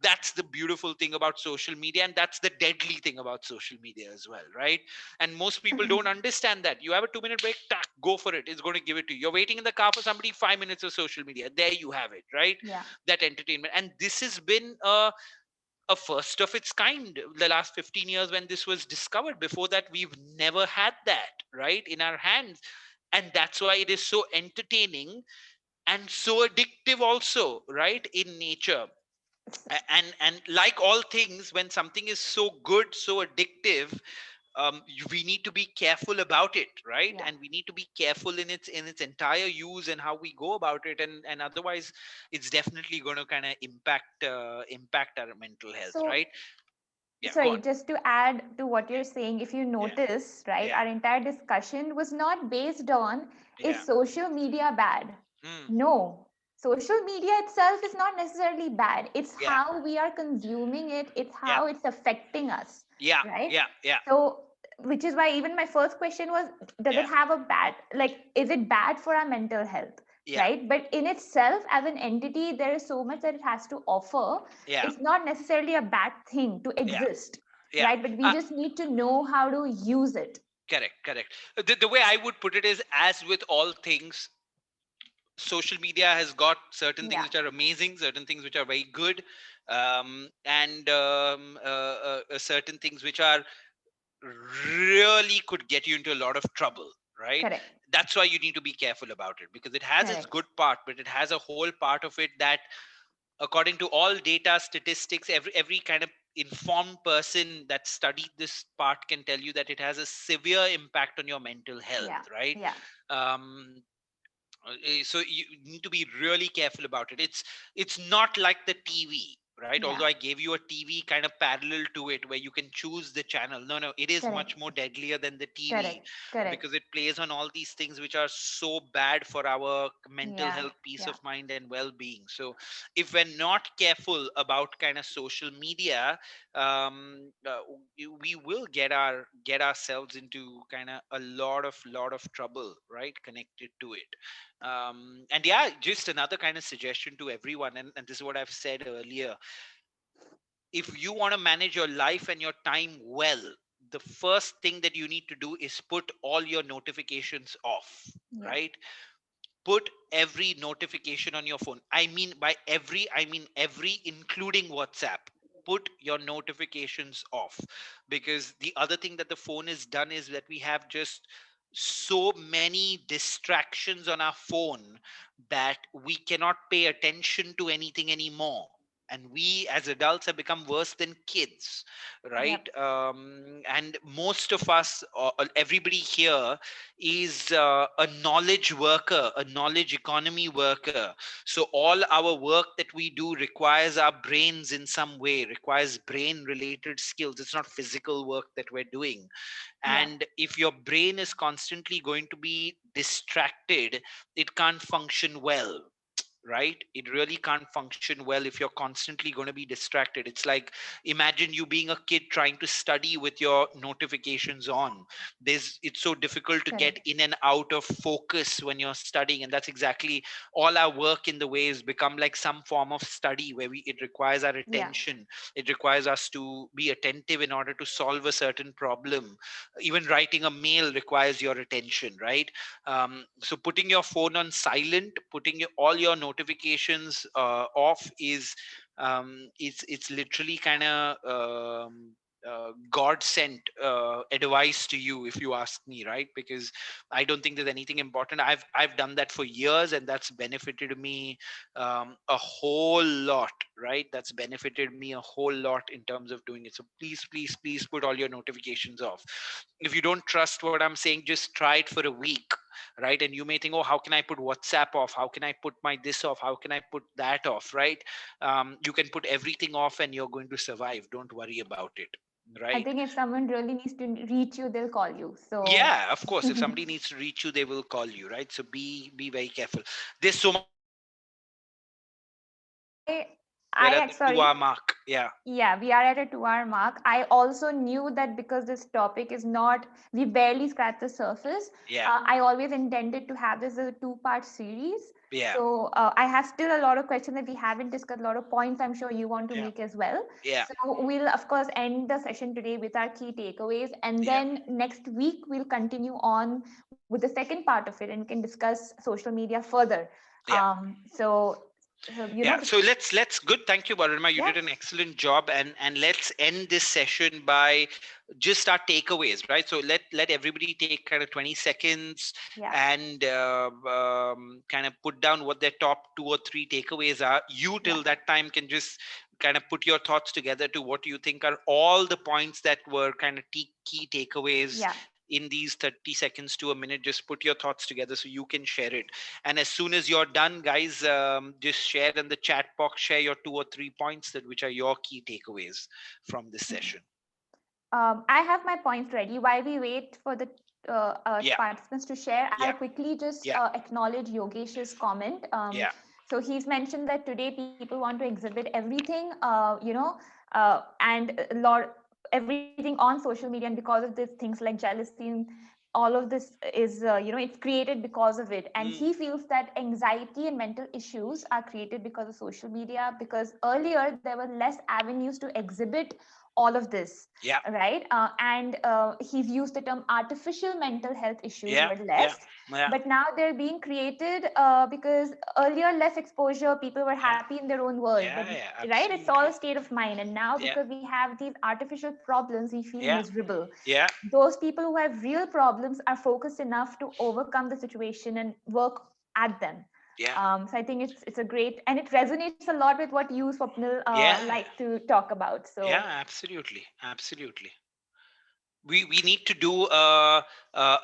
That's the beautiful thing about social media, and that's the deadly thing about social media as well, right? And most people don't understand that. You have a 2 minute break, tack, go for it. It's going to give it to you. You're waiting in the car for somebody, 5 minutes of social media, there you have it, right? Yeah. That entertainment. And this has been a first of its kind the last 15 years when this was discovered. Before that, we've never had that, right, in our hands. And that's why it is so entertaining and so addictive also, right, in nature. And like all things, when something is so good, so addictive, we need to be careful about it, right? Yeah. And we need to be careful in its entire use and how we go about it, and otherwise it's definitely going to kind of impact our mental health, So, right? Yeah, go sorry, on. just to add to what you're saying, if you Yeah, notice, right, yeah, our entire discussion was not based on, is yeah. social media bad? Mm, No. social media itself is not necessarily bad. It's Yeah. how we are consuming it. It's Yeah. how it's affecting us. Yeah. Right. Yeah. So, which is why even my first question was, does Yeah. it have a bad, like, is it bad for our mental health? Yeah. Right. But in itself, as an entity, there is so much that it has to offer. Yeah. It's not necessarily a bad thing to Yeah. exist. Yeah. Right. But we just need to know how to use it. Correct. The way I would put it is, as with all things, social media has got certain things Yeah. which are amazing, certain things which are very good, and certain things which are really could get you into a lot of trouble, right? Correct. That's why you need to be careful about it, because it has its Correct. good part, but it has a whole part of it that, according to all data, statistics, every kind of informed person that studied this part can tell you that it has a severe impact on your mental health, Yeah. right? Yeah. um, so you need to be really careful about it. It's not like the TV, right? Yeah. Although I gave you a TV kind of parallel to it, where you can choose the channel. No, it is Correct. much more deadlier than the TV, Correct. because it plays on all these things which are so bad for our mental Yeah. health, peace Yeah. of mind, and well-being. So if we're not careful about kind of social media, we will get ourselves into kind of a lot of trouble, right, connected to it. And yeah, just another kind of suggestion to everyone, and this is what I've said earlier. If you want to manage your life and your time well, the first thing that you need to do is put all your notifications off, Yeah. right? Put every notification on your phone. I mean every, including WhatsApp. Put your notifications off, because the other thing that the phone has done is that we have just so many distractions on our phone that we cannot pay attention to anything anymore. And we as adults have become worse than kids, right? Yep. And most of us, or everybody here, is a knowledge worker, a knowledge economy worker. So all our work that we do requires our brains in some way, requires brain related skills. It's not physical work that we're doing. Yeah. And if your brain is constantly going to be distracted, it can't function well, right? It really can't function well if you're constantly going to be distracted. It's like, imagine you being a kid trying to study with your notifications on. It's so difficult to get Correct. in and out of focus when you're studying. And that's exactly all our work in the way has become like some form of study, where it requires our Yeah. attention. It requires us to be attentive in order to solve a certain problem. Even writing a mail requires your attention, right? So putting your phone on silent, putting all your notifications off is, it's literally kind of God sent advice to you, if you ask me, right? Because I don't think there's anything important. I've done that for years, and that's benefited me a whole lot, right? That's benefited me a whole lot in terms of doing it. So please put all your notifications off. If you don't trust what I'm saying, just try it for a week, right? And you may think, oh, how can I put WhatsApp off? How can I put my this off? How can I put that off, right? You can put everything off and you're going to survive. Don't worry about it, I right? think if someone really needs to reach you, they'll call you. So Yeah, of course. If somebody needs to reach you, they will call you, right? So be very careful. There's so much I we're at I the sorry. 2 hour mark. Yeah. Yeah, we are at a 2 hour mark. I also knew that because this topic is not, we barely scratched the surface. Yeah. I always intended to have this as a two-part series. Yeah. So I have still a lot of questions that we haven't discussed, a lot of points I'm sure you want to Yeah. make as well. Yeah. So we'll, of course, end the session today with our key takeaways. And Yeah. then next week, we'll continue on with the second part of it and can discuss social media further. Yeah. So So let's good. Thank you, Arunima. You yeah. did an excellent job, and let's end this session by just our takeaways, right? So let everybody take kind of 20 seconds Yeah. and kind of put down what their top 2 or 3 takeaways are. You till that time can just kind of put your thoughts together to what you think are all the points that were kind of key takeaways Yeah. in these 30 seconds to a minute. Just put your thoughts together so you can share it. And as soon as you're done, guys, just share in the chat box, share your 2 or 3 points which are your key takeaways from this session. I have my points ready. While we wait for the Yeah. participants to share, Yeah. I'll quickly just Yeah. acknowledge Yogesh's comment. Yeah. So he's mentioned that today people want to exhibit everything, and a lot everything on social media, and because of this, things like jealousy and all of this is, it's created because of it. And Mm. he feels that anxiety and mental issues are created because of social media, because earlier there were less avenues to exhibit all of this, Yeah, right? And he's used the term artificial mental health issues yeah, were yeah, less, yeah, but now they're being created because earlier less exposure, people were yeah, happy in their own world, but yeah, yeah, right, it's all a absolutely. state of mind. And now Yeah, because we have these artificial problems, we feel yeah, miserable. yeah, Those people who have real problems are focused enough to overcome the situation and work at them. yeah, So I think it's a great, and it resonates a lot with what you, Swapnil, yeah, like to talk about. yeah, So absolutely, absolutely. We need to do a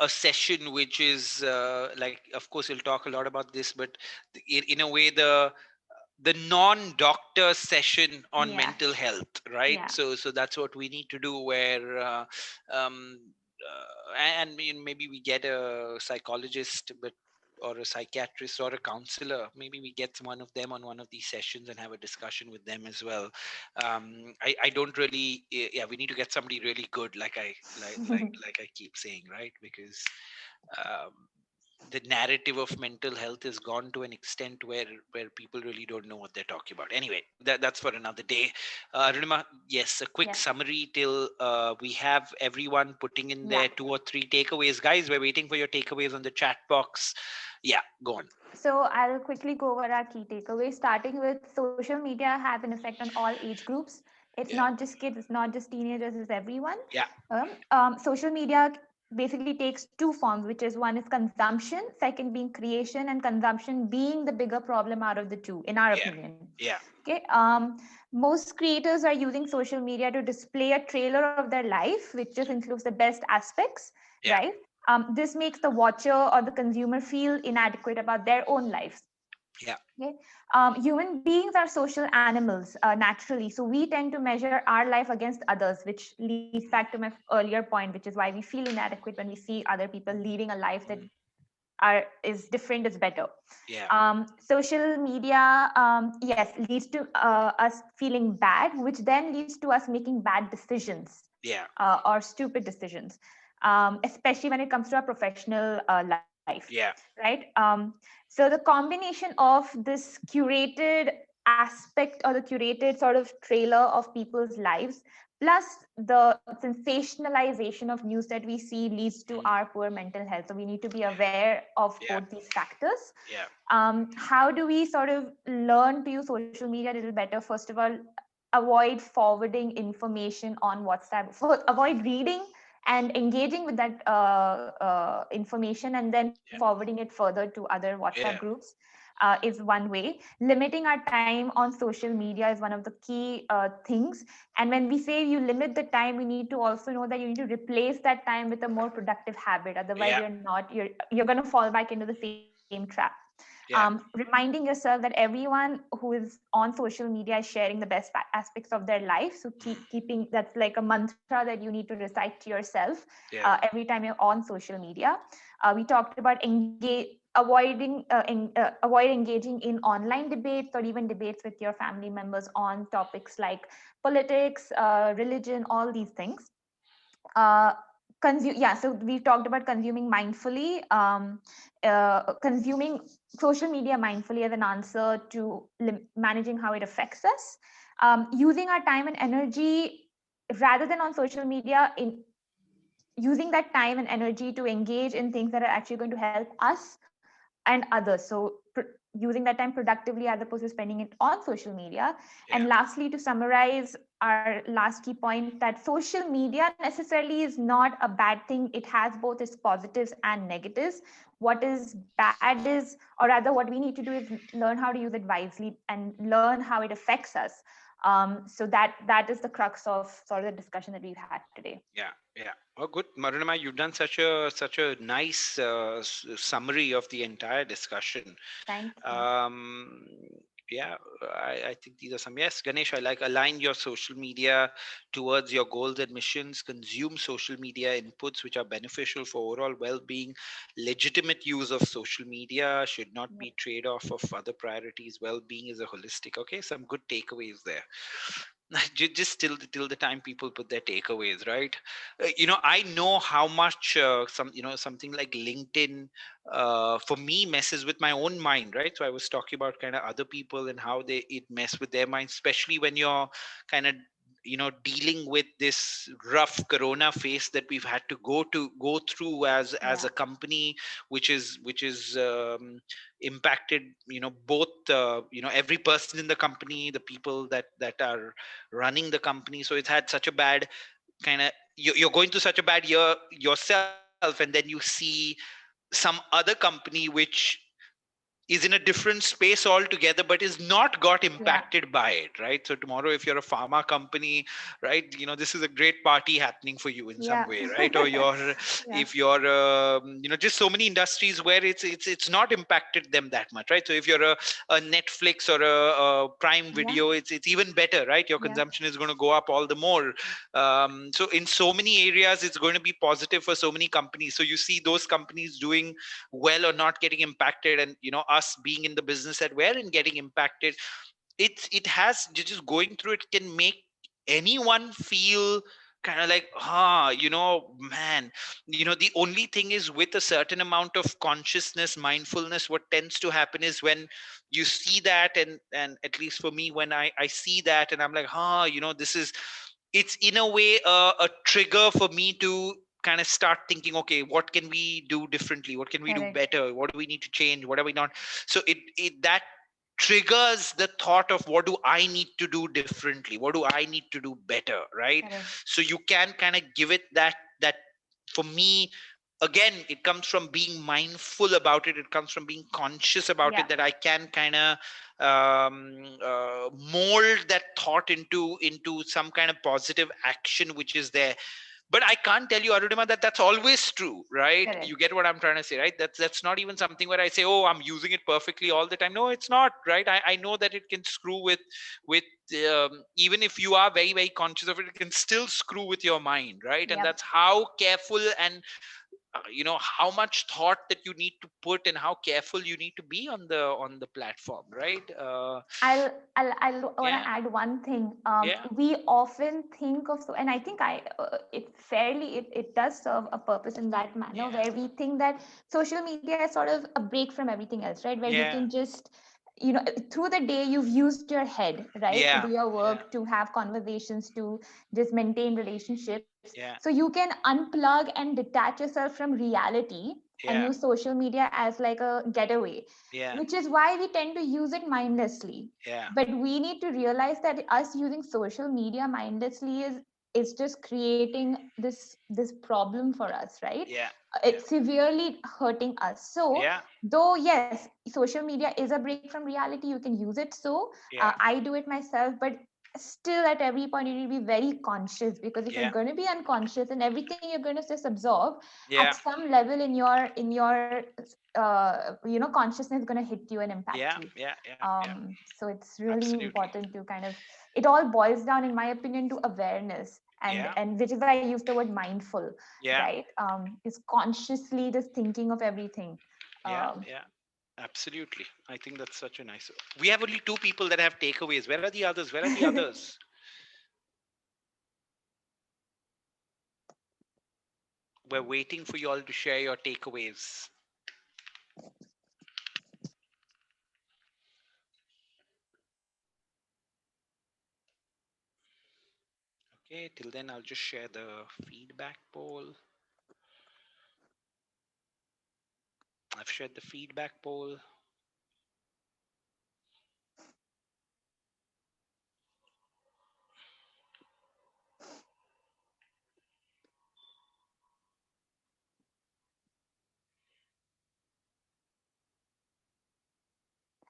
session which is like, of course we'll talk a lot about this, but in a way, the non-doctor session on yeah, mental health, right? yeah. So that's what we need to do, where um and maybe we get a psychologist, but or a psychiatrist or a counselor, maybe we get one of them on one of these sessions and have a discussion with them as well. I don't really, yeah, we need to get somebody really good, like I keep saying, right? Because um, the narrative of mental health has gone to an extent where people really don't know what they're talking about. Anyway, that's for another day. Arunima, yes, a quick Yeah, summary till we have everyone putting in yeah. their 2 or 3 takeaways. Guys, we're waiting for your takeaways on the chat box. Yeah, go on. So I'll quickly go over our key takeaways, starting with social media have an effect on all age groups. It's Yeah, not just kids, it's not just teenagers, it's everyone. yeah, Social media basically takes two forms, which is one is consumption, second being creation, and consumption being the bigger problem out of the two, in our yeah, opinion. yeah, Okay. Most creators are using social media to display a trailer of their life, which just includes the best aspects, yeah, right? This makes the watcher or the consumer feel inadequate about their own lives. yeah, Okay. Human beings are social animals naturally, so we tend to measure our life against others, which leads back to my earlier point, which is why we feel inadequate when we see other people leading a life that mm, is different, is better. yeah, Social media, yes, leads to us feeling bad, which then leads to us making bad decisions yeah, or stupid decisions, especially when it comes to our professional life, yeah, right? So the combination of this curated aspect or the curated sort of trailer of people's lives, plus the sensationalization of news that we see, leads to mm, our poor mental health. So we need to be aware of yeah, both these factors. yeah, How do we sort of learn to use social media a little better? First of all, avoid forwarding information on WhatsApp. Avoid reading and engaging with that information and then yeah, forwarding it further to other WhatsApp yeah, groups is one way. Limiting our time on social media is one of the key things. And when we say you limit the time, we need to also know that you need to replace that time with a more productive habit. Otherwise, yeah, you're going to fall back into the same trap. yeah, Reminding yourself that everyone who is on social media is sharing the best aspects of their life. So mm, keeping that's like a mantra that you need to recite to yourself yeah, every time you're on social media. We talked about avoid engaging in online debates or even debates with your family members on topics like politics, religion, all these things. uh, so we talked about consuming mindfully, consuming social media mindfully as an answer to managing how it affects us, using our time and energy rather than on social media, in using that time and energy to engage in things that are actually going to help us and others. So using that time productively as opposed to spending it on social media. yeah, And lastly, to summarize our last key point, that social media necessarily is not a bad thing. It has both its positives and negatives. What is bad is, or rather what we need to do is learn how to use it wisely and learn how it affects us. So that is the crux of sort of the discussion that we've had today. yeah, yeah. Oh, good, Marunima, you've done such a nice summary of the entire discussion. Thank you. Um, Yeah, I think these are some. Yes, Ganesh, I like align your social media towards your goals and missions, consume social media inputs which are beneficial for overall well-being. Legitimate use of social media should not Yep. be trade-off of other priorities. Well-being is a holistic. Okay, some good takeaways there. Just till the time people put their takeaways, right? I know how much something like LinkedIn for me messes with my own mind, right? So I was talking about kind of other people and how they it mess with their minds, especially when you're kind of dealing with this rough corona phase that we've had to go through as Yeah. a company, which is impacted both every person in the company, the people that are running the company. So it's had such a bad kind of you're going through such a bad year yourself, and then you see some other company which is in a different space altogether but is not got Yeah. impacted by it, right? So tomorrow if you're a pharma company, right, this is a great party happening for you in some Yeah. way, right? Or you're Yeah. if you're just so many industries where it's not impacted them that much, right? So if you're a Netflix or a Prime Yeah. Video, it's even better, right? Your Yeah. consumption is going to go up all the more. So in so many areas it's going to be positive for so many companies. So you see those companies doing well or not getting impacted, and us being in the business that we're in getting impacted. It has just going through it can make anyone feel kind of like man, the only thing is with a certain amount of consciousness, mindfulness, what tends to happen is when you see that, and at least for me, when I see that and I'm like, this is it's in a way a trigger for me to kind of start thinking, okay, what can we do differently, what can we do Correct. better, what do we need to change, what are we not. So it that triggers the thought of what do I need to do differently, what do I need to do better, right? Correct. So you can kind of give it that for me, again, it comes from being mindful about it, it comes from being conscious about Yeah. it, that I can kind of mold that thought into some kind of positive action which is there. But I can't tell you, Arunima, that that's always true, right? You Correct. get what I'm trying to say, right? That's not even something where I say, oh, I'm using it perfectly all the time. No, it's not, right? I know that it can screw with even if you are very very conscious of it, it can still screw with your mind, right? And Yep. that's how careful and how much thought that you need to put and how careful you need to be on the platform, right? I'll want to Yeah, add one thing. yeah, We often think of, and I think it does serve a purpose in that manner, yeah, where we think that social media is sort of a break from everything else, right? Where you yeah, can just, through the day you've used your head, right, to yeah, do your yeah, work, to have conversations, to just maintain relationships. yeah, So you can unplug and detach yourself from reality and yeah, use social media as like a getaway, yeah, which is why we tend to use it mindlessly. yeah, But we need to realize that us using social media mindlessly is just creating this problem for us, right? yeah, yeah, It's severely hurting us. So yeah, though yes, social media is a break from reality, you can use it. So yeah, I do it myself, but still at every point you need to be very conscious, because if you're yeah, going to be unconscious, and everything you're going to just absorb at yeah, some level in your consciousness is going to hit you and impact yeah, you. yeah, yeah, yeah, So it's really absolutely. important to kind of, it all boils down, in my opinion, to awareness, and Yeah, and which is why I use the word mindful, yeah, right? Is consciously just thinking of everything. yeah, um yeah, absolutely. I think that's such a nice. We have only two people that have takeaways. Where are the others? Where are the others? We're waiting for you all to share your takeaways. Okay, till then I'll just share the feedback poll. I've shared the feedback poll.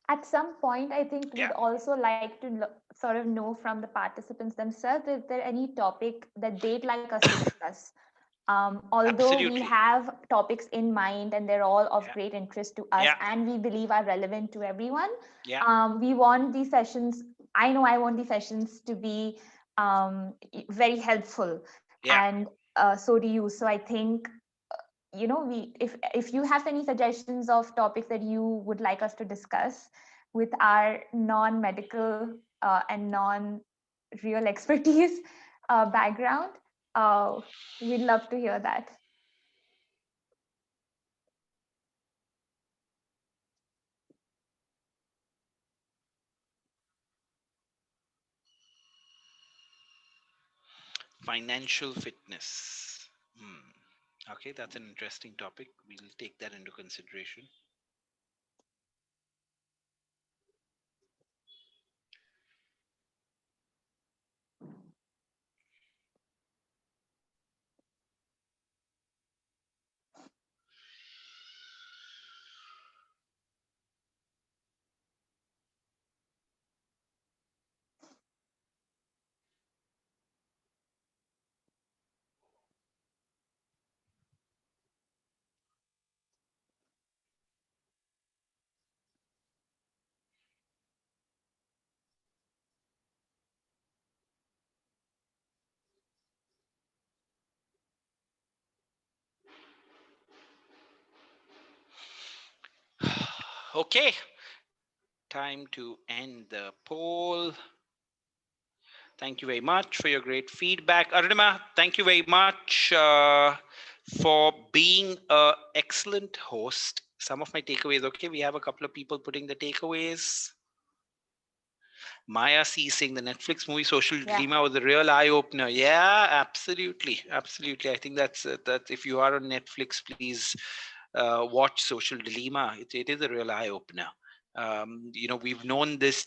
at some point, I think Yeah. we'd also like to sort of know from the participants themselves if there any topic that they'd like us to discuss. Although we Absolutely. have topics in mind and they're all of Yeah. great interest to us Yeah. and we believe are relevant to everyone, Yeah. we want these sessions, I know I want these sessions to be very helpful, Yeah. and so do you. So I think, we if you have any suggestions of topics that you would like us to discuss with our non-medical and non-real expertise background, uh, we'd love to hear that. Financial fitness. Okay, that's an interesting topic. We'll take that into consideration. Okay, time to end the poll. Thank you very much for your great feedback. Arunima, thank you very much for being an excellent host. Some of my takeaways, okay, we have a couple of people putting the takeaways. Maya C saying the Netflix movie Social Yeah. Dilemma was a real eye opener. Yeah, absolutely, absolutely. I think that if you are on Netflix, please watch Social Dilemma. It is a real eye opener. We've known these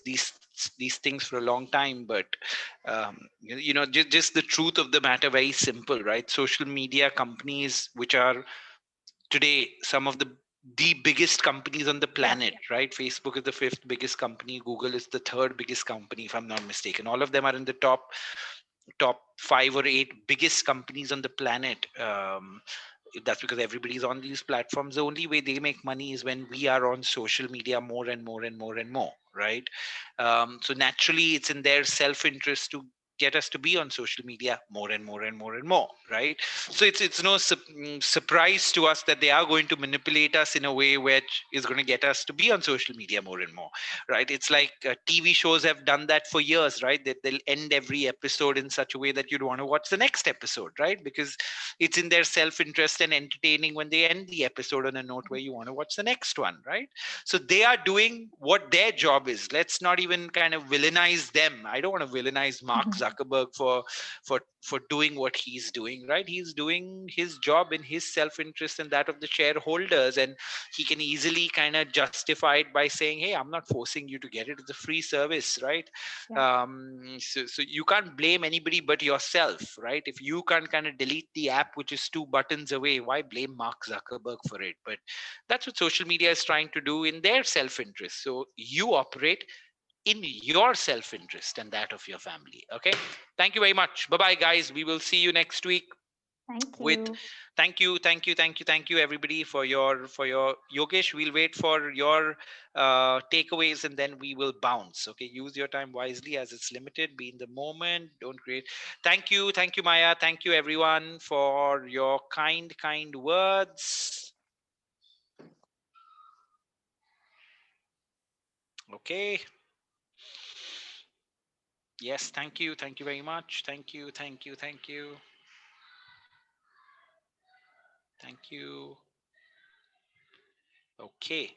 things for a long time, but just the truth of the matter, very simple, right? Social media companies, which are today some of the biggest companies on the planet, right? Facebook is the fifth biggest company, Google is the third biggest company, if I'm not mistaken. All of them are in the top 5 or 8 biggest companies on the planet. That's because everybody's on these platforms. The only way they make money is when we are on social media more and more and more and more, right? So naturally it's in their self-interest to get us to be on social media more and more and more and more, right? So it's no surprise to us that they are going to manipulate us in a way which is going to get us to be on social media more and more, right? It's like TV shows have done that for years, right? That they'll end every episode in such a way that you'd want to watch the next episode, right? Because it's in their self-interest and entertaining when they end the episode on a note where you want to watch the next one, right? So they are doing what their job is. Let's not even kind of villainize them. I don't want to villainize Mark Zuckerberg for doing what he's doing, right? He's doing his job in his self-interest and that of the shareholders, and he can easily kind of justify it by saying, hey, I'm not forcing you to get it, it's a free service, right? So you can't blame anybody but yourself, right? If you can't kind of delete the app which is 2 buttons away, why blame Mark Zuckerberg for it? But that's what social media is trying to do in their self-interest. So you operate in your self-interest and that of your family. Okay, thank you very much. Bye bye, guys. We will see you next week Thank with you. thank you everybody for your Yogesh. We'll wait for your takeaways and then we will bounce. Okay, use your time wisely as it's limited. Be in the moment, don't create. Thank you Maya, thank you everyone for your kind words. Okay, yes, thank you very much. Thank you. Okay.